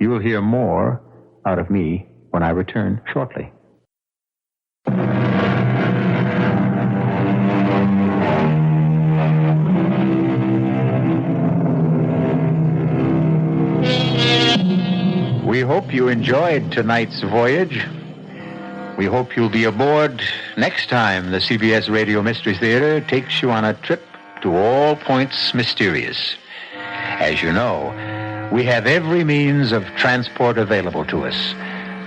You'll hear more out of me when I return shortly. We hope you enjoyed tonight's voyage. We hope you'll be aboard next time the CBS Radio Mystery Theater takes you on a trip to all points mysterious. As you know, We have every means of transport available to us,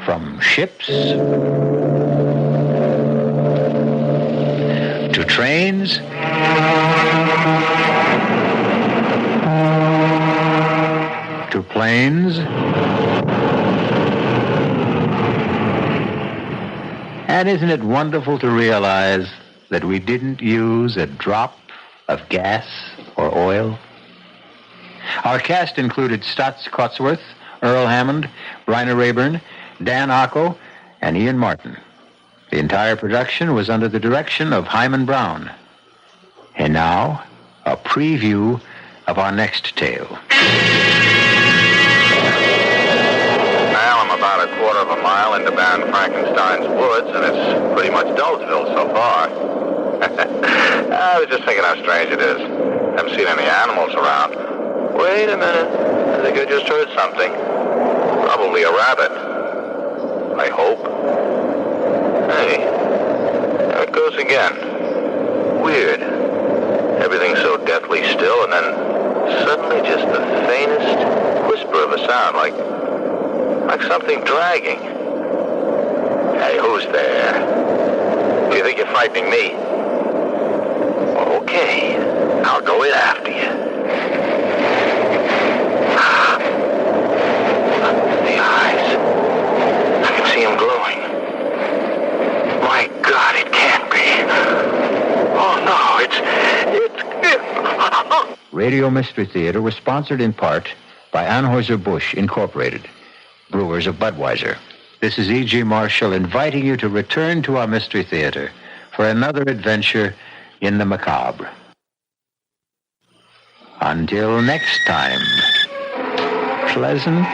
from ships to trains to planes and isn't it wonderful to realize that we didn't use a drop of gas or oil? Our cast included Staats Cotsworth, Earl Hammond, Bryna Raeburn, Dan Ocko, and Ian Martin. The entire production was under the direction of Hyman Brown. And now, a preview of our next tale. Well, I'm about a quarter of a mile into Baron Frankenstein's woods, and it's pretty much Dulesville so far. I was just thinking how strange it is. Haven't seen any animals around. Wait a minute. I think I just heard something. Probably a rabbit. I hope. Hey, there it goes again. Weird. Everything's so deathly still, and then suddenly just the faintest whisper of a sound, like something dragging. Hey, who's there? Do you think you're frightening me? Okay, I'll go in after you. The eyes. I can see them glowing. My God, it can't be. Oh, no, it's... Radio Mystery Theater was sponsored in part by Anheuser-Busch Incorporated, brewers of Budweiser. This is E.G. Marshall inviting you to return to our Mystery Theater for another adventure in the macabre. Until next time, pleasant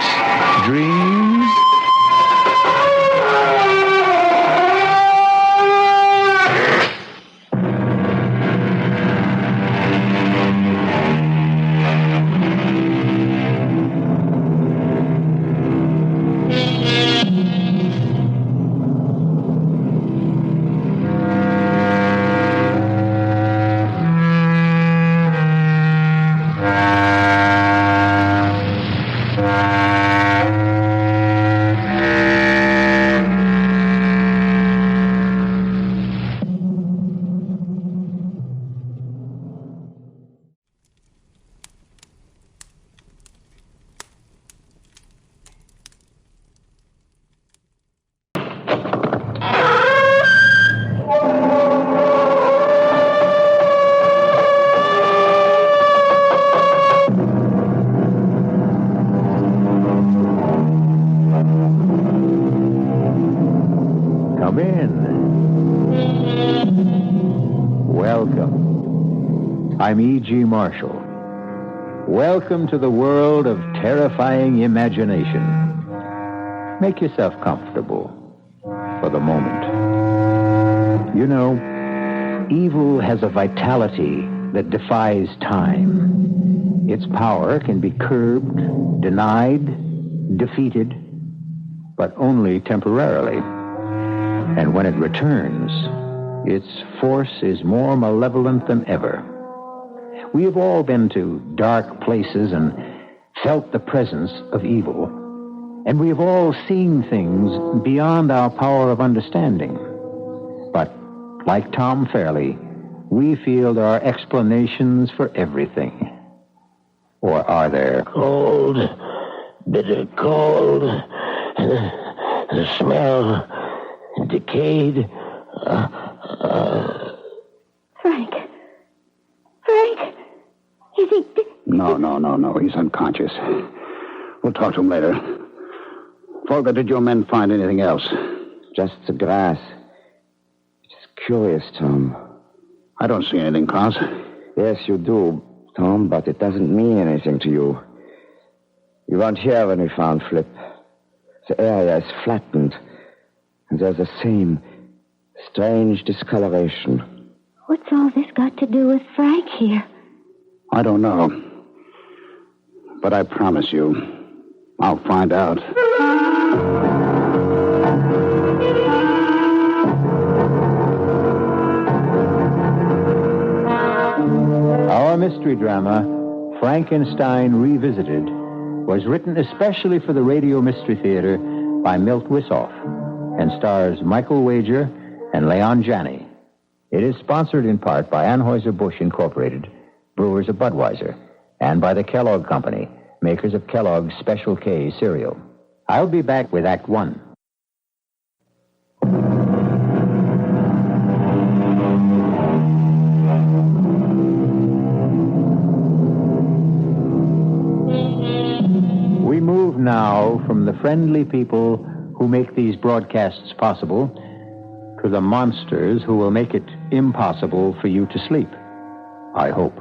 dreams. I'm E.G. Marshall. Welcome to the world of terrifying imagination. Make yourself comfortable for the moment. You know, evil has a vitality that defies time. Its power can be curbed, denied, defeated, but only temporarily. And when it returns, its force is more malevolent than ever. We have all been to dark places and felt the presence of evil. And we have all seen things beyond our power of understanding. But, like Tom Fairley, we feel there are explanations for everything. Or are there? Cold, bitter cold, the smell, decayed. Frank. Is he... No. He's unconscious. We'll talk to him later. Folger, did your men find anything else? Just the grass. It's curious, Tom. I don't see anything, Klaus. Yes, you do, Tom, but it doesn't mean anything to you. You weren't here when we found Flip. The area is flattened, and there's the same strange discoloration. What's all this got to do with Frank here? I don't know. But I promise you, I'll find out. Our mystery drama, Frankenstein Revisited, was written especially for the Radio Mystery Theater by Milt Wisoff and stars Michael Wager and Leon Janney. It is sponsored in part by Anheuser-Busch Incorporated, brewers of Budweiser, and by the Kellogg Company, makers of Kellogg's Special K cereal. I'll be back with Act One. We move now from the friendly people who make these broadcasts possible to the monsters who will make it impossible for you to sleep. I hope.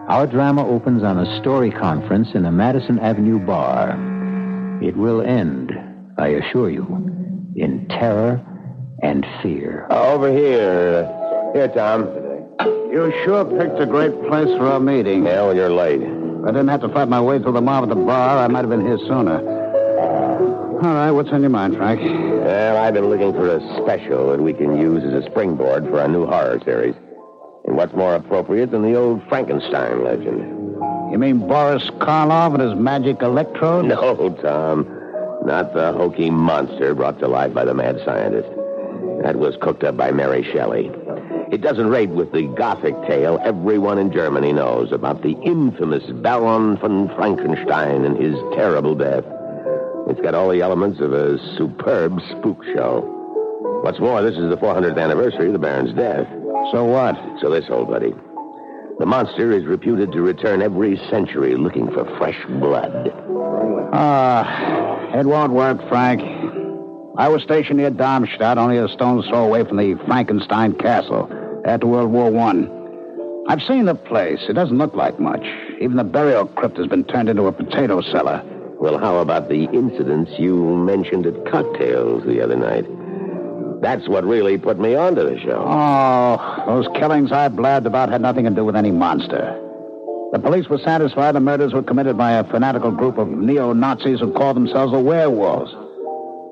Our drama opens on a story conference in a Madison Avenue bar. It will end, I assure you, in terror and fear. Over here. Here, Tom. You sure picked a great place for a meeting. Yeah, well, you're late. If I didn't have to fight my way through the mob at the bar, I might have been here sooner. All right, what's on your mind, Frank? Well, I've been looking for a special that we can use as a springboard for our new horror series. And what's more appropriate than the old Frankenstein legend? You mean Boris Karloff and his magic electrode? No, Tom. Not the hokey monster brought to life by the mad scientist. That was cooked up by Mary Shelley. It doesn't rate with the Gothic tale everyone in Germany knows about the infamous Baron von Frankenstein and his terrible death. It's got all the elements of a superb spook show. What's more, this is the 400th anniversary of the Baron's death. So what? So this, old buddy. The monster is reputed to return every century looking for fresh blood. It won't work, Frank. I was stationed near Darmstadt, only a stone's throw away from the Frankenstein castle after World War I. I've seen the place. It doesn't look like much. Even the burial crypt has been turned into a potato cellar. Well, how about the incidents you mentioned at cocktails the other night? That's what really put me onto the show. Oh, those killings I blabbed about had nothing to do with any monster. The police were satisfied the murders were committed by a fanatical group of neo-Nazis who call themselves the werewolves.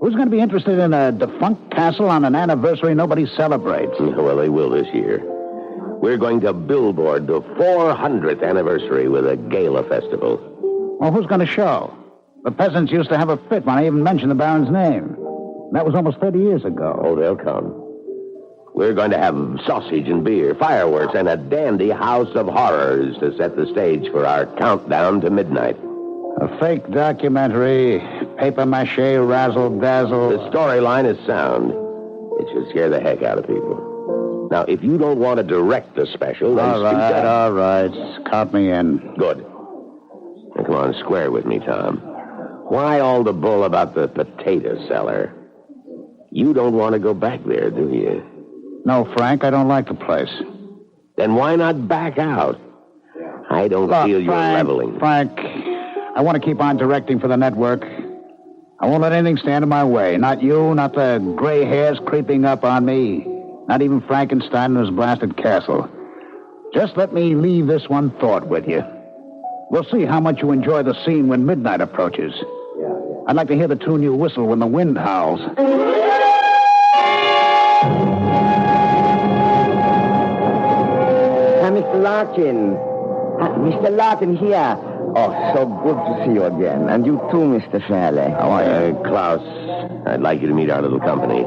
Who's going to be interested in a defunct castle on an anniversary nobody celebrates? Well, they will this year. We're going to billboard the 400th anniversary with a gala festival. Well, who's going to show? The peasants used to have a fit when I even mentioned the Baron's name. That was almost 30 years ago. Oh, they'll come. We're going to have sausage and beer, fireworks, and a dandy House of Horrors to set the stage for our countdown to midnight. A fake documentary, papier-mâché, razzle-dazzle. The storyline is sound. It should scare the heck out of people. Now, if you don't want to direct the special, then all right. Count me in. Good. Now, come on, square with me, Tom. Why all the bull about the potato cellar? You don't want to go back there, do you? No, Frank, I don't like the place. Then why not back out? I don't feel you're leveling. Frank, I want to keep on directing for the network. I won't let anything stand in my way. Not you, not the gray hairs creeping up on me. Not even Frankenstein and his blasted castle. Just let me leave this one thought with you. We'll see how much you enjoy the scene when midnight approaches. I'd like to hear the tune you whistle when the wind howls. Mr. Larkin. Mr. Larkin here. Oh, so good to see you again. And you too, Mr. Shelley. How are you? Klaus, I'd like you to meet our little company.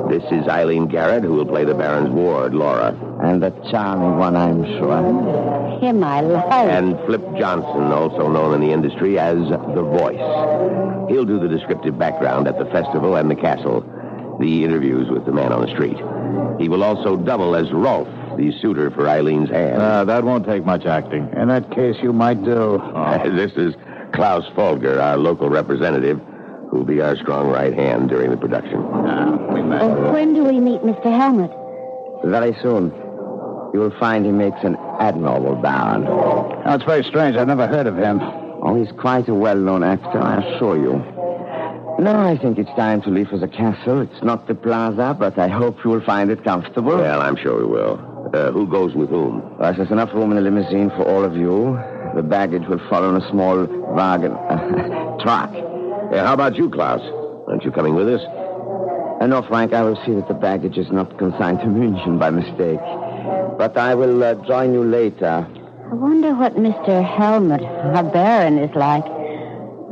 This is Eileen Garrett, who will play the Baron's ward, Laura. And a charming one, I'm sure. Him I like. And Flip Johnson, also known in the industry as The Voice. He'll do the descriptive background at the festival and the castle, the interviews with the man on the street. He will also double as Rolf, the suitor for Eileen's hand. That won't take much acting. In that case, you might do. This is Klaus Folger, our local representative, who'll be our strong right hand during the production. We met. When do we meet Mr. Helmut? Very soon. You will find he makes an admirable Baron. Oh, it's very strange. I've never heard of him. Oh, he's quite a well-known actor, I assure you. Now, I think it's time to leave for the castle. It's not the plaza, but I hope you will find it comfortable. Well, I'm sure we will. Who goes with whom? Well, there's enough room in the limousine for all of you. The baggage will follow in a small wagon. Truck. How about you, Klaus? Aren't you coming with us? No, Frank, I will see that the baggage is not consigned to München by mistake. But I will join you later. I wonder what Mr. Helmut, our Baron, is like.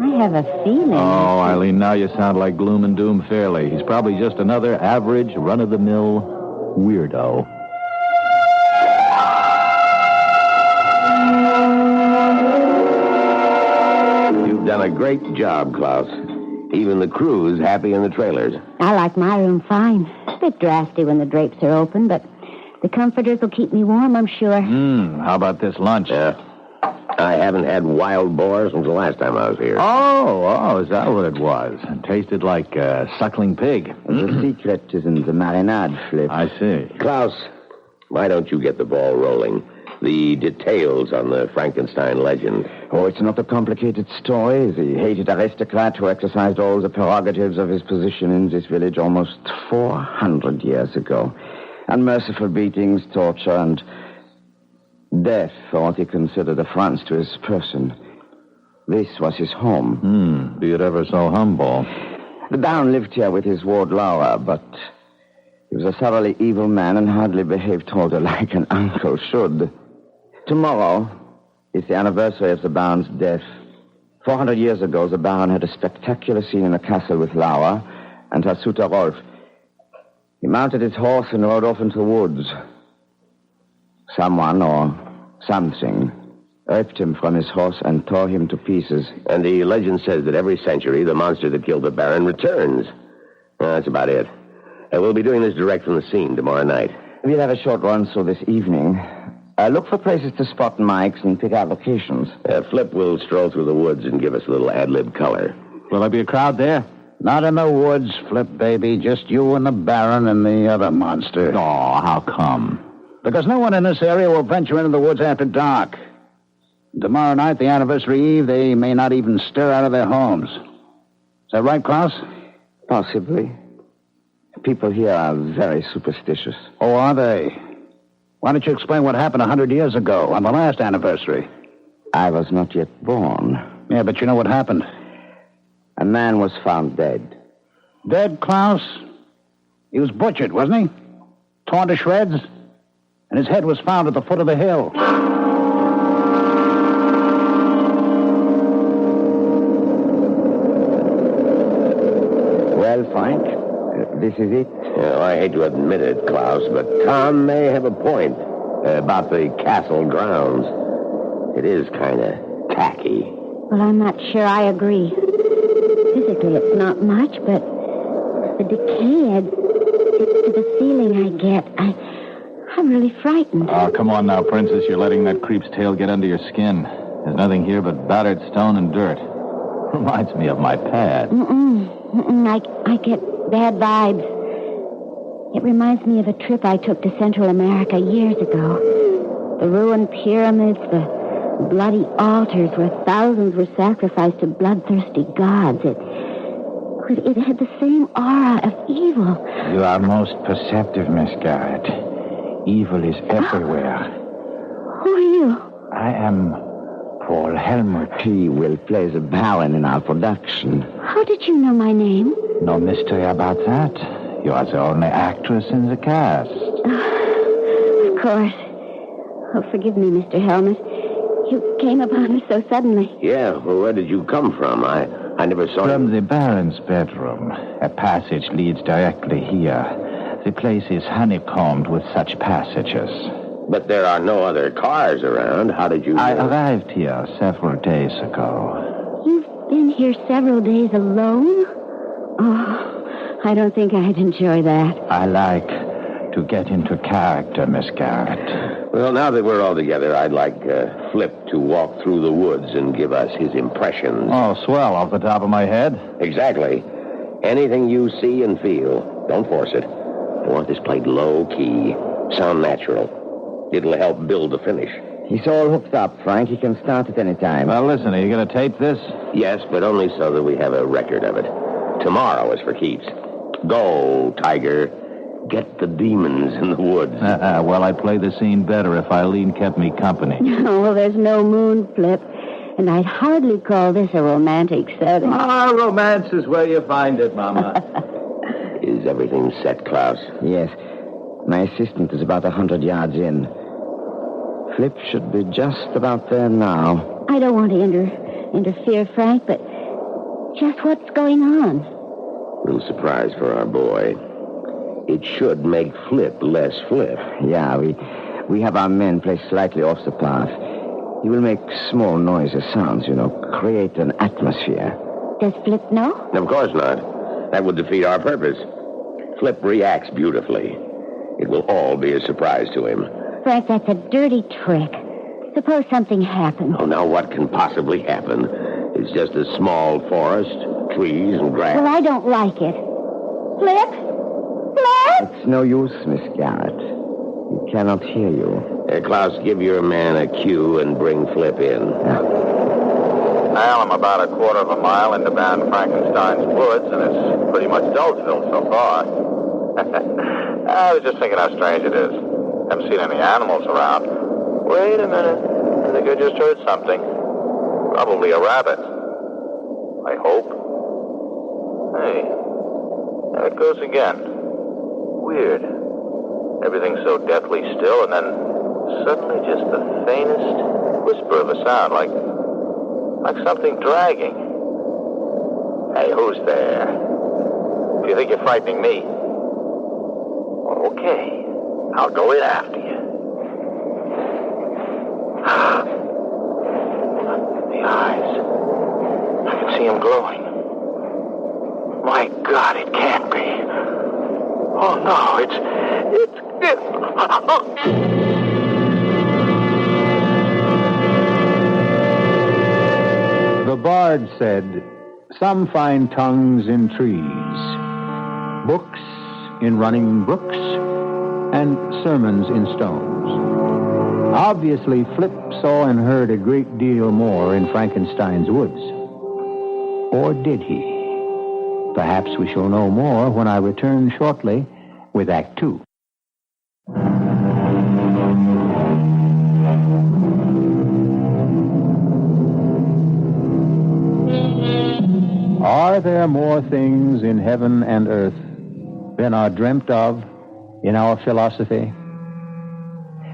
I have a feeling. Oh, Eileen, now you sound like Gloom and Doom Fairley. He's probably just another average, run-of-the-mill weirdo. You've done a great job, Klaus. Even the crew's happy in the trailers. I like my room fine. A bit drafty when the drapes are open, but the comforters will keep me warm, I'm sure. How about this lunch? Yeah. I haven't had wild boar since the last time I was here. Oh, is that what it was? It tasted like suckling pig. The secret is in the marinade, Flip. I see. Klaus, why don't you get the ball rolling? The details on the Frankenstein legend. Oh, it's not a complicated story. The hated aristocrat who exercised all the prerogatives of his position in this village almost 400 years ago. Unmerciful beatings, torture, and death for what he considered affronts to his person. This was his home. Be it ever so humble. The Baron lived here with his ward Laura, but he was a thoroughly evil man and hardly behaved toward her like an uncle should. Tomorrow is the anniversary of the Baron's death. 400 years ago, the Baron had a spectacular scene in the castle with Laura and her suitor Rolf. He mounted his horse and rode off into the woods. Someone or something ripped him from his horse and tore him to pieces. And the legend says that every century, the monster that killed the Baron returns. That's about it. We'll be doing this direct from the scene tomorrow night. We'll have a short run through this evening. Look for places to spot mics and pick out locations. Flip will stroll through the woods and give us a little ad-lib color. Will there be a crowd there? Not in the woods, Flip, baby. Just you and the Baron and the other monster. Oh, how come? Because no one in this area will venture into the woods after dark. Tomorrow night, the anniversary eve, they may not even stir out of their homes. Is that right, Klaus? Possibly. People here are very superstitious. Oh, are they? Why don't you explain what happened 100 years ago on the last anniversary? I was not yet born. Yeah, but you know what happened. A man was found dead. Dead, Klaus? He was butchered, wasn't he? Torn to shreds? And his head was found at the foot of the hill. Well, Frank, this is it. I hate to admit it, Klaus, but Tom may have a point about the castle grounds. It is kind of tacky. Well, I'm not sure I agree. Physically, it's not much, but the decay adds to the feeling I get. I'm really frightened. Oh, come on now, Princess. You're letting that creep's tail get under your skin. There's nothing here but battered stone and dirt. Reminds me of my pad. I get bad vibes. It reminds me of a trip I took to Central America years ago. The ruined pyramids, the bloody altars where thousands were sacrificed to bloodthirsty gods. It had the same aura of evil. You are most perceptive, Miss Garrett. Evil is everywhere. Who are you? I am Paul Helmut. He will play the Baron in our production. How did you know my name? No mystery about that. You are the only actress in the cast. Of course. Oh, forgive me, Mr. Helmut. You came upon us so suddenly. Yeah, well, where did you come from? I never saw you. From the Baron's bedroom. A passage leads directly here. The place is honeycombed with such passages. But there are no other cars around. How did you... I arrived here several days ago. You've been here several days alone? Oh, I don't think I'd enjoy that. I like to get into character, Miss Garrett. Well, now that we're all together, I'd like Flip to walk through the woods and give us his impressions. Oh, swell, off the top of my head. Exactly. Anything you see and feel, don't force it. I want this played low-key, sound natural. It'll help build the finish. He's all hooked up, Frank. He can start at any time. Well, listen, are you going to tape this? Yes, but only so that we have a record of it. Tomorrow is for keeps. Go, Tiger. Get the demons in the woods. Well, I'd play the scene better if Eileen kept me company. Oh, well, there's no moon, Flip. And I'd hardly call this a romantic setting. Romance is where you find it, Mama. Is everything set, Klaus? Yes. My assistant is about 100 yards in. Flip should be just about there now. I don't want to interfere, Frank, but Just what's going on? Little surprise for our boy. It should make Flip less Flip. Yeah, we have our men placed slightly off the path. He will make small noises, sounds, create an atmosphere. Does Flip know? Of course not. That would defeat our purpose. Flip reacts beautifully. It will all be a surprise to him. Frank, that's a dirty trick. Suppose something happened. Oh, now what can possibly happen? It's just a small forest, trees and grass. Well, I don't like it. Flip? Flip? It's no use, Miss Garrett. He cannot hear you. Klaus, give your man a cue and bring Flip in. Well, I'm about a quarter of a mile into Baron Frankenstein's woods, and it's pretty much Dulceville so far. I was just thinking how strange it is. Haven't seen any animals around. Wait a minute. I think I just heard something. Probably a rabbit. I hope. Hey, there it goes again. Weird. Everything's so deathly still, and then suddenly just the faintest whisper of a sound, like something dragging. Hey, who's there? If you think you're frightening me, okay, I'll go in after you. The eyes. I can see them glowing. My God, it can't be. Oh, no, it's... The bard said, some find tongues in trees, books in running brooks, and sermons in stones. Obviously, Flip saw and heard a great deal more in Frankenstein's woods. Or did he? Perhaps we shall know more when I return shortly with Act Two. Are there more things in heaven and earth than are dreamt of in our philosophy?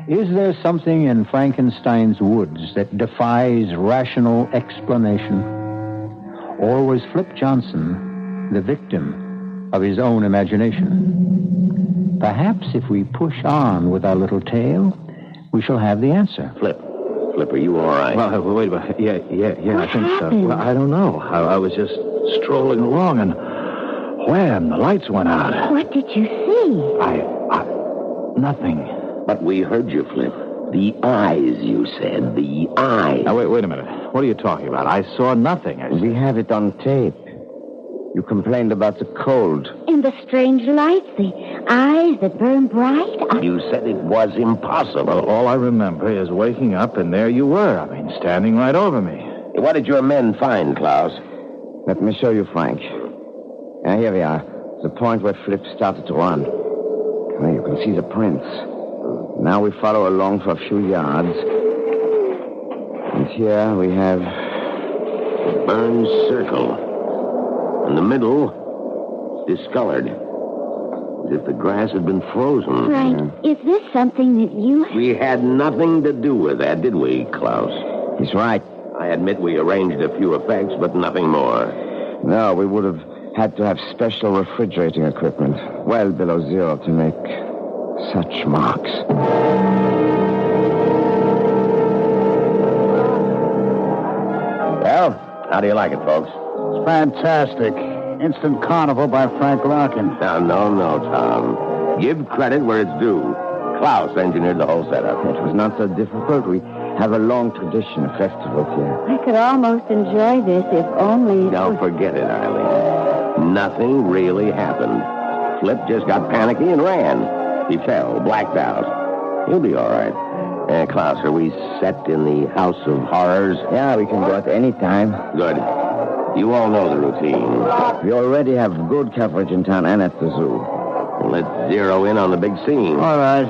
Is there something in Frankenstein's woods that defies rational explanation? Or was Flip Johnson the victim of his own imagination? Perhaps if we push on with our little tale, we shall have the answer. Flip, are you all right? Well, wait a minute. Yeah, I think so. Well, I don't know. I was just strolling along, and wham, the lights went out. What did you see? Nothing. But we heard you, Flip. The eyes, you said. The eyes. Now, wait a minute. What are you talking about? I saw nothing. We have it on tape. You complained about the cold. And the strange lights, the eyes that burn bright. You said it was impossible. Well, all I remember is waking up, and there you were. Standing right over me. What did your men find, Klaus? Let me show you, Frank. Here we are. The point where Flip started to run. Well, you can see the prints. Now we follow along for a few yards. And here we have a burned circle. In the middle, discolored. As if the grass had been frozen. Frank, is this something that you... We had nothing to do with that, did we, Klaus? He's right. I admit we arranged a few effects, but nothing more. No, we would have had to have special refrigerating equipment, well below zero, to make such marks. Well, how do you like it, folks? It's fantastic. Instant Carnival by Frank Larkin. No, Tom. Give credit where it's due. Klaus engineered the whole setup. It was not so difficult. We have a long tradition of festivals here. I could almost enjoy this if only... Don't forget it, Eileen. Nothing really happened. Flip just got panicky and ran. He fell, blacked out. He'll be all right. Klaus, are we set in the House of Horrors? Yeah, we can go at any time. Good. You all know the routine. We already have good coverage in town and at the zoo. Well, let's zero in on the big scene. All right.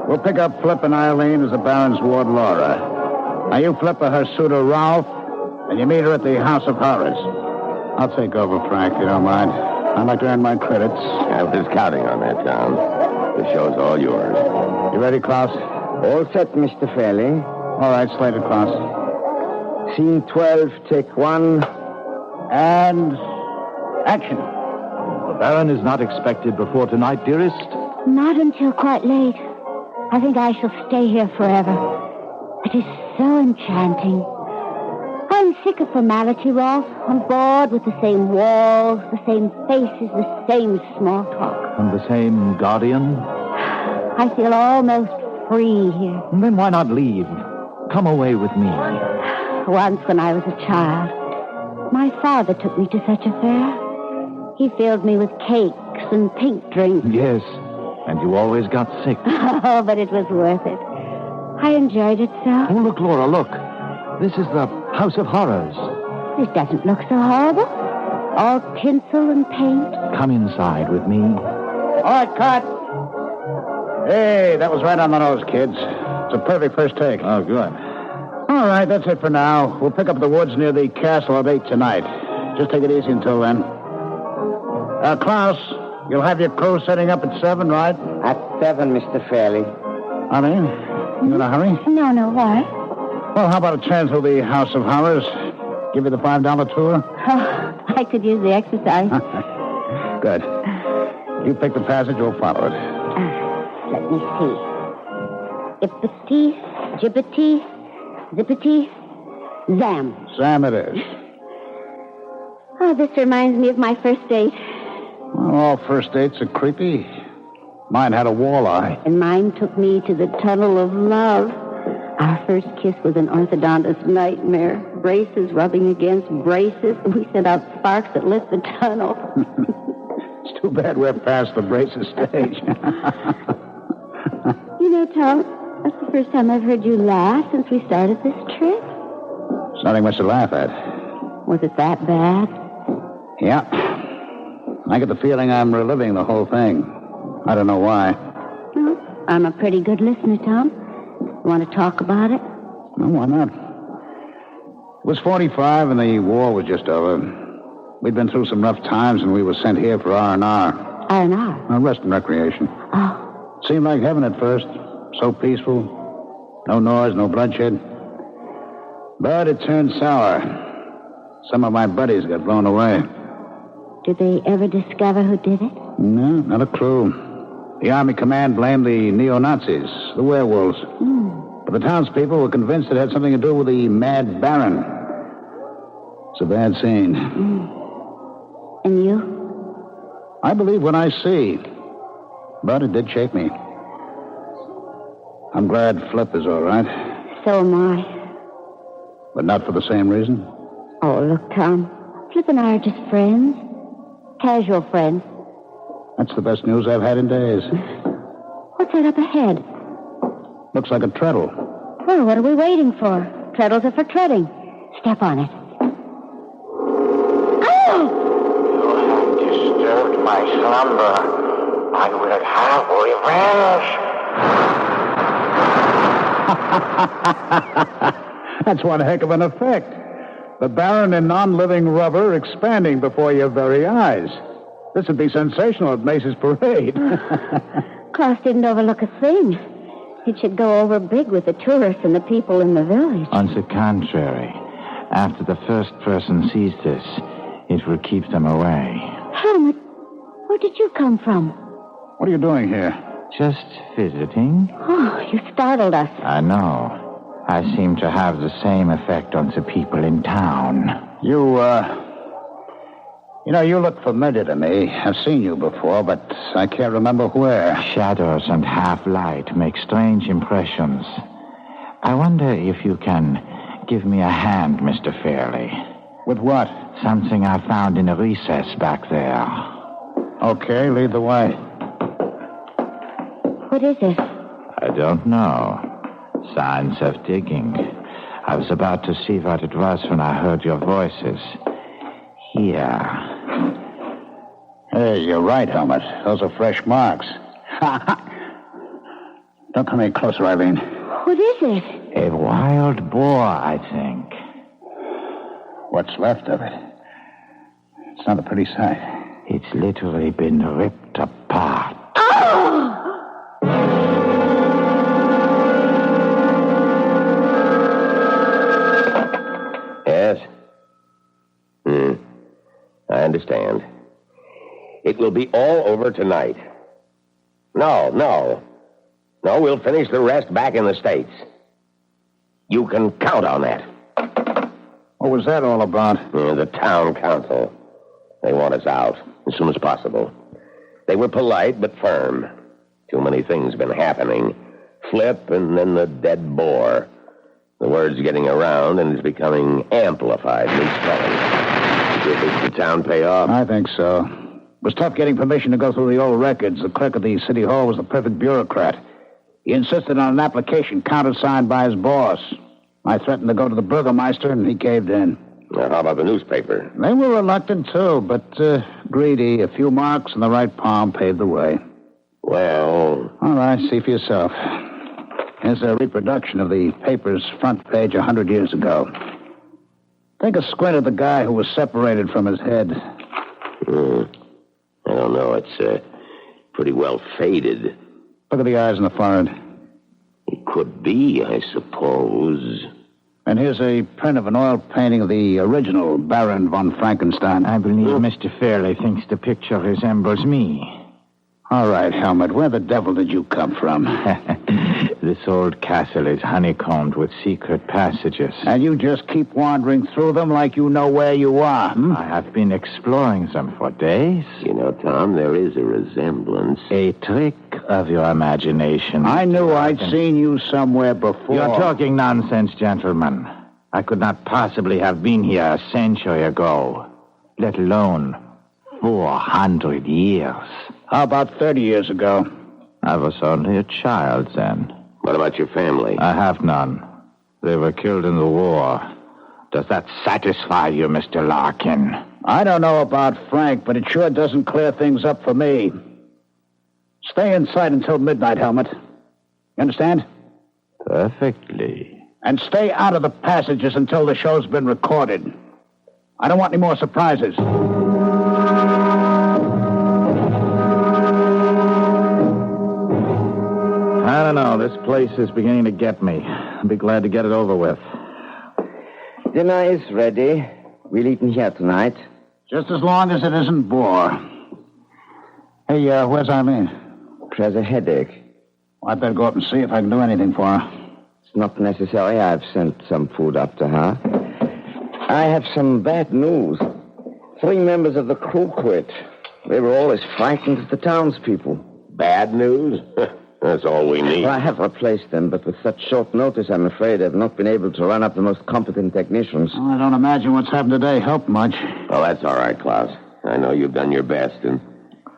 We'll pick up Flip and Eileen as the Baron's ward, Laura. Now, you Flip her suitor, Ralph, and you meet her at the House of Horrors. I'll take over, Frank, if you don't mind. I'd like to earn my credits. I was counting on that, Tom. The show's all yours. You ready, Klaus? All set, Mr. Fairley. All right, slated, Klaus. Scene 12, take 1. And action. The Baron is not expected before tonight, dearest? Not until quite late. I think I shall stay here forever. It is so enchanting. I'm sick of formality, Rolf. I'm bored with the same walls, the same faces, the same small talk. And the same guardian? I feel almost free here. Then why not leave? Come away with me. Once when I was a child, my father took me to such a fair. He filled me with cakes and pink drinks. Yes, and you always got sick. Oh, but it was worth it. I enjoyed it so. Oh, look, Laura, look. This is the House of Horrors. This doesn't look so horrible. All tinsel and paint. Come inside with me. All right, cut. Hey, that was right on the nose, kids. It's a perfect first take. Oh, good. All right, that's it for now. We'll pick up the woods near the castle at 8 tonight. Just take it easy until then. Klaus, you'll have your crew setting up at 7, right? At 7, Mr. Fairley. Honey, you in a hurry? No, why? Well, how about a chance with the House of Horrors? Give you the $5 tour? Oh, I could use the exercise. Good. You pick the passage, we'll follow it. Let me see. Ippity, jibbity, zippity, zam. Sam it is. Oh, this reminds me of my first date. Well, all first dates are creepy. Mine had a walleye. And mine took me to the tunnel of love. Our first kiss was an orthodontist's nightmare. Braces rubbing against braces. We sent out sparks that lit the tunnel. It's too bad we're past the braces stage. You know, Tom, that's the first time I've heard you laugh since we started this trip. It's nothing much to laugh at. Was it that bad? Yeah. I get the feeling I'm reliving the whole thing. I don't know why. Well, I'm a pretty good listener, Tom. You want to talk about it? Well, why not? It was 45 and the war was just over. We'd been through some rough times and we were sent here for R&R. R&R? Rest and recreation. Oh. Seemed like heaven at first. So peaceful. No noise, no bloodshed. But it turned sour. Some of my buddies got blown away. Did they ever discover who did it? No, not a clue. The Army command blamed the neo-Nazis, the werewolves. But the townspeople were convinced it had something to do with the Mad Baron. It's a bad scene. And you? I believe what I see. But it did shake me. I'm glad Flip is all right. So am I. But not for the same reason? Oh, look, Tom. Flip and I are just friends. Casual friends. That's the best news I've had in days. What's that up ahead? Looks like a treadle. Well, what are we waiting for? Treadles are for treading. Step on it. Oh! You have disturbed my slumber. I will have revenge. That's one heck of an effect. The Baron in non-living rubber expanding before your very eyes. This would be sensational at Mace's parade. Klaus didn't overlook a thing. It should go over big with the tourists and the people in the village. On the contrary, after the first person sees this, it will keep them away. Helmut, where did you come from? What are you doing here? Just visiting. Oh, you startled us. I know. I seem to have the same effect on the people in town. You look familiar to me. I've seen you before, but I can't remember where. Shadows and half-light make strange impressions. I wonder if you can give me a hand, Mr. Fairley. With what? Something I found in a recess back there. Okay, lead the way. What is it? I don't know. Signs of digging. I was about to see what it was when I heard your voices. Here. Hey, you're right, Helmut. Those are fresh marks. Don't come any closer, Eileen. What is it? A wild boar, I think. What's left of it? It's not a pretty sight. It's literally been ripped apart. Oh! Yes? understand. It will be all over tonight. No, we'll finish the rest back in the States. You can count on that. What was that all about? The town council. They want us out as soon as possible. They were polite but firm. Too many things been happening. Flip and then the dead boar. The word's getting around and is becoming amplified. Do you think the town pay off? I think so. It was tough getting permission to go through the old records. The clerk of the city hall was the perfect bureaucrat. He insisted on an application countersigned by his boss. I threatened to go to the burgomaster, and he caved in. Now, how about the newspaper? They were reluctant, too, but greedy. A few marks in the right palm paved the way. Well... All right, see for yourself. Here's a reproduction of the paper's front page 100 years ago. Take a squint at the guy who was separated from his head. I don't know. It's pretty well faded. Look at the eyes and the forehead. It could be, I suppose. And here's a print of an oil painting of the original Baron Von Frankenstein. I believe Mr. Fairley thinks the picture resembles me. All right, Helmut, where the devil did you come from? This old castle is honeycombed with secret passages. And you just keep wandering through them like you know where you are, I have been exploring them for days. You know, Tom, there is a resemblance. A trick of your imagination. I knew I'd seen you somewhere before. You're talking nonsense, gentlemen. I could not possibly have been here a century ago, let alone 400 years. How about 30 years ago? I was only a child then. What about your family? I have none. They were killed in the war. Does that satisfy you, Mr. Larkin? I don't know about Frank, but it sure doesn't clear things up for me. Stay inside until midnight, Helmut. You understand? Perfectly. And stay out of the passages until the show's been recorded. I don't want any more surprises. I don't know. This place is beginning to get me. I'll be glad to get it over with. Dinner is ready. We'll eat in here tonight. Just as long as it isn't boar. Hey, where's Eileen? She has a headache. Well, I'd better go up and see if I can do anything for her. It's not necessary. I've sent some food up to her. I have some bad news. 3 members of the crew quit. They were all as frightened as the townspeople. Bad news? That's all we need. Well, I have replaced them, but with such short notice, I'm afraid I've not been able to run up the most competent technicians. Well, I don't imagine what's happened today helped much. Well, that's all right, Klaus. I know you've done your best, and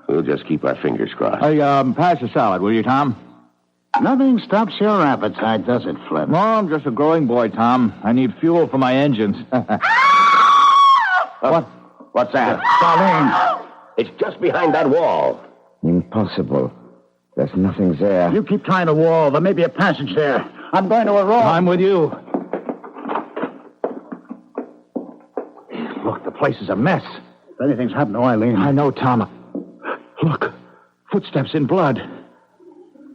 we'll just keep our fingers crossed. Hey, pass the salad, will you, Tom? Nothing stops your appetite, does it, Flip? No, I'm just a growing boy, Tom. I need fuel for my engines. What's that? Darlene! It's just behind that wall. Impossible. There's nothing there. You keep trying the wall. There may be a passage there. I'm going to a room. I'm with you. Look, the place is a mess. If anything's happened to Eileen... I know, Tom. Look, footsteps in blood.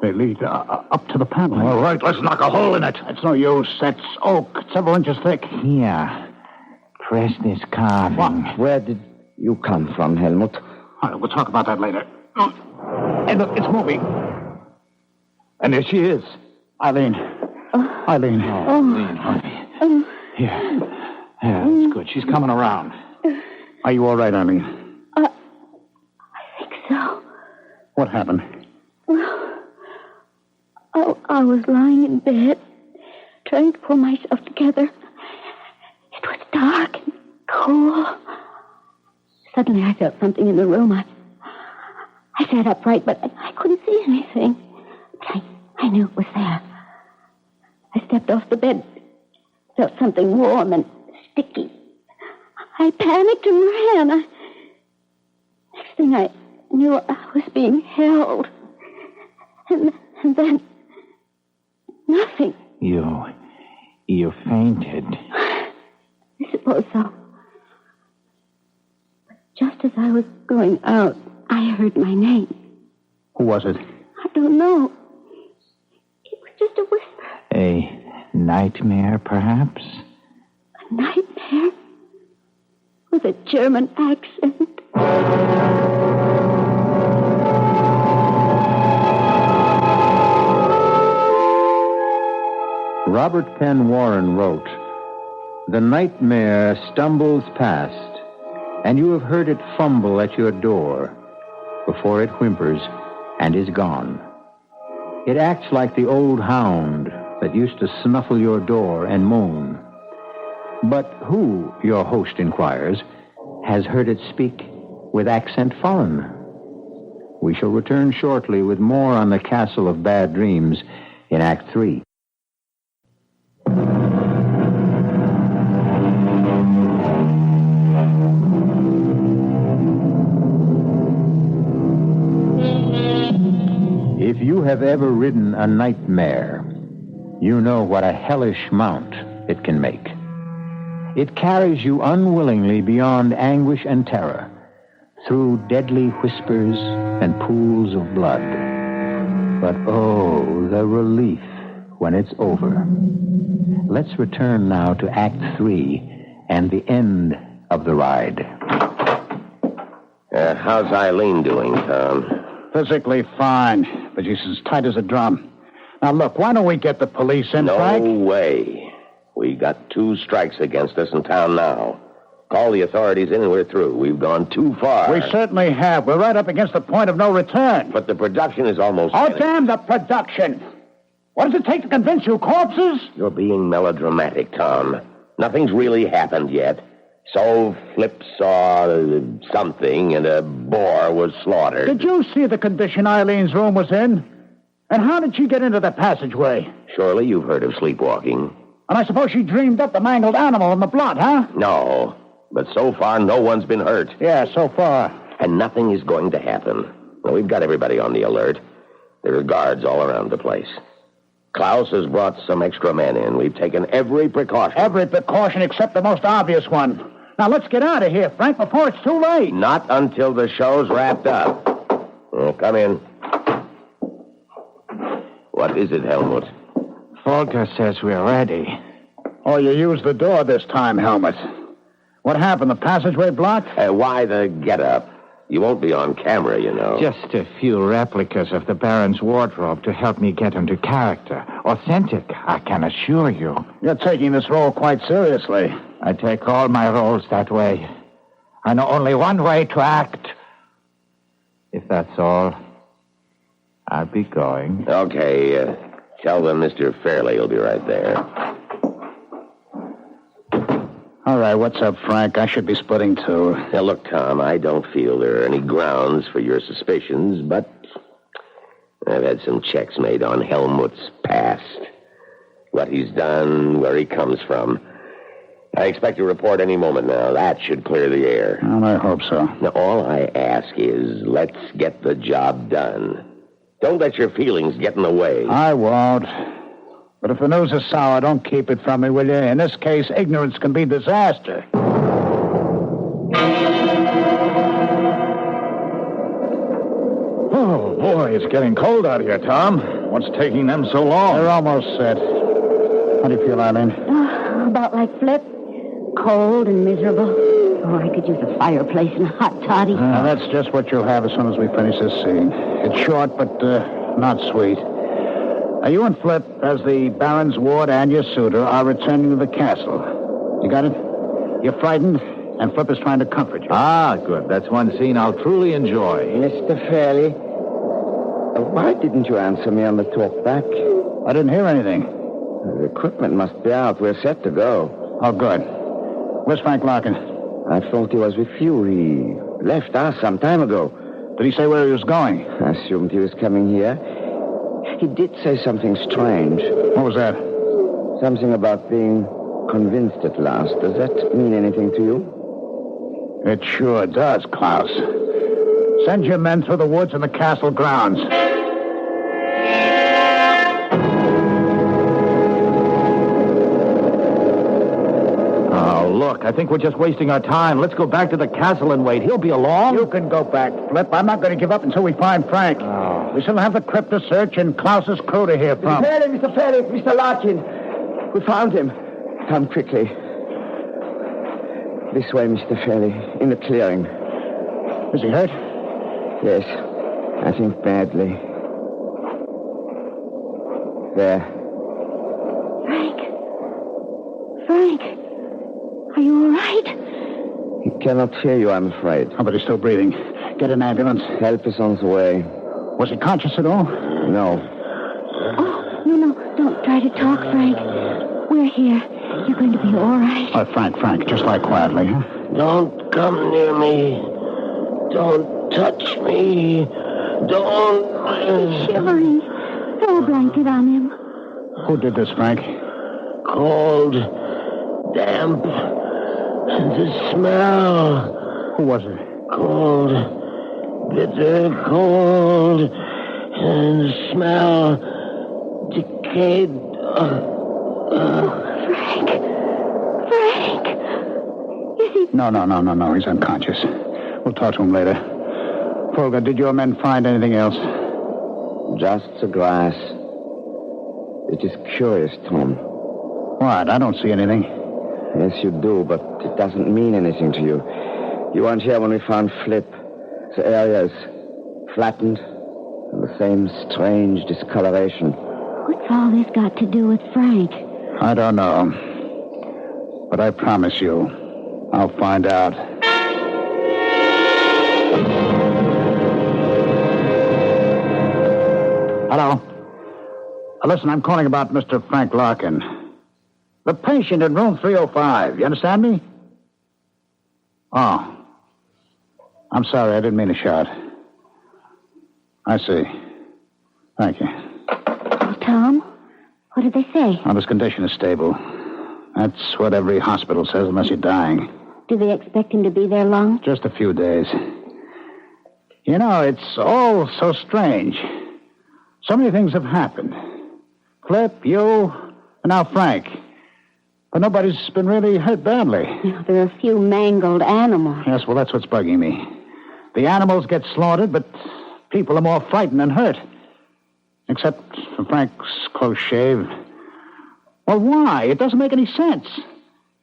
They lead up to the panel. All right, let's knock a hole in it. It's no use. That's oak, several inches thick. Here. Press this carving. What? Where did you come from, Helmut? All right, we'll talk about that later. Hey, look, it's moving. And there she is. Eileen. Eileen. Oh, Eileen, honey. Here. Yeah, that's good. She's coming around. Are you all right, Eileen? I think so. What happened? Well, I was lying in bed, trying to pull myself together. It was dark and cool. Suddenly I felt something in the room. I sat upright, but I couldn't see anything. But I knew it was there. I stepped off the bed, felt something warm and sticky. I panicked and ran. Next thing I knew, I was being held. And then... nothing. You fainted. I suppose so. But just as I was going out, I heard my name. Who was it? I don't know. It was just a whisper. A nightmare, perhaps? A nightmare? With a German accent. Robert Penn Warren wrote, "The nightmare stumbles past, and you have heard it fumble at your door before it whimpers and is gone. It acts like the old hound that used to snuffle your door and moan. But who, your host inquires, has heard it speak with accent foreign?" We shall return shortly with more on the Castle of Bad Dreams in Act 3. If you have ever ridden a nightmare, you know what a hellish mount it can make. It carries you unwillingly beyond anguish and terror, through deadly whispers and pools of blood. But oh, the relief when it's over. Let's return now to Act 3 and the end of the ride. How's Eileen doing, Tom? Physically fine, but she's as tight as a drum. Now, look, why don't we get the police in, Frank? No way. We got 2 strikes against us in town now. Call the authorities in and we're through. We've gone too far. We certainly have. We're right up against the point of no return. But the production is almost Oh, finished. damn the production. What does it take to convince you, corpses? You're being melodramatic, Tom. Nothing's really happened yet. So Flip saw something and a boar was slaughtered. Did you see the condition Eileen's room was in? And how did she get into the passageway? Surely you've heard of sleepwalking. And I suppose she dreamed up the mangled animal and the blood, huh? No, but so far no one's been hurt. Yeah, so far. And nothing is going to happen. Well, we've got everybody on the alert. There are guards all around the place. Klaus has brought some extra men in. We've taken every precaution. Every precaution except the most obvious one. Now, let's get out of here, Frank, before it's too late. Not until the show's wrapped up. Come in. What is it, Helmut? Volker says we're ready. Oh, you used the door this time, Helmut. What happened? The passageway blocked? Why the get-up? You won't be on camera, you know. Just a few replicas of the Baron's wardrobe to help me get into character. Authentic, I can assure you. You're taking this role quite seriously. I take all my roles that way. I know only one way to act. If that's all, I'll be going. Okay, tell them Mr. Fairley will be right there. All right, what's up, Frank? I should be splitting, too. Now, look, Tom, I don't feel there are any grounds for your suspicions, but I've had some checks made on Helmut's past. What he's done, where he comes from. I expect a report any moment now. That should clear the air. Well, I hope so. Now, all I ask is let's get the job done. Don't let your feelings get in the way. I won't. But if the news is sour, don't keep it from me, will you? In this case, ignorance can be disaster. Oh, boy, it's getting cold out here, Tom. What's taking them so long? They're almost set. How do you feel, Eileen? About like Flip. Cold and miserable. Oh, I could use a fireplace and a hot toddy. That's just what you'll have as soon as we finish this scene. It's short, but not sweet. You and Flip, as the Baron's ward and your suitor, are returning to the castle. You got it? You're frightened, and Flip is trying to comfort you. Ah, good. That's one scene I'll truly enjoy. Mr. Fairley, why didn't you answer me on the talk back? I didn't hear anything. The equipment must be out. We're set to go. Oh, good. Where's Frank Larkin? I thought he was with you. He left us some time ago. Did he say where he was going? I assumed he was coming here. He did say something strange. What was that? Something about being convinced at last. Does that mean anything to you? It sure does, Klaus. Send your men through the woods and the castle grounds. Oh, look, I think we're just wasting our time. Let's go back to the castle and wait. He'll be along. You can go back, Flip. I'm not going to give up until we find Frank. Oh. We still have the crypt to search and Klaus's crew to hear from. Mr. Fairley, Mr. Larkin. We found him. Come quickly. This way, Mr. Fairley, in the clearing. Is he hurt? Yes, I think badly. There. Frank. Frank, are you all right? He cannot hear you, I'm afraid. Oh, but he's still breathing. Get an ambulance. Help is on the way. Was he conscious at all? No. Oh, no. Don't try to talk, Frank. We're here. You're going to be all right. Oh, Frank, just lie quietly, huh? Don't come near me. Don't touch me. Don't... He's shivering. Throw a blanket on him. Who did this, Frank? Cold, damp, and the smell. Who was it? Cold, bitter cold, and the smell, decayed. Frank! Is he... No. He's unconscious. We'll talk to him later. Folger, did your men find anything else? Just the glass. It is curious, Tom. What? I don't see anything. Yes, you do, but it doesn't mean anything to you. You weren't here when we found Flip. The area is flattened and the same strange discoloration. What's all this got to do with Frank? I don't know. But I promise you, I'll find out. Hello? Listen, I'm calling about Mr. Frank Larkin. The patient in room 305. You understand me? Oh. I'm sorry, I didn't mean to shout. I see. Thank you. Tom, what did they say? Well, his condition is stable. That's what every hospital says, unless you're dying. Do they expect him to be there long? Just a few days. You know, it's all so strange. So many things have happened. Flip, you, and now Frank. But nobody's been really hurt badly. There are a few mangled animals. Yes, well, that's what's bugging me. The animals get slaughtered, but people are more frightened than hurt. Except for Frank's close shave. Well, why? It doesn't make any sense.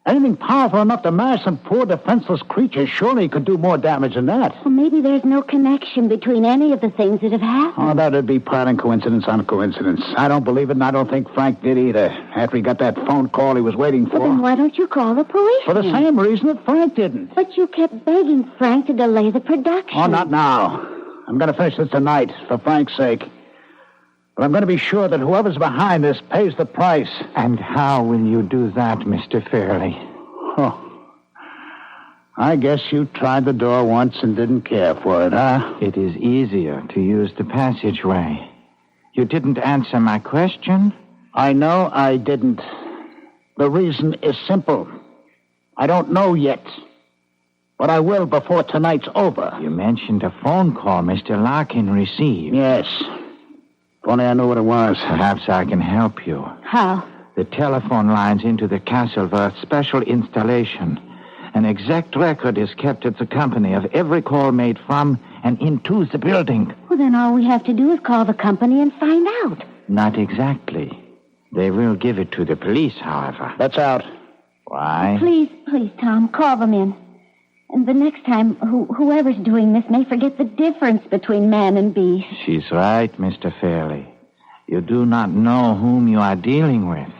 Anything powerful enough to mash some poor defenseless creature surely could do more damage than that. Well, maybe there's no connection between any of the things that have happened. Oh, that'd be piling coincidence on coincidence. I don't believe it, and I don't think Frank did either. After he got that phone call he was waiting for. Well, then why don't you call the police? For the same reason that Frank didn't. But you kept begging Frank to delay the production. Oh, not now. I'm going to finish this tonight, for Frank's sake. But I'm going to be sure that whoever's behind this pays the price. And how will you do that, Mr. Fairley? Oh. I guess you tried the door once and didn't care for it, huh? It is easier to use the passageway. You didn't answer my question? I know I didn't. The reason is simple. I don't know yet. But I will before tonight's over. You mentioned a phone call Mr. Larkin received. Yes. If only I knew what it was. Perhaps I can help you. How? The telephone lines into the Castleworth special installation. An exact record is kept at the company of every call made from and into the building. Well, then all we have to do is call the company and find out. Not exactly. They will give it to the police, however. That's out. Why? Please, Tom, call them in. And the next time, whoever's doing this may forget the difference between man and beast. She's right, Mr. Fairley. You do not know whom you are dealing with.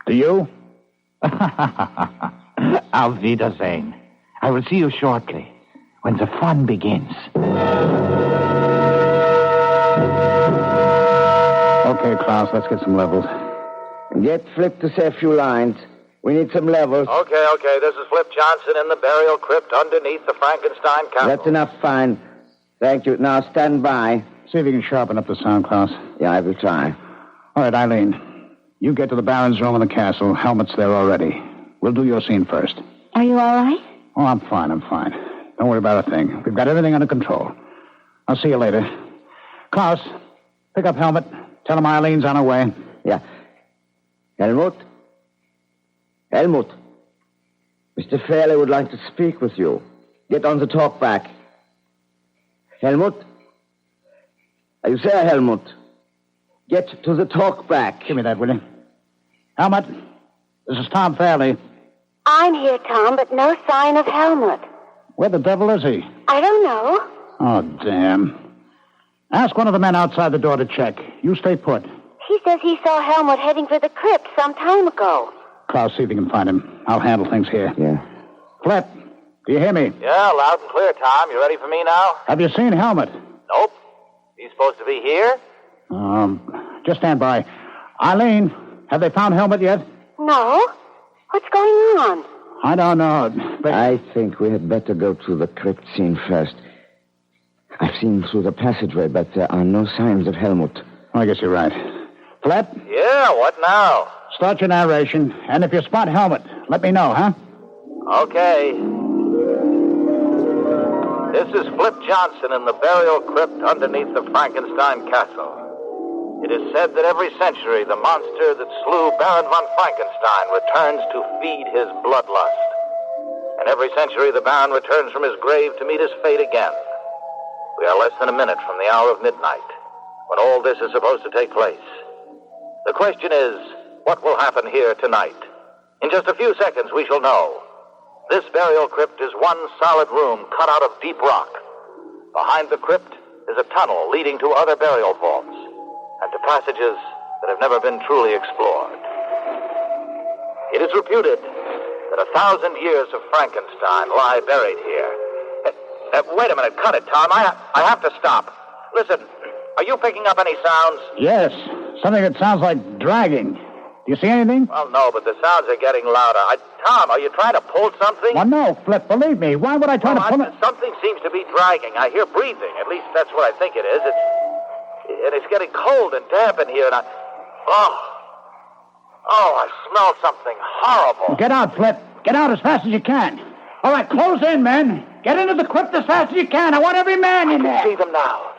Do you? Auf Wiedersehen. I will see you shortly, when the fun begins. Okay, Klaus, let's get some levels. Get Flip to say a few lines. We need some levels. Okay. This is Flip Johnson in the burial crypt underneath the Frankenstein castle. That's enough, fine. Thank you. Now stand by. See if you can sharpen up the sound, Klaus. Yeah, I will try. All right, Eileen. You get to the Baron's room in the castle. Helmet's there already. We'll do your scene first. Are you all right? Oh, I'm fine. Don't worry about a thing. We've got everything under control. I'll see you later. Klaus, pick up Helmet. Tell him Eileen's on her way. Yeah. Helmut? Mr. Fairley would like to speak with you. Get on the talk back. Helmut? Are you there, Helmut? Get to the talk back. Give me that, will you? Helmut, this is Tom Fairley. I'm here, Tom, but no sign of Helmut. Where the devil is he? I don't know. Oh, damn. Ask one of the men outside the door to check. You stay put. He says he saw Helmut heading for the crypt some time ago. Klaus, see if you can find him. I'll handle things here. Yeah. Flip, do you hear me? Yeah, loud and clear, Tom. You ready for me now? Have you seen Helmut? Nope. He's supposed to be here? Just stand by. Eileen, have they found Helmut yet? No. What's going on? I don't know, but... I think we had better go to the crypt scene first. I've seen through the passageway, but there are no signs of Helmut. I guess you're right. Flip? Yeah, what now? Start your narration, and if you spot Helmut, let me know, huh? Okay. This is Flip Johnson in the burial crypt underneath the Frankenstein castle. It is said that every century the monster that slew Baron Von Frankenstein returns to feed his bloodlust. And every century the Baron returns from his grave to meet his fate again. We are less than a minute from the hour of midnight, when all this is supposed to take place. The question is, what will happen here tonight? In just a few seconds we shall know. This burial crypt is one solid room cut out of deep rock. Behind the crypt is a tunnel leading to other burial vaults and to passages that have never been truly explored. It is reputed that 1,000 years of Frankenstein lie buried here. Wait a minute, cut it, Tom. I have to stop. Listen, are you picking up any sounds? Yes, something that sounds like dragging. Do you see anything? Well, no, but the sounds are getting louder. Tom, are you trying to pull something? Well, no, Flip, believe me. Why would I try to pull it? Something seems to be dragging. I hear breathing. At least that's what I think it is. It's getting cold and damp in here, and I smell something horrible. Get out, Flip. Get out as fast as you can. All right, close in, men. Get into the crypt as fast as you can. I want every man in there. I can see them now.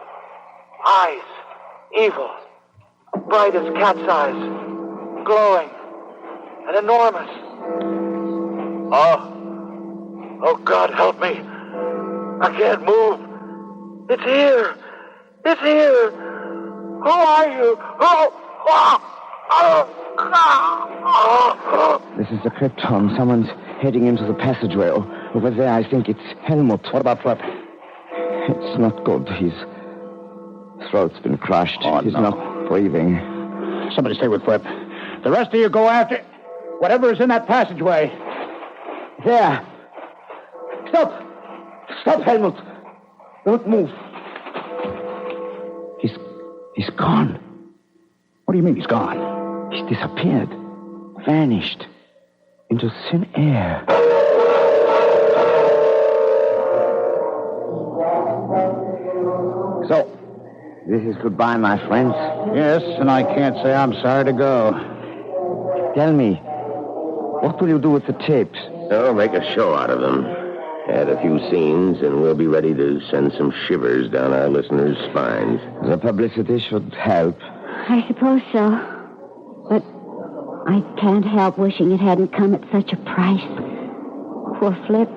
Eyes. Evil. Bright as cat's eyes. Glowing. And enormous. Oh, God, help me. I can't move. It's here. It's here. Who are you? This is the crypt, Tom. Someone's heading into the passageway. Over there, I think it's Helmut. What about Flip? It's not good. His throat's been crushed. He's not breathing. Somebody stay with Flip. The rest of you go after whatever is in that passageway. There. Stop. Stop, Helmut. Don't move. He's gone. What do you mean he's gone? He's disappeared. Vanished. Into thin air. So, this is goodbye, my friends. Yes, and I can't say I'm sorry to go. Tell me, what will you do with the tapes? Oh, make a show out of them. Add a few scenes, and we'll be ready to send some shivers down our listeners' spines. The publicity should help. I suppose so. But I can't help wishing it hadn't come at such a price. Poor Flip.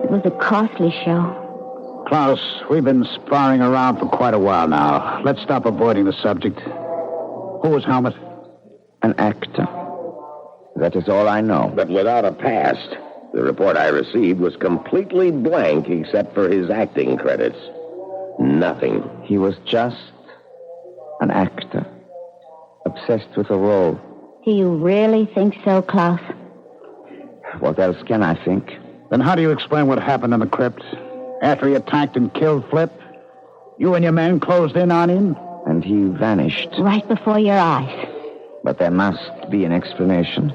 It was a costly show. Klaus, we've been sparring around for quite a while now. Let's stop avoiding the subject. Who was Helmut? An actor. That is all I know. But without a past. The report I received was completely blank except for his acting credits. Nothing. He was just an actor. Obsessed with a role. Do you really think so, Klaus? What else can I think? Then how do you explain what happened in the crypt? After he attacked and killed Flip, you and your men closed in on him? And he vanished. Right before your eyes. But there must be an explanation.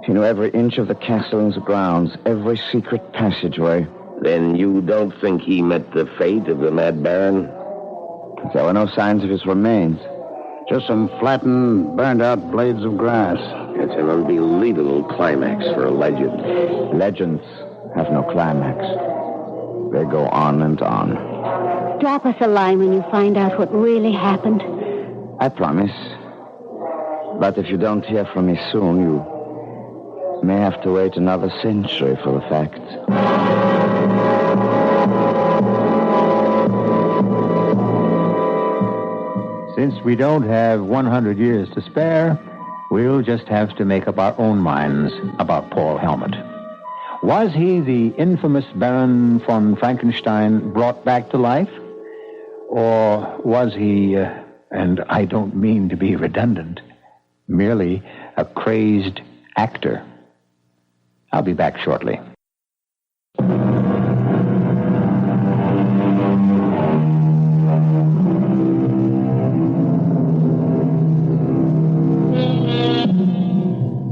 You know every inch of the castle and the grounds, every secret passageway. Then you don't think he met the fate of the Mad Baron? There were no signs of his remains. Just some flattened, burned-out blades of grass. It's an unbelievable climax for a legend. Legends have no climax. They go on and on. Drop us a line when you find out what really happened. I promise. But if you don't hear from me soon, you may have to wait another century for the facts. Since we don't have 100 years to spare, we'll just have to make up our own minds about Paul Helmut. Was he the infamous Baron von Frankenstein brought back to life? Or was he, and I don't mean to be redundant, merely a crazed actor. I'll be back shortly.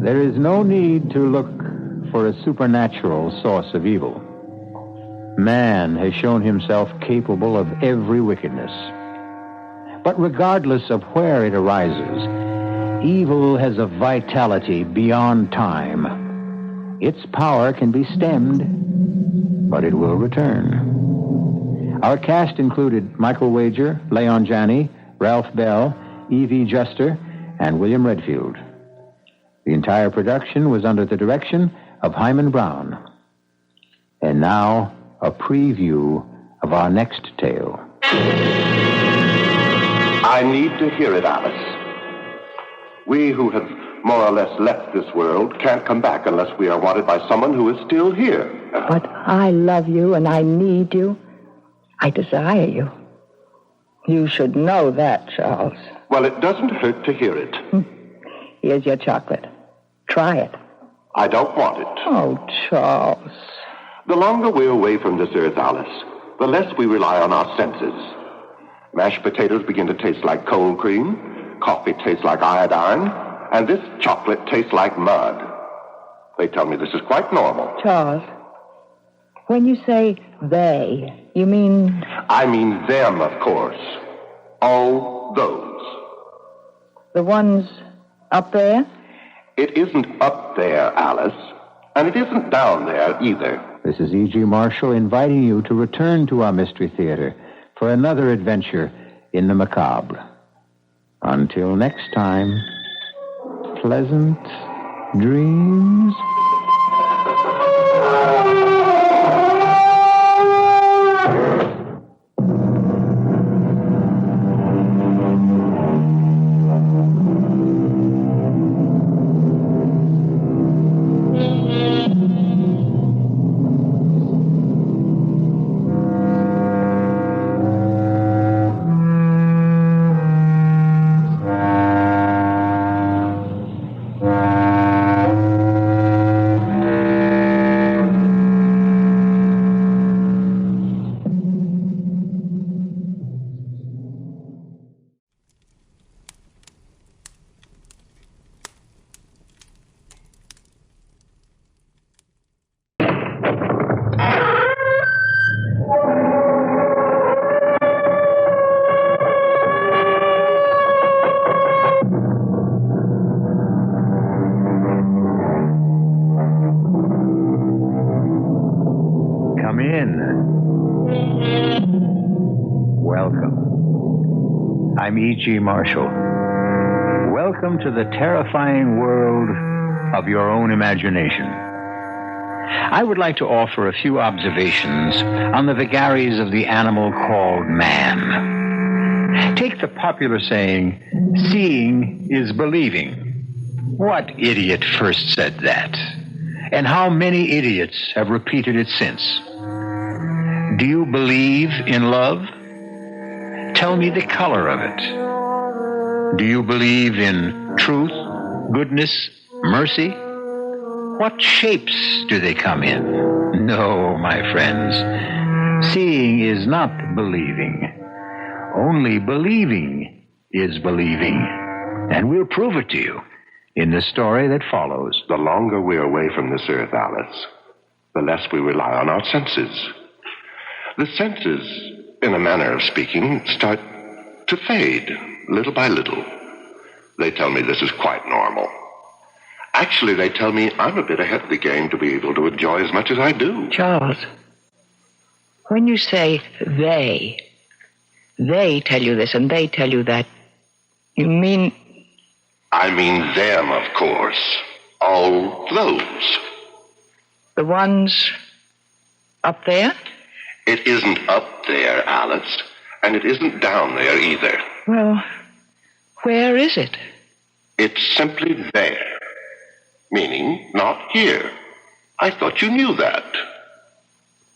There is no need to look for a supernatural source of evil. Man has shown himself capable of every wickedness. But regardless of where it arises, evil has a vitality beyond time. Its power can be stemmed, but it will return. Our cast included Michael Wager, Leon Janney, Ralph Bell, Evie Juster, and William Redfield. The entire production was under the direction of Hyman Brown. And now, a preview of our next tale. I need to hear it, Alice. We who have more or less left this world can't come back unless we are wanted by someone who is still here. But I love you and I need you. I desire you. You should know that, Charles. Well, it doesn't hurt to hear it. Here's your chocolate. Try it. I don't want it. Oh, Charles. The longer we're away from this earth, Alice, the less we rely on our senses. Mashed potatoes begin to taste like cold cream, coffee tastes like iodine, and this chocolate tastes like mud. They tell me this is quite normal. Charles, when you say they, you mean... I mean them, of course. All those. The ones up there? It isn't up there, Alice, and it isn't down there either. This is E.G. Marshall inviting you to return to our Mystery Theater for another adventure in the macabre. Until next time, pleasant dreams. I'm E.G. Marshall. Welcome to the terrifying world of your own imagination. I would like to offer a few observations on the vagaries of the animal called man. Take the popular saying, seeing is believing. What idiot first said that? And how many idiots have repeated it since? Do you believe in love? Tell me the color of it. Do you believe in truth, goodness, mercy? What shapes do they come in? No, my friends. Seeing is not believing. Only believing is believing. And we'll prove it to you in the story that follows. The longer we're away from this earth, Alice, the less we rely on our senses. The senses, in a manner of speaking, start to fade little by little. They tell me this is quite normal. Actually, they tell me I'm a bit ahead of the game to be able to enjoy as much as I do. Charles, when you say they tell you this and they tell you that, you mean... I mean them, of course. All those. The ones up there? It isn't up there, Alice, and it isn't down there either. Well, where is it? It's simply there, meaning not here. I thought you knew that.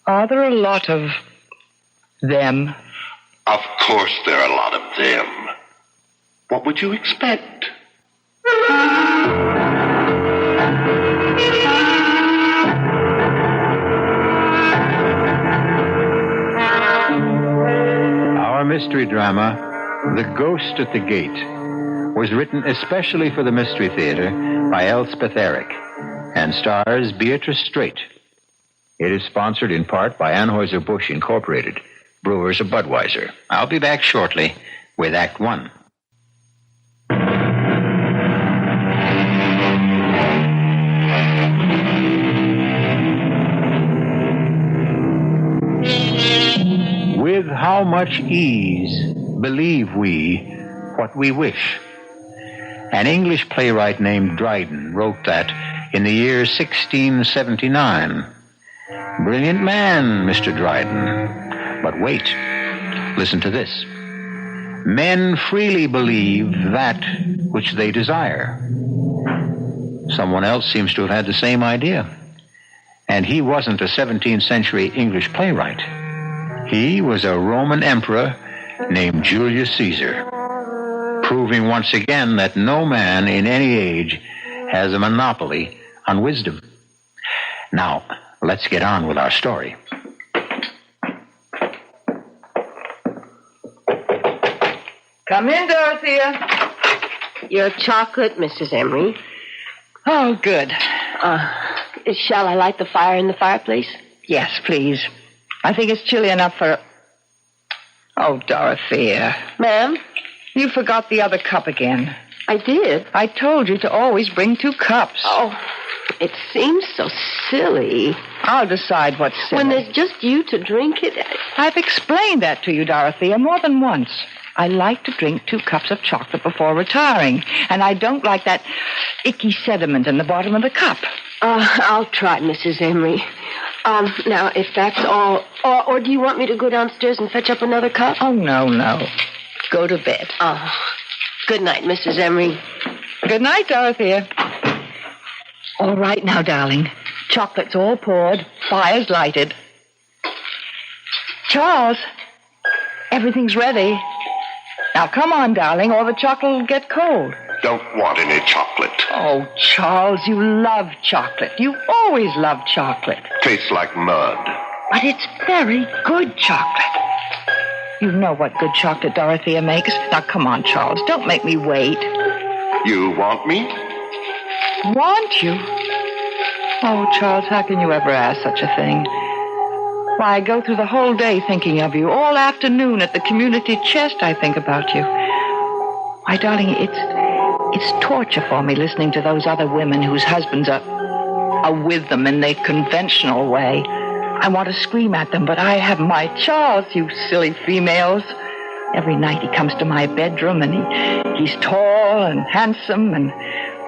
Are there a lot of them? Of course there are a lot of them. What would you expect? mystery drama, The Ghost at the Gate, was written especially for the Mystery Theater by Elspeth Eric and stars Beatrice Straight. It is sponsored in part by Anheuser-Busch Incorporated, brewers of Budweiser. I'll be back shortly with Act One. With how much ease believe we what we wish? An English playwright named Dryden wrote that in the year 1679. Brilliant man, Mr. Dryden. But wait, listen to this. Men freely believe that which they desire. Someone else seems to have had the same idea. And he wasn't a 17th century English playwright. He was a Roman emperor named Julius Caesar, proving once again that no man in any age has a monopoly on wisdom. Now, let's get on with our story. Come in, Dorothea. Your chocolate, Mrs. Emery. Oh, good. Shall I light the fire in the fireplace? Yes, please. I think it's chilly enough for... Oh, Dorothea. Ma'am? You forgot the other cup again. I did. I told you to always bring 2 cups. Oh, it seems so silly. I'll decide what's silly. When there's just you to drink it. I've explained that to you, Dorothea, more than once. I like to drink 2 cups of chocolate before retiring, and I don't like that icky sediment in the bottom of the cup. I'll try, Mrs. Emery. Now, if that's all... Or do you want me to go downstairs and fetch up another cup? Oh, no. Go to bed. Oh, good night, Mrs. Emery. Good night, Dorothea. All right now, darling. Chocolate's all poured. Fire's lighted. Charles, everything's ready. Now, come on, darling, or the chocolate will get cold. Don't want any chocolate. Oh, Charles, you love chocolate. You always loved chocolate. Tastes like mud. But it's very good chocolate. You know what good chocolate Dorothea makes. Now, come on, Charles. Don't make me wait. You want me? Want you? Oh, Charles, how can you ever ask such a thing? Why, I go through the whole day thinking of you. All afternoon at the community chest, I think about you. Why, darling, it's torture for me listening to those other women whose husbands are with them in the conventional way. I want to scream at them, but I have my Charles, you silly females. Every night he comes to my bedroom, and he's tall and handsome and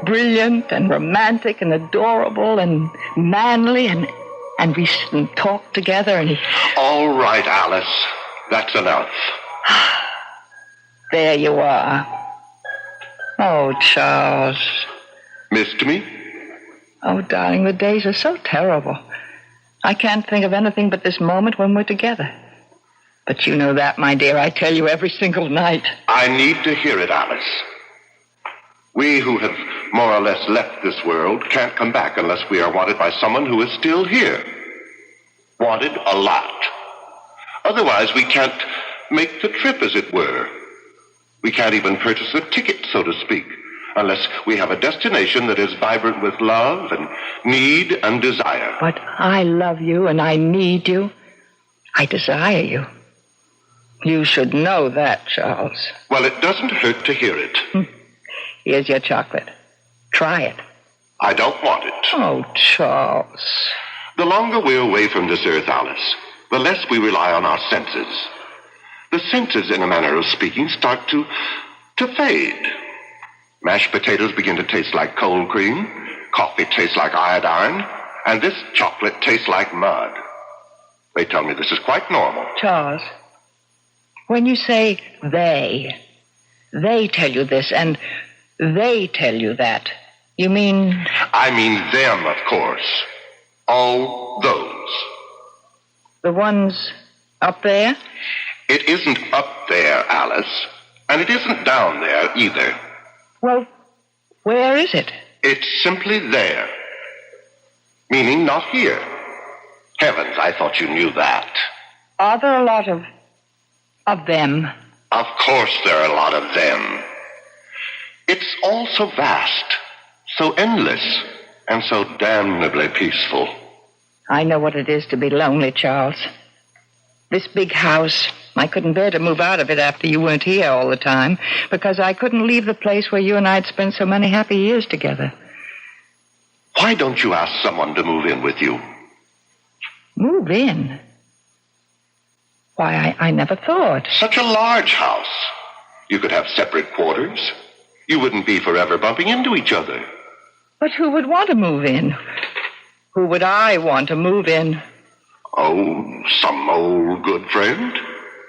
brilliant and romantic and adorable and manly, and we sit and talk together, and he... All right, Alice. That's enough. There you are. Oh, Charles. Missed me? Oh, darling, the days are so terrible. I can't think of anything but this moment when we're together. But you know that, my dear. I tell you every single night. I need to hear it, Alice. We who have more or less left this world can't come back unless we are wanted by someone who is still here. Wanted a lot. Otherwise, we can't make the trip, as it were. We can't even purchase a ticket, so to speak, unless we have a destination that is vibrant with love and need and desire. But I love you and I need you. I desire you. You should know that, Charles. Well, it doesn't hurt to hear it. Here's your chocolate. Try it. I don't want it. Oh, Charles. The longer we're away from this earth, Alice, the less we rely on our senses. The senses, in a manner of speaking, start to fade. Mashed potatoes begin to taste like cold cream, coffee tastes like iodine, and this chocolate tastes like mud. They tell me this is quite normal. Charles, when you say they tell you this and they tell you that, you mean... I mean them, of course. All those. The ones up there? It isn't up there, Alice, and it isn't down there either. Well, where is it? It's simply there. Meaning not here. Heavens, I thought you knew that. Are there a lot of Of them. Of course there are a lot of them. It's all so vast, so endless, and so damnably peaceful. I know what it is to be lonely, Charles. This big house, I couldn't bear to move out of it after you weren't here all the time, because I couldn't leave the place where you and I'd spent so many happy years together. Why don't you ask someone to move in with you? Move in? Why, I never thought. Such a large house. You could have separate quarters. You wouldn't be forever bumping into each other. But who would want to move in? Who would I want to move in? Oh, some old good friend?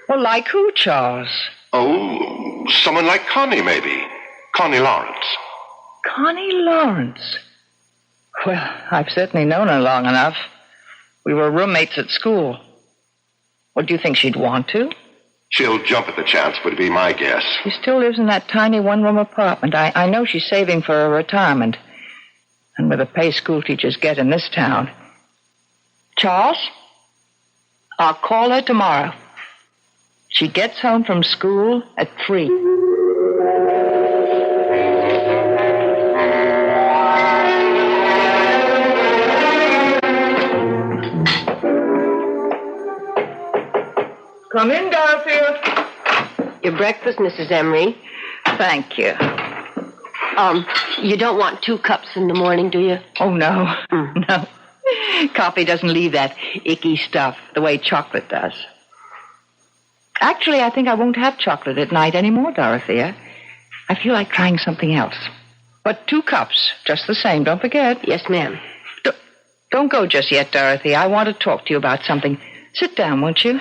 Well, like who, Charles? Oh, someone like Connie, maybe. Connie Lawrence. Connie Lawrence? Well, I've certainly known her long enough. We were roommates at school. What, do you think she'd want to? She'll jump at the chance, would be my guess. She still lives in that tiny one-room apartment. I know she's saving for a retirement. And with the pay school teachers get in this town. Charles, I'll call her tomorrow. She gets home from school at 3. Come in, Dorothea. Your breakfast, Mrs. Emery. Thank you. You don't want 2 cups in the morning, do you? Oh, no. No. Coffee doesn't leave that icky stuff the way chocolate does. Actually, I think I won't have chocolate at night anymore, Dorothea. I feel like trying something else. But 2 cups, just the same, don't forget. Yes, ma'am. Don't go just yet, Dorothea. I want to talk to you about something. Sit down, won't you?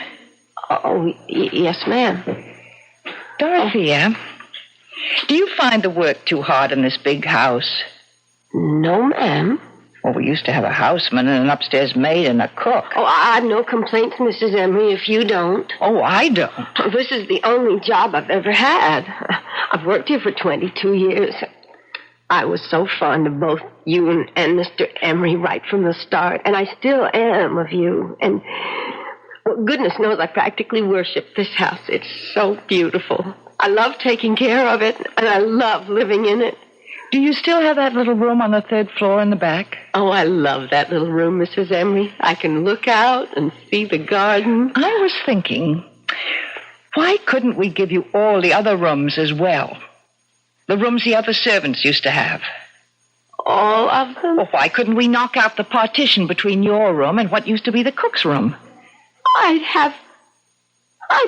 Oh, yes, ma'am. Dorothea, do you find the work too hard in this big house? No, ma'am. Well, we used to have a houseman and an upstairs maid and a cook. Oh, I've no complaints, Mrs. Emery, if you don't. Oh, I don't. This is the only job I've ever had. I've worked here for 22 years. I was so fond of both you and Mr. Emery right from the start, and I still am of you. And, well, goodness knows I practically worship this house. It's so beautiful. I love taking care of it, and I love living in it. Do you still have that little room on the 3rd floor in the back? Oh, I love that little room, Mrs. Emery. I can look out and see the garden. I was thinking, why couldn't we give you all the other rooms as well? The rooms the other servants used to have. All of them? Well, why couldn't we knock out the partition between your room and what used to be the cook's room? I'd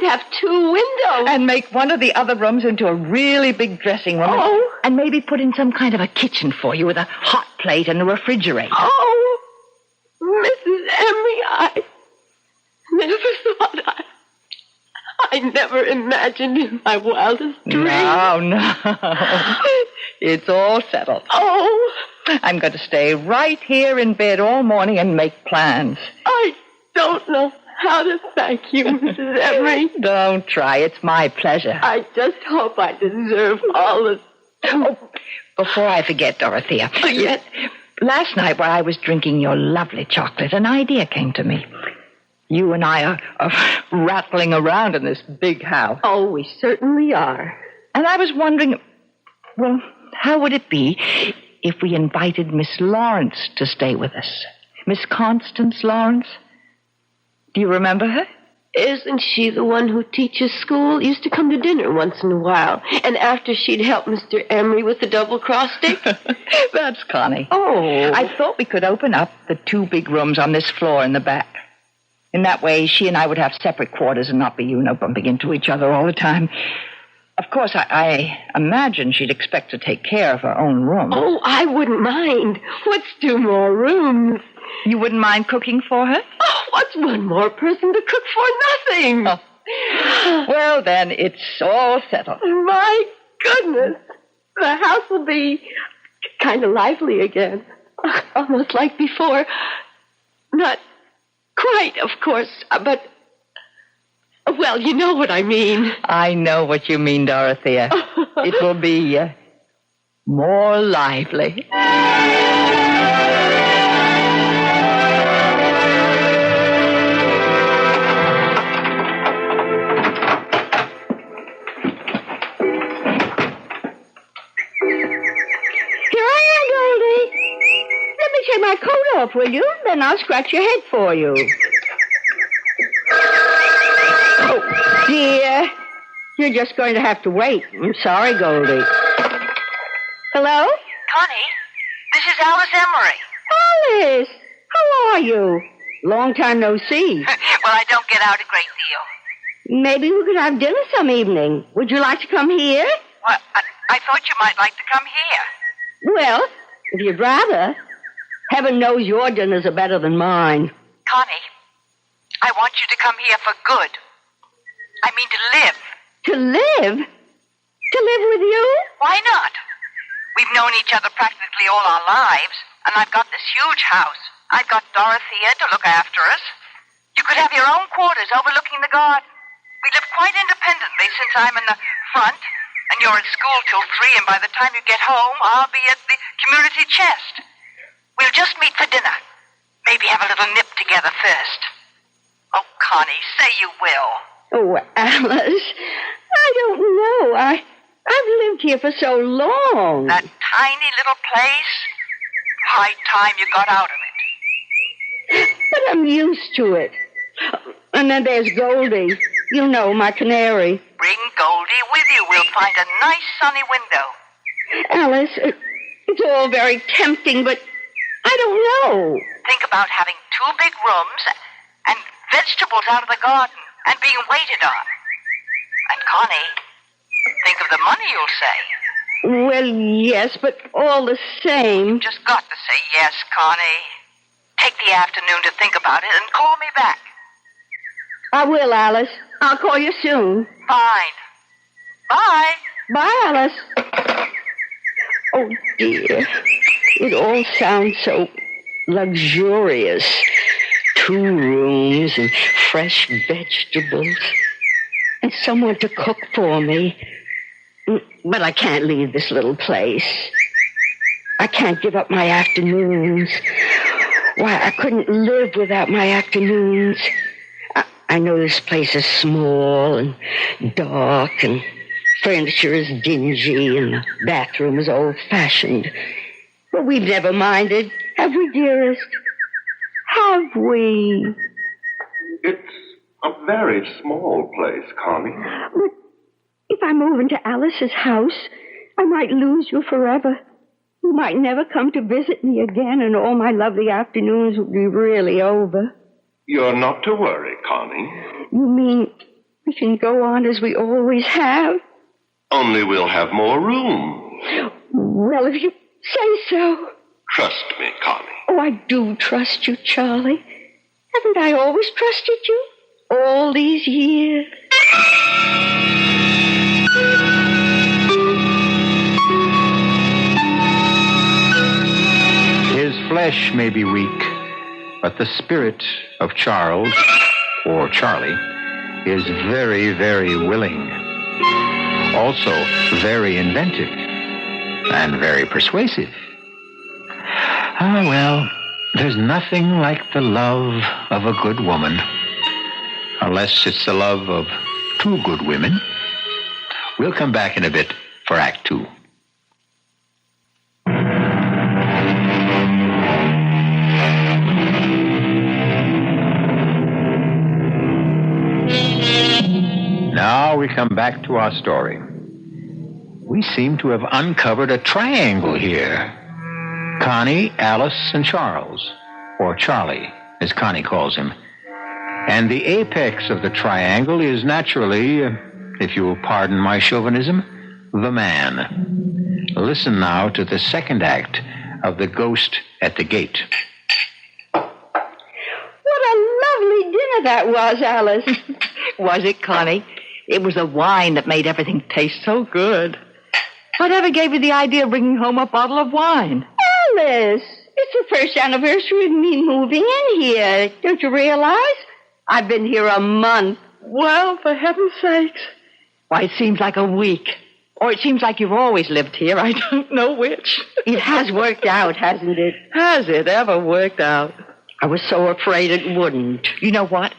have 2 windows. And make one of the other rooms into a really big dressing room. Oh. And maybe put in some kind of a kitchen for you with a hot plate and a refrigerator. Oh, Mrs. Emery, I never thought I never imagined in my wildest dreams. No. It's all settled. Oh. I'm going to stay right here in bed all morning and make plans. I don't know how to thank you, Mrs. Emery. Don't try. It's my pleasure. I just hope I deserve all the... Oh, before I forget, Dorothea. Oh, yes? Last night while I was drinking your lovely chocolate, an idea came to me. You and I are rattling around in this big house. Oh, we certainly are. And I was wondering, well, how would it be if we invited Miss Lawrence to stay with us? Miss Constance Lawrence? Do you remember her? Isn't she the one who teaches school? Used to come to dinner once in a while. And after she'd help Mr. Emery with the double-cross stick? That's Connie. Oh. I thought we could open up the 2 big rooms on this floor in the back. In that way, she and I would have separate quarters and not be, bumping into each other all the time. Of course, I imagine she'd expect to take care of her own room. Oh, I wouldn't mind. What's 2 more rooms? You wouldn't mind cooking for her? Oh, what's 1 more person to cook for? Nothing. Oh. Well, then, it's all settled. My goodness. The house will be kind of lively again. Almost like before. Not quite, of course, but... Well, you know what I mean. I know what you mean, Dorothea. It will be more lively. off, will you? Then I'll scratch your head for you. Oh, dear. You're just going to have to wait. I'm sorry, Goldie. Hello? Connie, this is Alice Emery. Alice, how are you? Long time no see. Well, I don't get out a great deal. Maybe we could have dinner some evening. Would you like to come here? Well, I thought you might like to come here. Well, if you'd rather. Heaven knows your dinners are better than mine. Connie, I want you to come here for good. I mean to live. To live? To live with you? Why not? We've known each other practically all our lives, and I've got this huge house. I've got Dorothea to look after us. You could have your own quarters overlooking the garden. We live quite independently since I'm in the front, and you're at school till 3, and by the time you get home, I'll be at the community chest. We'll just meet for dinner. Maybe have a little nip together first. Oh, Connie, say you will. Oh, Alice, I don't know. I've lived here for so long. That tiny little place. High time you got out of it. But I'm used to it. And then there's Goldie. You know, my canary. Bring Goldie with you. We'll find a nice sunny window. Alice, it's all very tempting, but I don't know. Think about having 2 big rooms and vegetables out of the garden and being waited on. And Connie, think of the money you'll save. Well, yes, but all the same. You've just got to say yes, Connie. Take the afternoon to think about it and call me back. I will, Alice. I'll call you soon. Fine. Bye. Bye, Alice. Oh, dear. It all sounds so luxurious. 2 rooms and fresh vegetables. And someone to cook for me. But I can't leave this little place. I can't give up my afternoons. Why, I couldn't live without my afternoons. I know this place is small and dark and furniture is dingy and the bathroom is old-fashioned. But we've never minded, have we, dearest? Have we? It's a very small place, Connie. But if I move into Alice's house, I might lose you forever. You might never come to visit me again, and all my lovely afternoons would be really over. You're not to worry, Connie. You mean we can go on as we always have? Only we'll have more room. Well, if you say so. Trust me, Connie. Oh, I do trust you, Charlie. Haven't I always trusted you? All these years. His flesh may be weak, but the spirit of Charles, or Charlie, is very, very willing. Also very inventive and very persuasive. Ah, well, there's nothing like the love of a good woman, unless it's the love of 2 good women. We'll come back in a bit for Act 2. Now we come back to our story. We seem to have uncovered a triangle here. Connie, Alice, and Charles, or Charlie, as Connie calls him. And the apex of the triangle is naturally, if you will pardon my chauvinism, the man. Listen now to the second act of The Ghost at the Gate. What a lovely dinner that was, Alice. Was it, Connie? It was the wine that made everything taste so good. Whatever gave you the idea of bringing home a bottle of wine? Alice, it's the first anniversary of me moving in here. Don't you realize? I've been here a month. Well, for heaven's sakes. Why, it seems like a week. Or it seems like you've always lived here. I don't know which. It has worked out, hasn't it? Has it ever worked out? I was so afraid it wouldn't. You know what?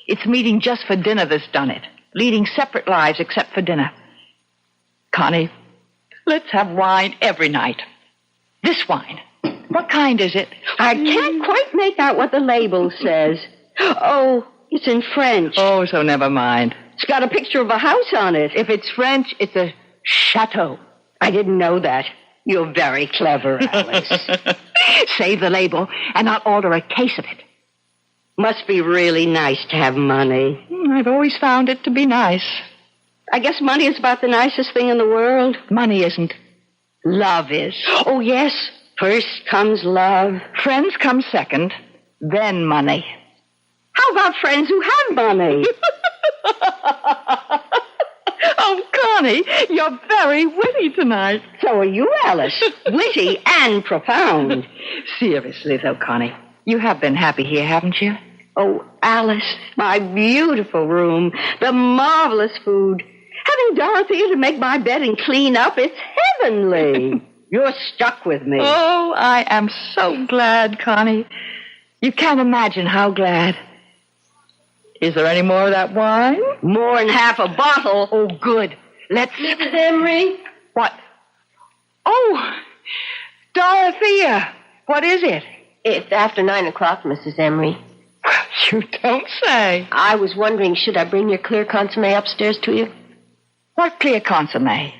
It's meeting just for dinner that's done it. Leading separate lives except for dinner. Connie, let's have wine every night. This wine. What kind is it? I can't quite make out what the label says. Oh, it's in French. Oh, so never mind. It's got a picture of a house on it. If it's French, it's a chateau. I didn't know that. You're very clever, Alice. Save the label, and I'll order a case of it. Must be really nice to have money. I've always found it to be nice. I guess money is about the nicest thing in the world. Money isn't. Love is. Oh, yes. First comes love. Friends come second, then money. How about friends who have money? Oh, Connie, you're very witty tonight. So are you, Alice. Witty and profound. Seriously, though, Connie, you have been happy here, haven't you? Oh, Alice, my beautiful room, the marvelous food. Having Dorothea to make my bed and clean up, it's heavenly. You're stuck with me. Oh, I am so glad, Connie. You can't imagine how glad. Is there any more of that wine? More than half a bottle. Oh, good. Let's... Mrs. Emery? What? Oh, Dorothea. What is it? It's after 9 o'clock, Mrs. Emery. You don't say. I was wondering, should I bring your clear consomme upstairs to you? What clear consomme?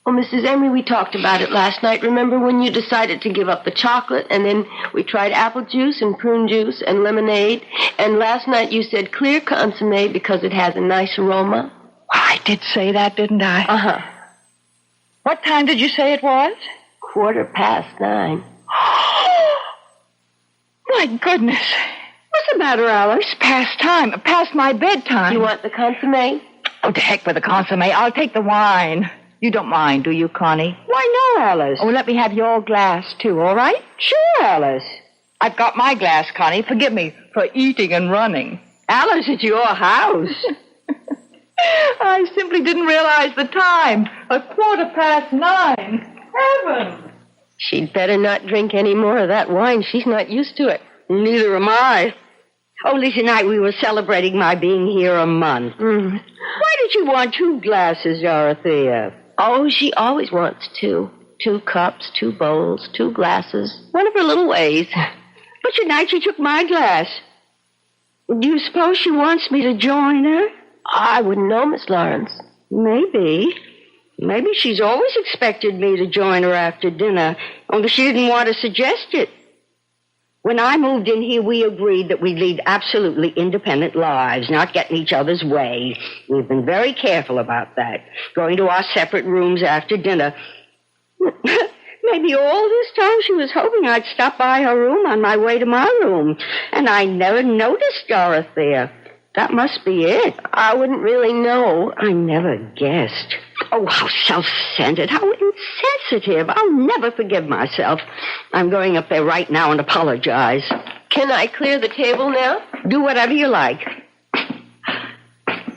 Oh, Mrs. Emery, we talked about it last night. Remember when you decided to give up the chocolate, and then we tried apple juice and prune juice and lemonade, and last night you said clear consomme because it has a nice aroma? I did say that, didn't I? Uh-huh. What time did you say it was? 9:15. My goodness. What's the matter, Alice? It's past time. Past my bedtime. You want the consomme? Oh, to heck with the consomme. I'll take the wine. You don't mind, do you, Connie? Why, no, Alice. Oh, let me have your glass, too, all right? Sure, Alice. I've got my glass, Connie. Forgive me for eating and running. Alice, it's your house. I simply didn't realize the time. 9:15. Heaven! She'd better not drink any more of that wine. She's not used to it. Neither am I. Only tonight we were celebrating my being here a month. Why did you want 2 glasses, Dorothea? Oh, she always wants 2. 2 cups, 2 bowls, 2 glasses. One of her little ways. But tonight she took my glass. Do you suppose she wants me to join her? I wouldn't know, Miss Lawrence. Maybe. Maybe she's always expected me to join her after dinner, only she didn't want to suggest it. When I moved in here, we agreed that we'd lead absolutely independent lives, not get in each other's way. We've been very careful about that, going to our separate rooms after dinner. Maybe all this time she was hoping I'd stop by her room on my way to my room, and I never noticed Dorothea. That must be it. I wouldn't really know. I never guessed. Oh, how self-centered, how insensitive. I'll never forgive myself. I'm going up there right now and apologize. Can I clear the table now? Do whatever you like.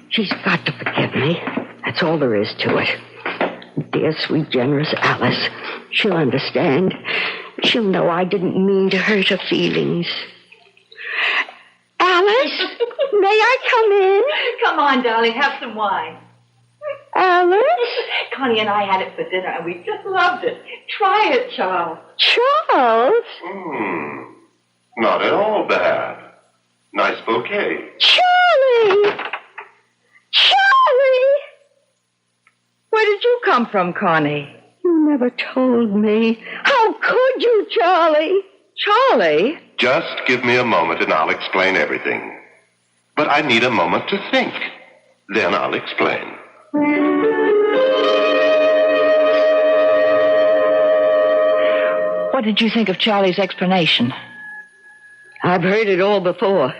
She's got to forgive me. That's all there is to it. Dear, sweet, generous Alice. She'll understand. She'll know I didn't mean to hurt her feelings. Alice, may I come in? Come on, darling, have some wine. Alice? Connie and I had it for dinner, and we just loved it. Try it, Charles. Charles? Not at all bad. Nice bouquet. Charlie! Charlie! Where did you come from, Connie? You never told me. How could you, Charlie? Charlie? Just give me a moment and I'll explain everything. But I need a moment to think. Then I'll explain. What did you think of Charlie's explanation? I've heard it all before.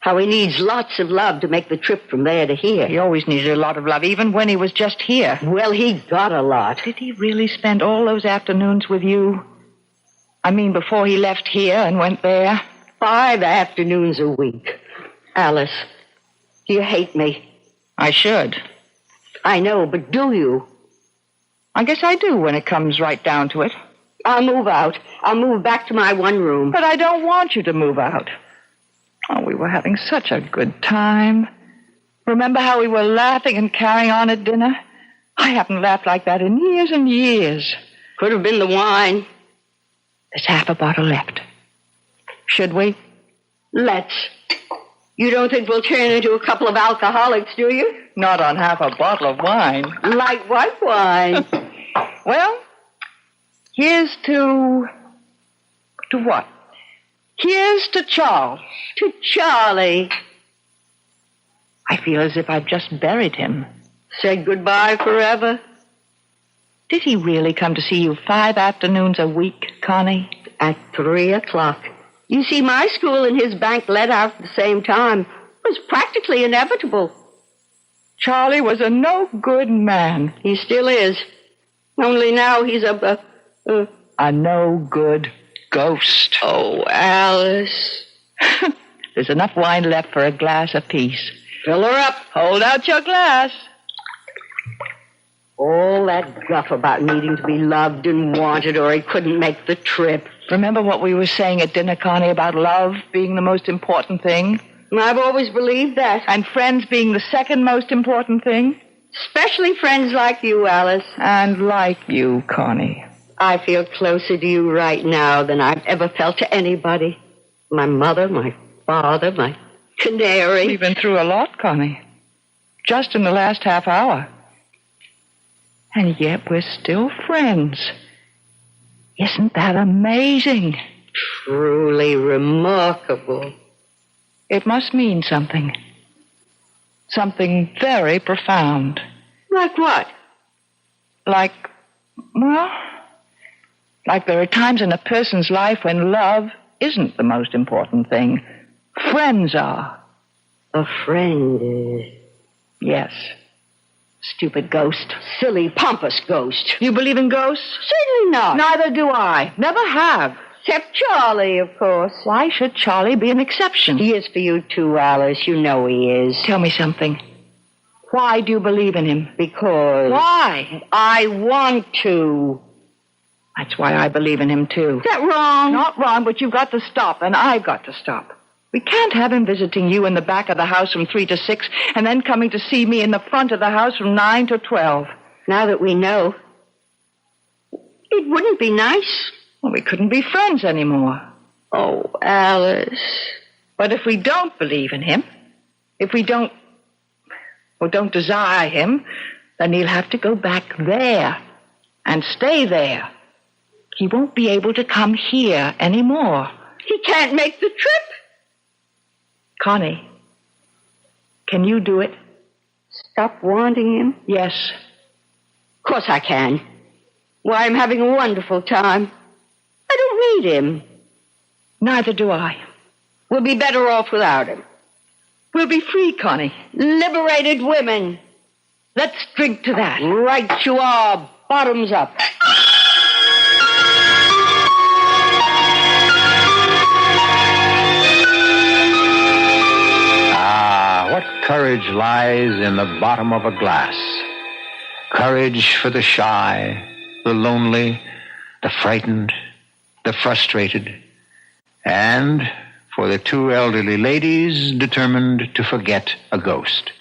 How he needs lots of love to make the trip from there to here. He always needed a lot of love, even when he was just here. Well, he got a lot. Did he really spend all those afternoons with you? I mean, before he left here and went there? 5 afternoons a week. Alice, do you hate me? I should. I know, but do you? I guess I do when it comes right down to it. I'll move out. I'll move back to my one room. But I don't want you to move out. Oh, we were having such a good time. Remember how we were laughing and carrying on at dinner? I haven't laughed like that in years and years. Could have been the wine. There's half a bottle left. Should we? Let's. You don't think we'll turn into a couple of alcoholics, do you? Not on half a bottle of wine. Like what wine? Well, here's to what? Here's to Charles. To Charlie. I feel as if I've just buried him. Said goodbye forever? Did he really come to see you 5 afternoons a week, Connie? At 3 o'clock. You see, my school and his bank let out at the same time. It was practically inevitable. Charlie was a no-good man. He still is. Only now he's a no-good ghost. Oh, Alice. There's enough wine left for a glass apiece. Fill her up. Hold out your glass. All that guff about needing to be loved and wanted or he couldn't make the trip. Remember what we were saying at dinner, Connie, about love being the most important thing? I've always believed that. And friends being the second most important thing? Especially friends like you, Alice. And like you, Connie. I feel closer to you right now than I've ever felt to anybody. My mother, my father, my canary. We've been through a lot, Connie. Just in the last half hour. And yet we're still friends. Isn't that amazing? Truly remarkable. It must mean something. Something very profound. Like what? Like there are times in a person's life when love isn't the most important thing. Friends are. A friend is? Yes. Stupid ghost. Silly, pompous ghost. You believe in ghosts? Certainly not. Neither do I. Never have. Except Charlie, of course. Why should Charlie be an exception? He is for you too, Alice. You know he is. Tell me something. Why do you believe in him? Because... Why? I want to. That's why I believe in him, too. Is that wrong? Not wrong, but you've got to stop, and I've got to stop. We can't have him visiting you in the back of the house from 3 to 6 and then coming to see me in the front of the house from 9 to 12. Now that we know, it wouldn't be nice. Well, we couldn't be friends anymore. Oh, Alice. But if we don't believe in him, if we don't desire him, then he'll have to go back there and stay there. He won't be able to come here anymore. He can't make the trip. Connie, can you do it? Stop wanting him? Yes. Of course I can. Why, I'm having a wonderful time. I don't need him. Neither do I. We'll be better off without him. We'll be free, Connie. Liberated women. Let's drink to that. Right you are. Bottoms up. What courage lies in the bottom of a glass. Courage for the shy, the lonely, the frightened, the frustrated, and for the 2 elderly ladies determined to forget a ghost.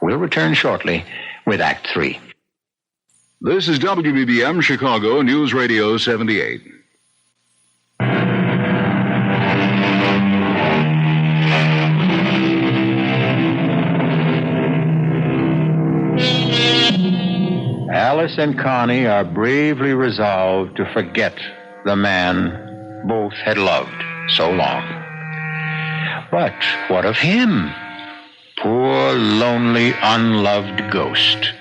We'll return shortly with Act 3. This is WBBM Chicago News Radio 78. Alice and Connie are bravely resolved to forget the man both had loved so long. But what of him? Poor, lonely, unloved ghost.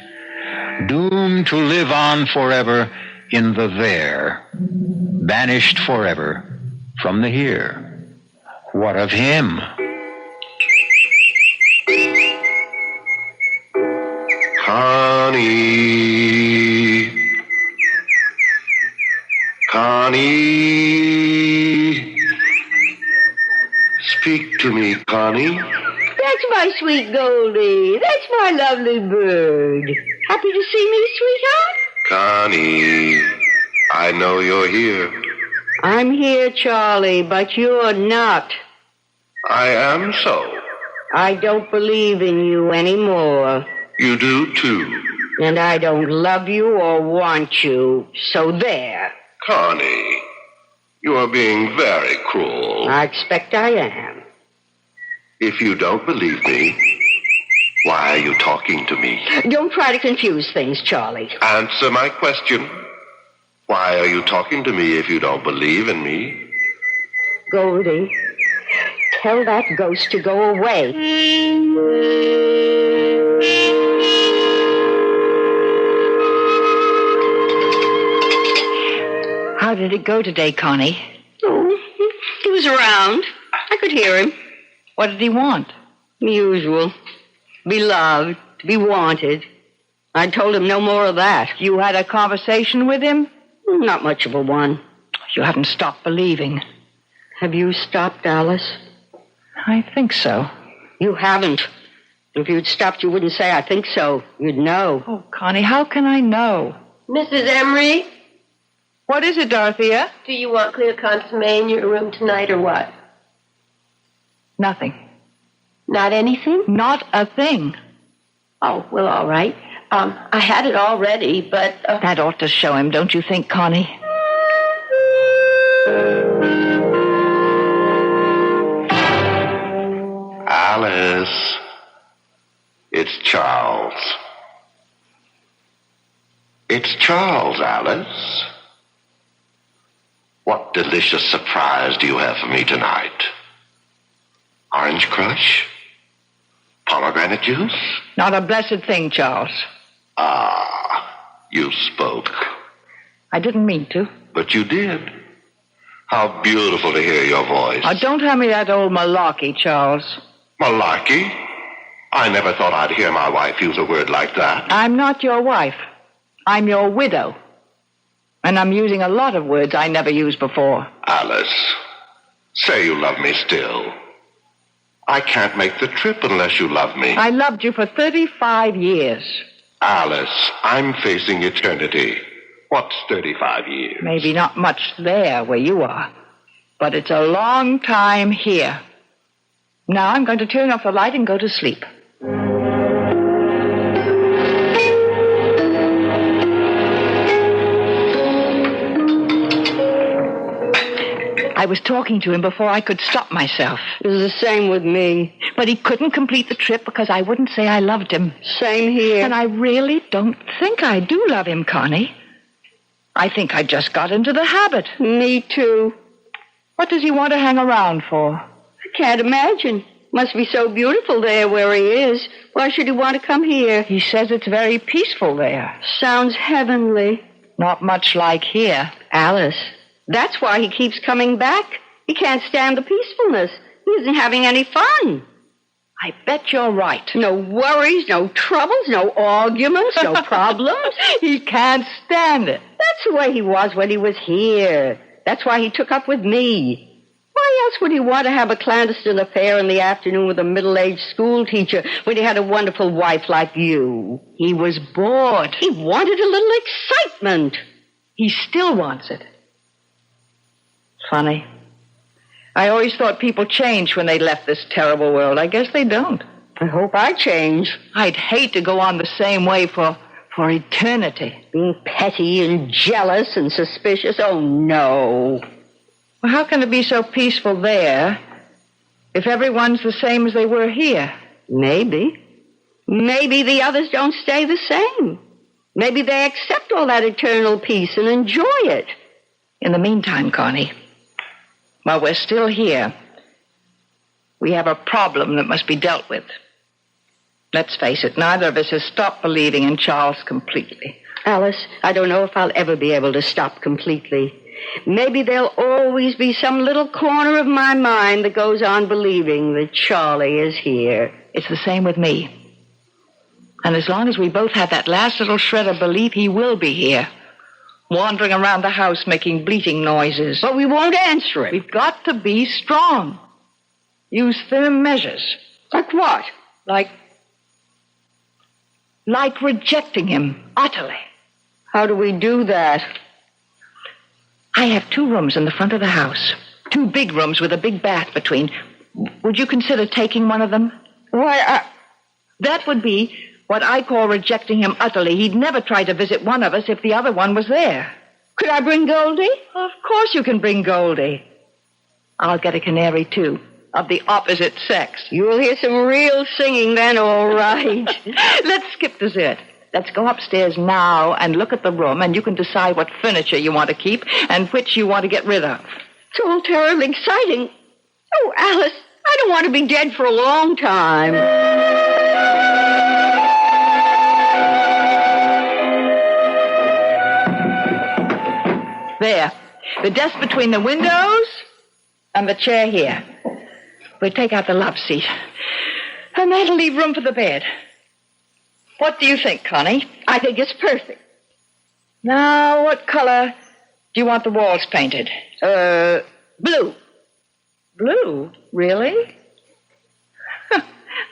Doomed to live on forever in the there. Banished forever from the here. What of him? Connie. Connie. Speak to me, Connie. That's my sweet Goldie. That's my lovely bird. Happy to see me, sweetheart? Connie, I know you're here. I'm here, Charlie, but you're not. I am so. I don't believe in you anymore. You do, too. And I don't love you or want you, so there. Connie, You are being very cruel. I expect I am. If you don't believe me, why are you talking to me? Don't try to confuse things, Charlie. Answer my question. Why are you talking to me if you don't believe in me? Goldie, tell that ghost to go away. How did it go today, Connie? Oh, he was around. I could hear him. What did he want? The usual. Be loved, be wanted. I told him no more of that. You had a conversation with him? Not much of a one. You haven't stopped believing. Have you stopped, Alice? I think so. You haven't. If you'd stopped, you wouldn't say, I think so. You'd know. Oh, Connie, how can I know? Mrs. Emery? What is it, Dorothea? Do you want clear consomme in your room tonight or what? Nothing. Not anything? Not a thing. Oh, well, all right. I had it all ready, but... That ought to show him, don't you think, Connie? Alice. It's Charles. It's Charles, Alice. What delicious surprise do you have for me tonight? Orange crush? Pomegranate juice? Not a blessed thing, Charles. Ah, you spoke. I didn't mean to. But you did. How beautiful to hear your voice. Oh, don't tell me that old malarkey, Charles. Malarkey? I never thought I'd hear my wife use a word like that. I'm not your wife. I'm your widow. And I'm using a lot of words I never used before. Alice, say you love me still. I can't make the trip unless you love me. I loved you for 35 years. Alice, I'm facing eternity. What's 35 years? Maybe not much there where you are, but it's a long time here. Now I'm going to turn off the light and go to sleep. I was talking to him before I could stop myself. It was the same with me. But he couldn't complete the trip because I wouldn't say I loved him. Same here. And I really don't think I do love him, Connie. I think I just got into the habit. Me too. What does he want to hang around for? I can't imagine. Must be so beautiful there where he is. Why should he want to come here? He says it's very peaceful there. Sounds heavenly. Not much like here. Alice, that's why he keeps coming back. He can't stand the peacefulness. He isn't having any fun. I bet you're right. No worries, no troubles, no arguments, no problems. He can't stand it. That's the way he was when he was here. That's why he took up with me. Why else would he want to have a clandestine affair in the afternoon with a middle-aged school teacher when he had a wonderful wife like you? He was bored. He wanted a little excitement. He still wants it. Funny. I always thought people changed when they left this terrible world. I guess they don't. I hope I change. I'd hate to go on the same way for eternity. Being petty and jealous and suspicious. Oh, no. Well, how can it be so peaceful there if everyone's the same as they were here? Maybe. Maybe the others don't stay the same. Maybe they accept all that eternal peace and enjoy it. In the meantime, Connie, while we're still here, we have a problem that must be dealt with. Let's face it, neither of us has stopped believing in Charles completely. Alice, I don't know if I'll ever be able to stop completely. Maybe there'll always be some little corner of my mind that goes on believing that Charlie is here. It's the same with me. And as long as we both have that last little shred of belief, he will be here, wandering around the house making bleating noises. But we won't answer it. We've got to be strong. Use firm measures. Like what? Like rejecting him utterly. How do we do that? I have 2 rooms in the front of the house. 2 big rooms with a big bath between. Would you consider taking one of them? Why, That would be what I call rejecting him utterly. He'd never try to visit one of us if the other one was there. Could I bring Goldie? Of course you can bring Goldie. I'll get a canary, too, of the opposite sex. You'll hear some real singing then, all right. Let's skip dessert. Let's go upstairs now and look at the room, and you can decide what furniture you want to keep and which you want to get rid of. It's all terribly exciting. Oh, Alice, I don't want to be dead for a long time. There. The desk between the windows and the chair here. We'll take out the love seat. And that'll leave room for the bed. What do you think, Connie? I think it's perfect. Now, what color do you want the walls painted? Blue. Blue? Really?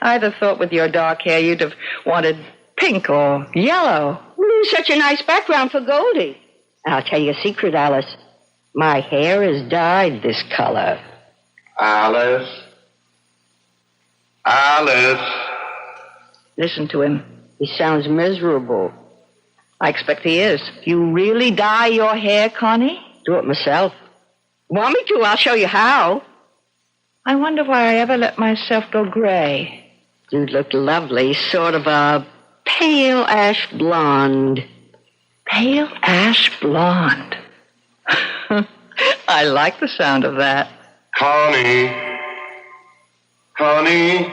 I'd have thought with your dark hair you'd have wanted pink or yellow. Blue's such a nice background for Goldie. I'll tell you a secret, Alice. My hair is dyed this color. Alice. Alice. Listen to him. He sounds miserable. I expect he is. You really dye your hair, Connie? Do it myself. Want me to? I'll show you how. I wonder why I ever let myself go gray. You'd look lovely, sort of a pale ash blonde. Pale ash blonde. I like the sound of that. Connie. Connie.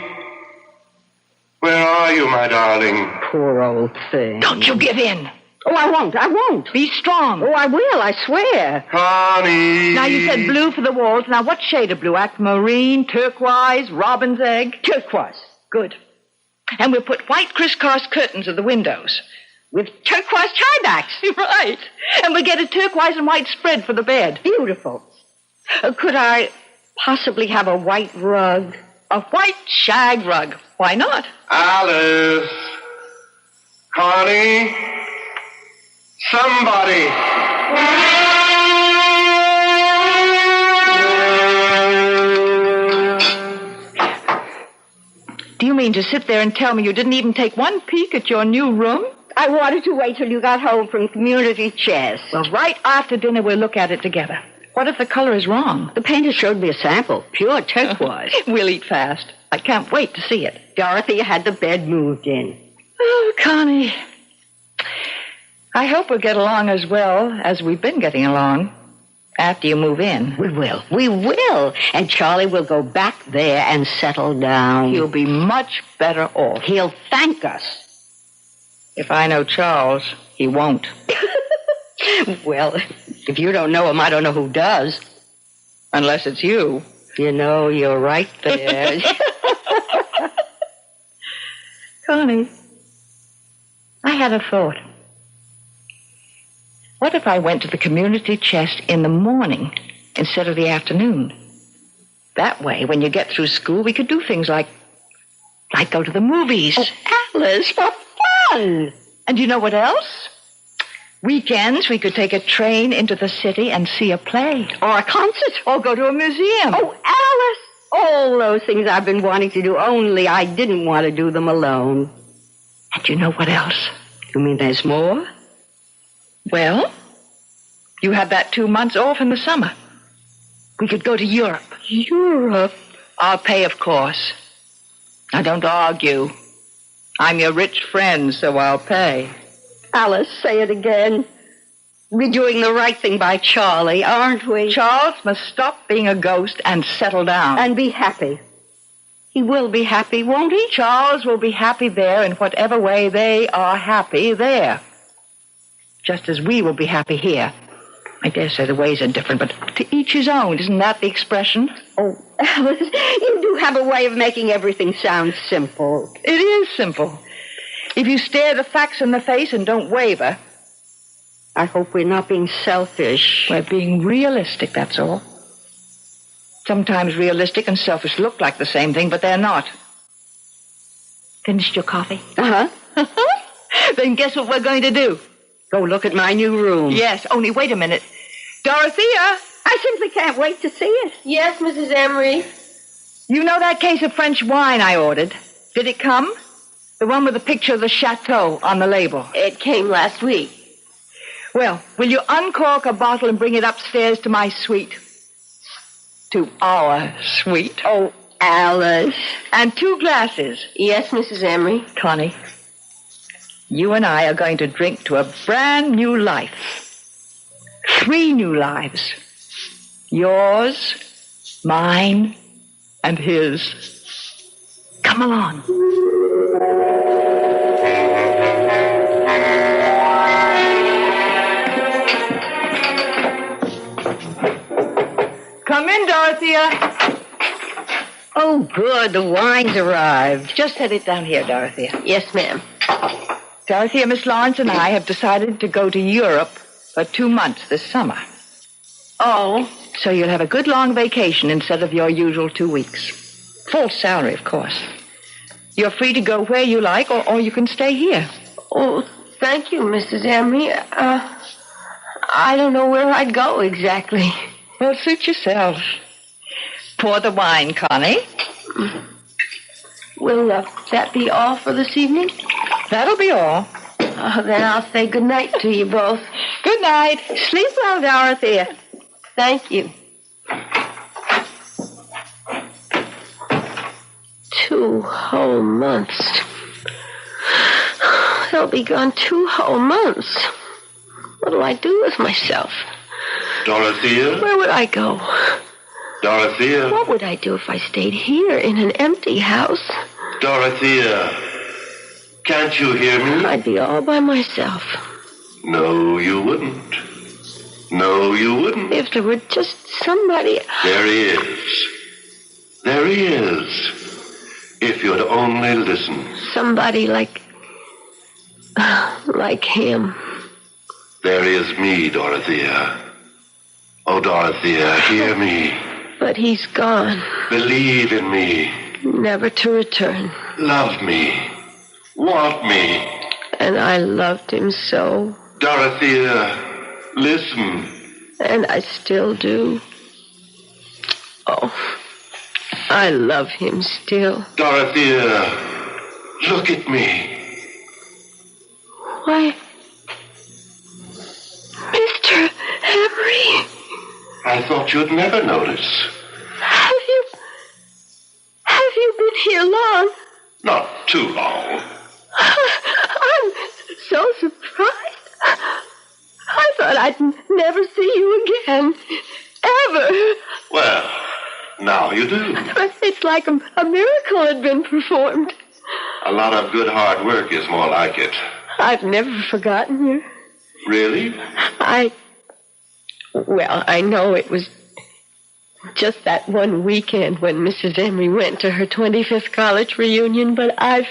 Where are you, my darling? Poor old thing. Don't you give in. Oh, I won't. Be strong. Oh, I will, I swear. Connie. Now, you said blue for the walls. Now, what shade of blue? Aquamarine, turquoise, robin's egg? Turquoise. Good. And we'll put white crisscross curtains at the windows. With turquoise tiebacks. Right. And we'll get a turquoise and white spread for the bed. Beautiful. Could I possibly have a white rug? A white shag rug. Why not? Alice. Connie. Somebody. Do you mean to sit there and tell me you didn't even take one peek at your new room? I wanted to wait till you got home from community chess. Well, right after dinner, we'll look at it together. What if the color is wrong? The painter showed me a sample. Pure turquoise. We'll eat fast. I can't wait to see it. Dorothy had the bed moved in. Oh, Connie. I hope we'll get along as well as we've been getting along after you move in. We will. We will. And Charlie will go back there and settle down. He'll be much better off. He'll thank us. If I know Charles, he won't. Well, if you don't know him, I don't know who does. Unless it's you. You know, you're right there. Connie, I had a thought. What if I went to the community chest in the morning instead of the afternoon? That way, when you get through school, we could do things like go to the movies. Oh, Alice, for fun! And you know what else? Weekends, we could take a train into the city and see a play. Or a concert. Or go to a museum. Oh, Alice! All those things I've been wanting to do, only I didn't want to do them alone. And you know what else? You mean there's more? Well, you have that 2 months off in the summer. We could go to Europe. Europe? I'll pay, of course. Now, don't argue. I'm your rich friend, so I'll pay. Alice, say it again. We're doing the right thing by Charlie, aren't we? Charles must stop being a ghost and settle down. And be happy. He will be happy, won't he? Charles will be happy there in whatever way they are happy there. Just as we will be happy here. I dare say the ways are different, but to each his own. Isn't that the expression? Oh, Alice, you do have a way of making everything sound simple. It is simple. If you stare the facts in the face and don't waver. I hope we're not being selfish. We're being realistic, that's all. Sometimes realistic and selfish look like the same thing, but they're not. Finished your coffee? Uh-huh. Then guess what we're going to do? Go look at my new room. Yes, only wait a minute. Dorothea! I simply can't wait to see it. Yes, Mrs. Emery. You know that case of French wine I ordered? Did it come? The one with the picture of the chateau on the label. It came last week. Well, will you uncork a bottle and bring it upstairs to my suite? To our suite. Oh, Alice. And 2 glasses. Yes, Mrs. Emery. Connie, you and I are going to drink to a brand new life. 3 new lives. Yours, mine, and his. Come along. Come in, Dorothea. Oh, good. The wine's arrived. Just set it down here, Dorothea. Yes, ma'am. Dorothea, Miss Lawrence and I have decided to go to Europe for 2 months this summer. Oh. So you'll have a good long vacation instead of your usual 2 weeks. Full salary, of course. You're free to go where you like, or you can stay here. Oh, thank you, Mrs. Emery. I don't know where I'd go exactly. Well, suit yourself. Pour the wine, Connie. Will that be all for this evening? That'll be all. Then I'll say good night to you both. Good night. Sleep well, Dorothea. Thank you. 2 whole months. They'll be gone 2 whole months. What'll I do with myself? Dorothea? Where would I go? Dorothea? What would I do if I stayed here in an empty house? Dorothea, can't you hear me? I'd be all by myself. No, you wouldn't. No, you wouldn't. If there were just somebody... There is. There is. If you'd only listen. Somebody like him. There is me, Dorothea. Oh, Dorothea, hear me. But he's gone. Believe in me. Never to return. Love me. Want me. And I loved him so. Dorothea, listen. And I still do. Oh, I love him still. Dorothea, look at me. Why, Mr. Emery. I thought you'd never notice. Have you been here long? Not too long. I'm so surprised. I thought I'd never see you again. Ever. Well, now you do. It's like a miracle had been performed. A lot of good hard work is more like it. I've never forgotten you. Really? Well, I know it was just that one weekend when Mrs. Emery went to her 25th college reunion, but I've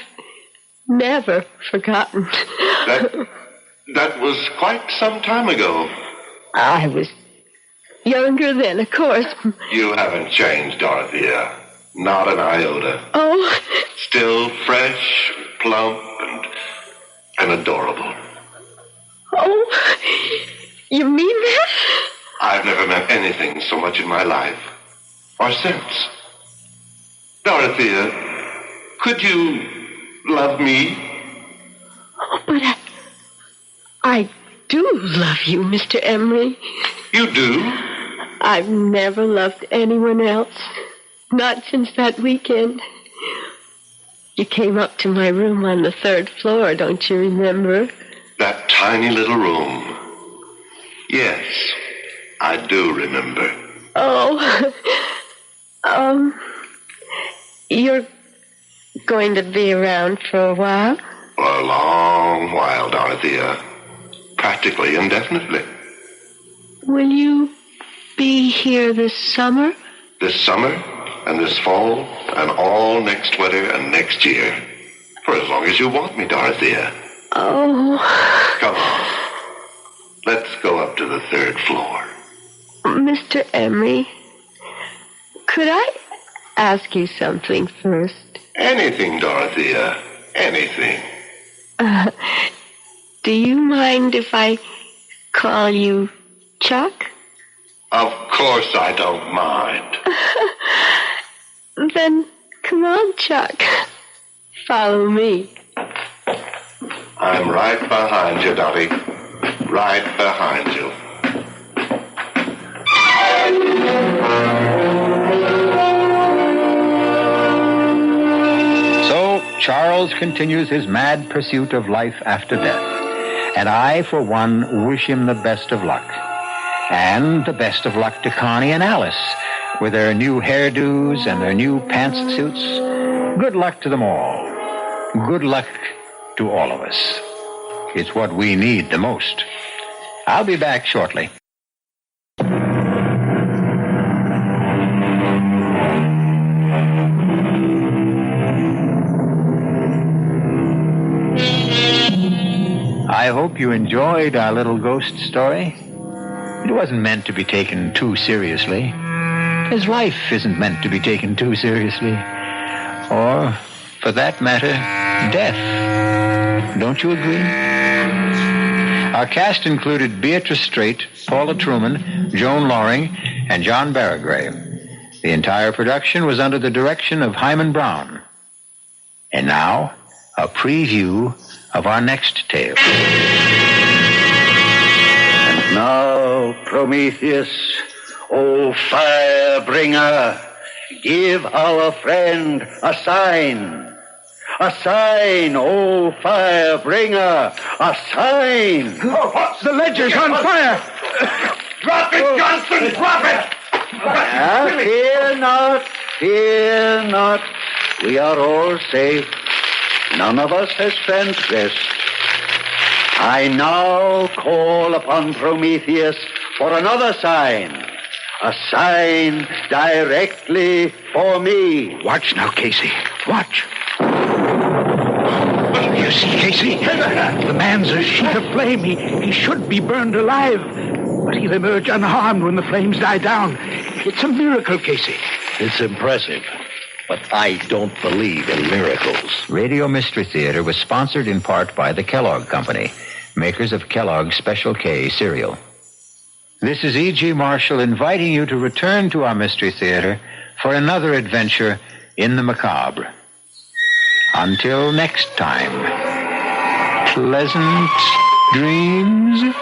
never forgotten. That was quite some time ago. I was younger then, of course. You haven't changed, Dorothea. Not an iota. Oh. Still fresh, plump, and adorable. Oh, you mean that? I've never meant anything so much in my life. Or since. Dorothea, could you love me? Oh, but I do love you, Mr. Emery. You do? I've never loved anyone else. Not since that weekend. You came up to my room on the 3rd floor, don't you remember? That tiny little room. Yes, I do remember. Oh, you're going to be around for a while? For a long while, Dorothea. Practically indefinitely. Will you be here this summer? This summer, and this fall, and all next winter and next year. For as long as you want me, Dorothea. Oh. Come on. Let's go up to the 3rd floor. Mr. Emery, could I ask you something first? Anything, Dorothea. Anything. Do you mind if I call you Chuck? Of course I don't mind. Then come on, Chuck. Follow me. I'm right behind you, Dottie. Right behind you. So, Charles continues his mad pursuit of life after death. And I, for one, wish him the best of luck. And the best of luck to Connie and Alice with their new hairdos and their new pantsuits. Good luck to them all. Good luck to all of us. It's what we need the most. I'll be back shortly. I hope you enjoyed our little ghost story. It wasn't meant to be taken too seriously, as life isn't meant to be taken too seriously. Or, for that matter, death. Don't you agree? Our cast included Beatrice Straight, Paula Trueman, Joan Lorring, and John Barragray. The entire production was under the direction of Hyman Brown. And now, a preview of our next tale. And now, Prometheus, O fire-bringer, give our friend a sign. A sign, O fire-bringer, a sign. Oh, the ledger's on fire. Drop it, Johnson, drop it. Fear not. We are all safe. None of us has transgressed. I now call upon Prometheus for another sign. A sign directly for me. Watch now, Casey. Watch. You see, Casey? The man's a sheet of flame. He should be burned alive. But he'll emerge unharmed when the flames die down. It's a miracle, Casey. It's impressive. But I don't believe in miracles. Radio Mystery Theater was sponsored in part by the Kellogg Company, makers of Kellogg's Special K cereal. This is E.G. Marshall inviting you to return to our Mystery Theater for another adventure in the macabre. Until next time, pleasant dreams.